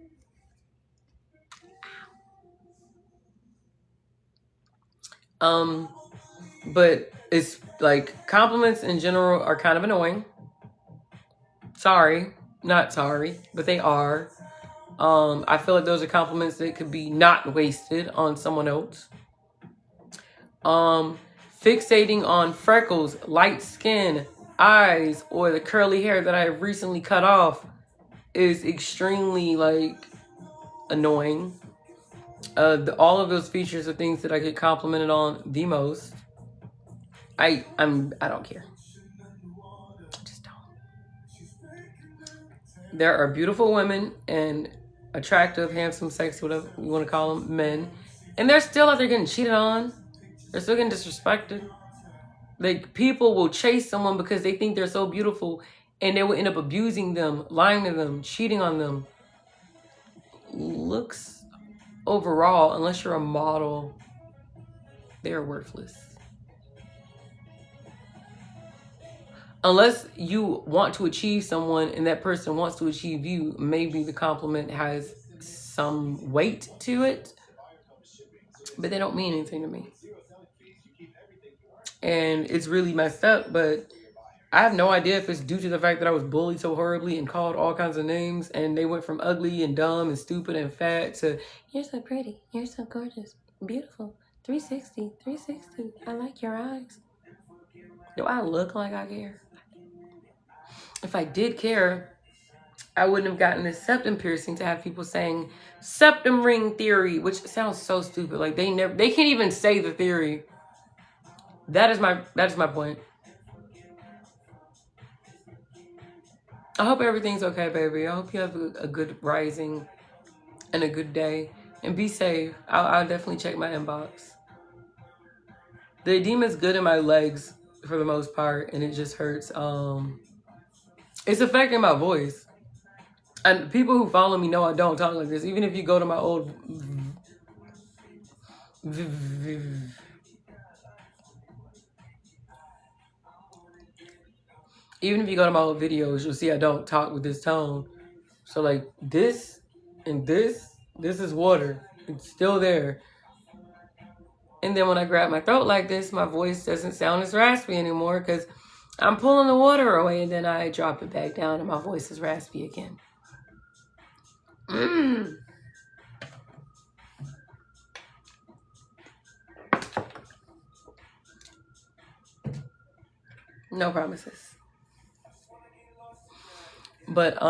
But it's like compliments in general are kind of annoying. Sorry, not sorry, but they are. I feel like those are compliments that could be not wasted on someone else. Fixating on freckles, light skin, eyes, or the curly hair that I recently cut off is extremely like annoying. All of those features are things that I get complimented on the most. I don't care. I just don't. There are beautiful women and attractive, handsome, sexy, whatever you want to call them, men, and they're still out there getting cheated on. They're still getting disrespected. Like, people will chase someone because they think they're so beautiful, and they will end up abusing them, lying to them, cheating on them. Looks overall, unless you're a model, they're worthless. Unless you want to achieve someone and that person wants to achieve you, maybe the compliment has some weight to it, but they don't mean anything to me. And it's really messed up, but I have no idea if it's due to the fact that I was bullied so horribly and called all kinds of names, and they went from ugly and dumb and stupid and fat to, you're so pretty, you're so gorgeous, beautiful, 360, 360, I like your eyes. Do I look like I care? If I did care, I wouldn't have gotten this septum piercing to have people saying septum ring theory, which sounds so stupid. Like, they can't even say the theory. That is my point. I hope everything's okay, baby. I hope you have a good rising and a good day, and be safe. I'll definitely check my inbox. The edema's good in my legs for the most part, and it just hurts. It's affecting my voice. And people who follow me know I don't talk like this. Even if you go to my old... Even if you go to my old videos, you'll see I don't talk with this tone. So like this and this is water. It's still there. And then when I grab my throat like this, my voice doesn't sound as raspy anymore because I'm pulling the water away, and then I drop it back down and my voice is raspy again. No promises. But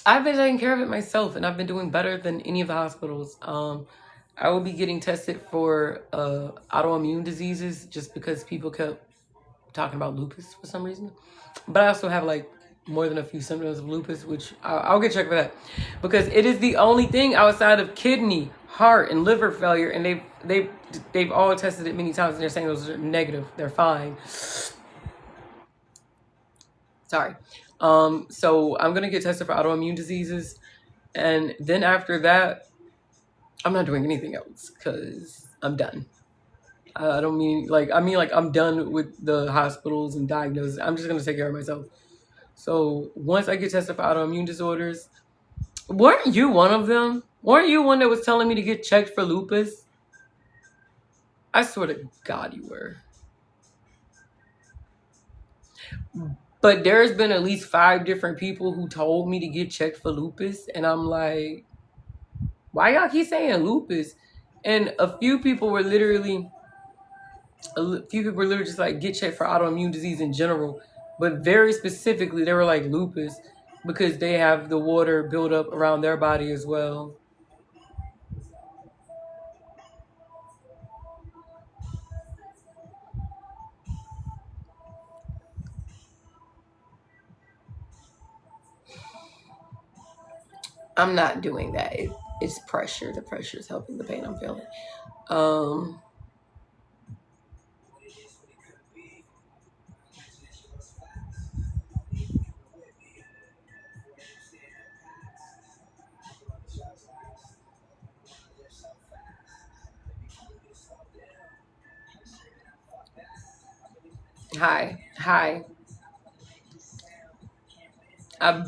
I've been taking care of it myself, and I've been doing better than any of the hospitals. I will be getting tested for autoimmune diseases just because people kept talking about lupus for some reason. But I also have like more than a few symptoms of lupus, which I'll get checked for that, because it is the only thing outside of kidney, heart, and liver failure, and they've all tested it many times, and they're saying those are negative. They're fine. Sorry. So I'm gonna get tested for autoimmune diseases, and then after that, I'm not doing anything else because I'm done. I don't mean like, I mean like I'm done with the hospitals and diagnoses. I'm just gonna take care of myself. So once I get tested for autoimmune disorders, weren't you one of them? Weren't you one that was telling me to get checked for lupus? I swear to God you were. But there's been at least 5 different people who told me to get checked for lupus, and I'm like, why y'all keep saying lupus? And a few people were literally just like get checked for autoimmune disease in general, but very specifically they were like lupus because they have the water build up around their body as well. I'm not doing that. It's pressure. The pressure is helping the pain I'm feeling. Um, hi, hi. I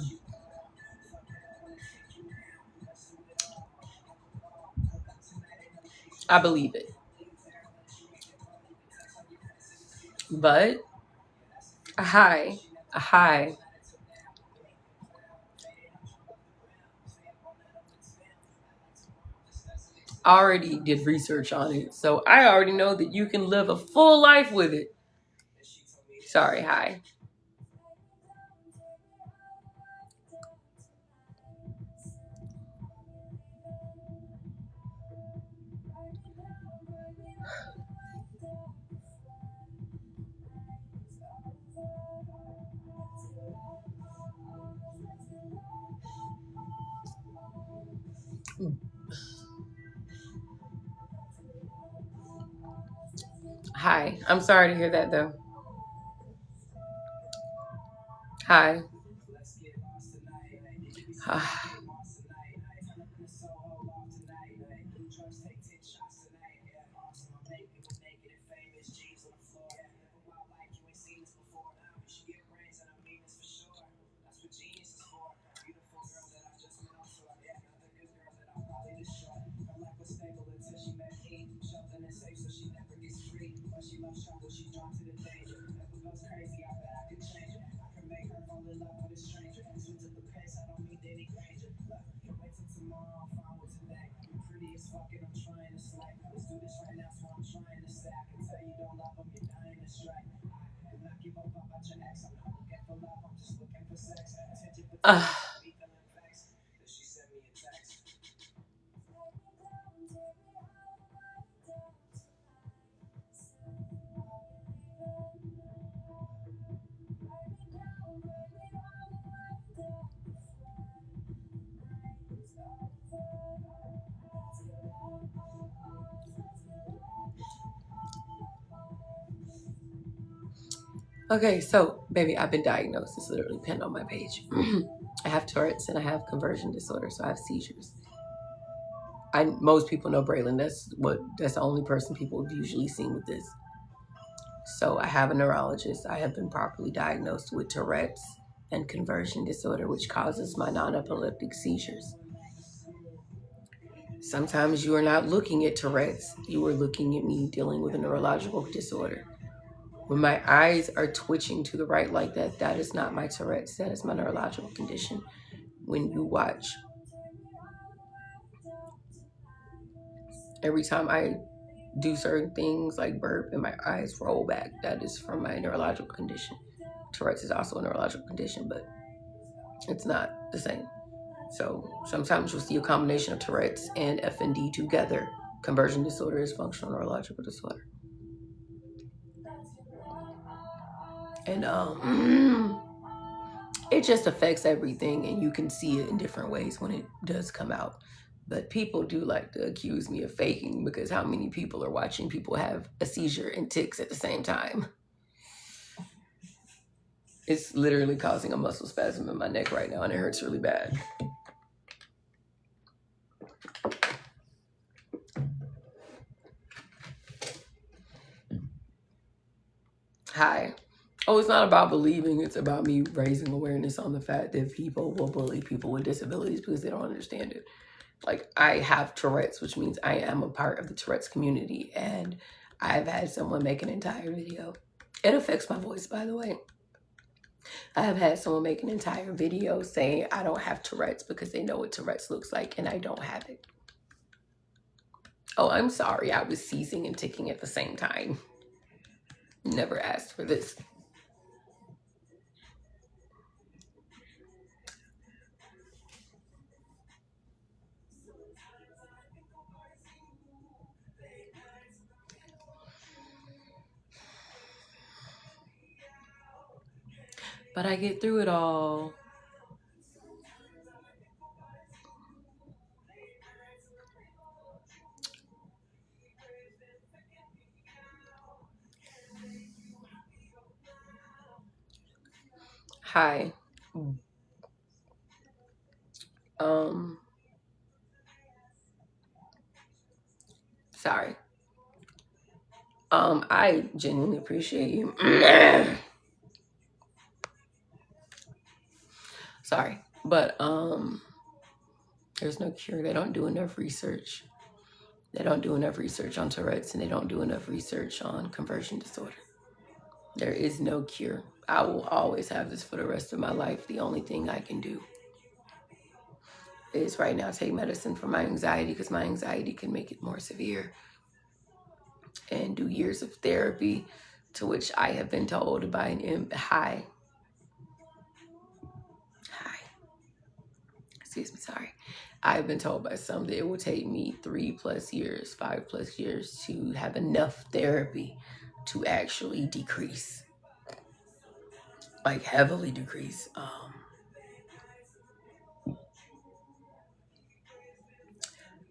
I believe it, but hi, hi. I already did research on it, so I already know that you can live a full life with it. Sorry, hi. Hi. I'm sorry to hear that though. Hi. Uh, okay, so baby, I've been diagnosed. It's literally pinned on my page. I have Tourette's and I have conversion disorder, so I have seizures. Most people know Braylon. That's the only person people have usually seen with this. So I have a neurologist. I have been properly diagnosed with Tourette's and conversion disorder, which causes my non-epileptic seizures. Sometimes you are not looking at Tourette's. You are looking at me dealing with a neurological disorder. When my eyes are twitching to the right like that, that is not my Tourette's. That is my neurological condition. When you watch, every time I do certain things like burp and my eyes roll back, that is from my neurological condition. Tourette's is also a neurological condition, but it's not the same. So sometimes you'll see a combination of Tourette's and FND together. Conversion disorder is functional neurological disorder. And it just affects everything, and you can see it in different ways when it does come out. But people do like to accuse me of faking because how many people are watching people have a seizure and tics at the same time? It's literally causing a muscle spasm in my neck right now, and it hurts really bad. Hi. Oh, it's not about believing. It's about me raising awareness on the fact that people will bully people with disabilities because they don't understand it. Like, I have Tourette's, which means I am a part of the Tourette's community, and I've had someone make an entire video. It affects my voice, by the way. I have had someone make an entire video saying I don't have Tourette's because they know what Tourette's looks like and I don't have it. Oh, I'm sorry. I was seizing and ticking at the same time. Never asked for this. But I get through it all. Hi. Um, Sorry. I genuinely appreciate you. Sorry. But there's no cure. They don't do enough research. They don't do enough research on Tourette's, and they don't do enough research on conversion disorder. There is no cure. I will always have this for the rest of my life. The only thing I can do is right now take medicine for my anxiety, because my anxiety can make it more severe, and do years of therapy, to which I have been told by an hi, excuse me, sorry. I've been told by some that it will take me 3+ years, 5+ years to have enough therapy to actually decrease, like heavily decrease.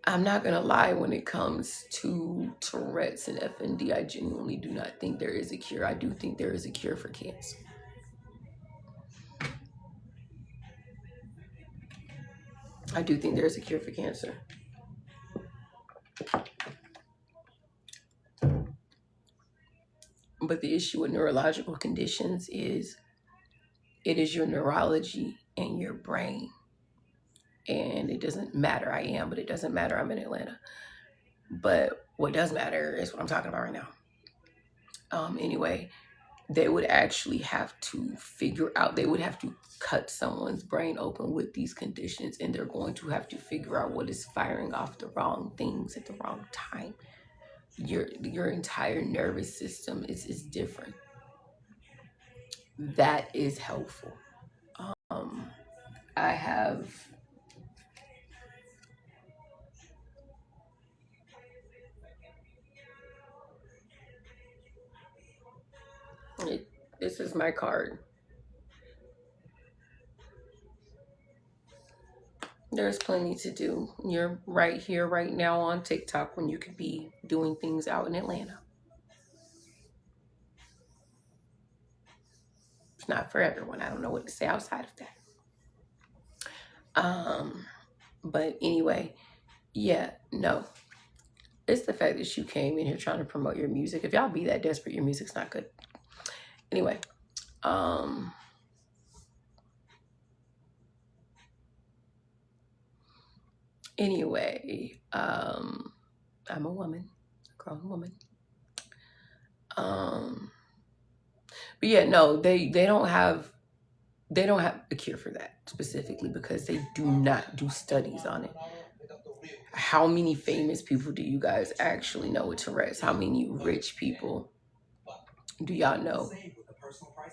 I'm not gonna lie, when it comes to Tourette's and FND, I genuinely do not think there is a cure. I do think there is a cure for cancer. I do think there's a cure for cancer. But the issue with neurological conditions is it is your neurology and your brain. And it doesn't matter. I am, but it doesn't matter. I'm in Atlanta. But what does matter is what I'm talking about right now. Anyway, they would actually have to figure out, they would have to cut someone's brain open with these conditions, and they're going to have to figure out what is firing off the wrong things at the wrong time. Your entire nervous system is different. That is helpful. Um, I have this is my card. There's plenty to do. You're right here, right now on TikTok, when you could be doing things out in Atlanta. It's not for everyone. I don't know what to say outside of that. But anyway, yeah, no. It's the fact that you came in here trying to promote your music. If y'all be that desperate, your music's not good. Anyway, um, I'm a woman, a grown woman. Um, but yeah, no, they don't have a cure for that specifically, because they do not do studies on it. How many famous people do you guys actually know with Tourette's? How many rich people do y'all know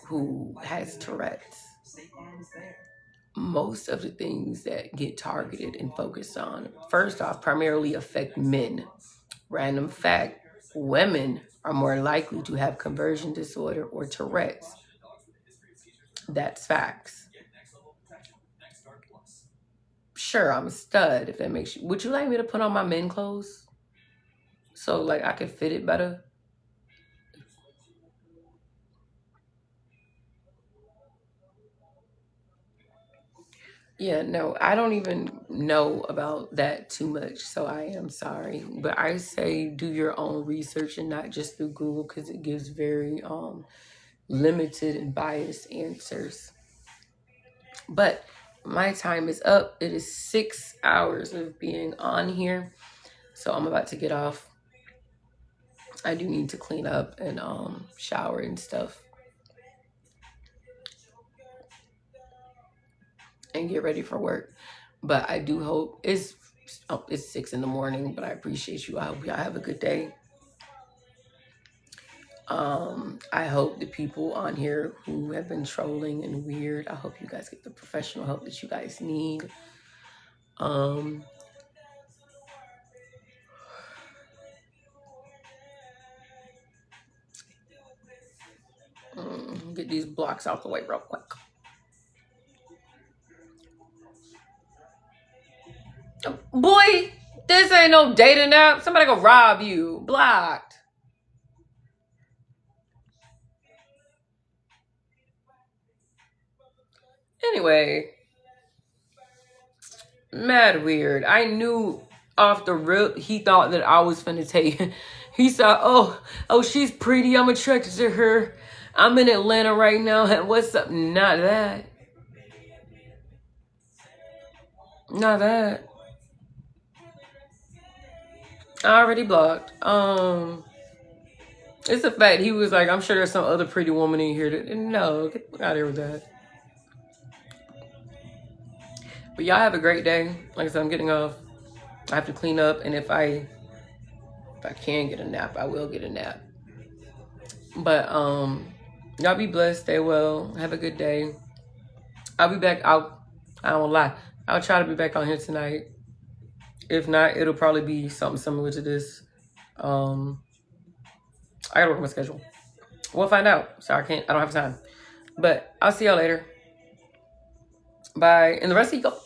who has Tourette's? Most of the things that get targeted and focused on, first off, primarily affect men. Random fact, women are more likely to have conversion disorder or Tourette's. That's facts. Sure, I'm a stud, if that makes you. Would you like me to put on my men clothes so like I could fit it better? Yeah, no, I don't even know about that too much, so I am sorry. But I say do your own research and not just through Google, because it gives very limited and biased answers. But my time is up. It is 6 hours of being on here, so I'm about to get off. I do need to clean up and shower and stuff and get ready for work. But I do hope it's Oh, it's 6 in the morning, but I appreciate you. I hope y'all have a good day. I hope the people on here who have been trolling and weird, I hope you guys get the professional help that you guys need. Get these blocks out the way real quick. Boy, this ain't no dating app. Somebody go rob you. Blocked. Anyway, mad weird. I knew off the rip he thought that I was finna take. He said, oh, she's pretty. I'm attracted to her. I'm in Atlanta right now. What's up? Not that. Not that. I already blocked. It's the fact he was like, I'm sure there's some other pretty woman in here. No, get out of here with that. But y'all have a great day. Like I said, I'm getting off. I have to clean up, and if I can get a nap, I will get a nap. But y'all be blessed, stay well, have a good day. I'll be back out. I don't lie. I'll try to be back on here tonight. If not, it'll probably be something similar to this. I gotta work my schedule. We'll find out. Sorry, I don't have time. But I'll see y'all later. Bye. And the rest of you go.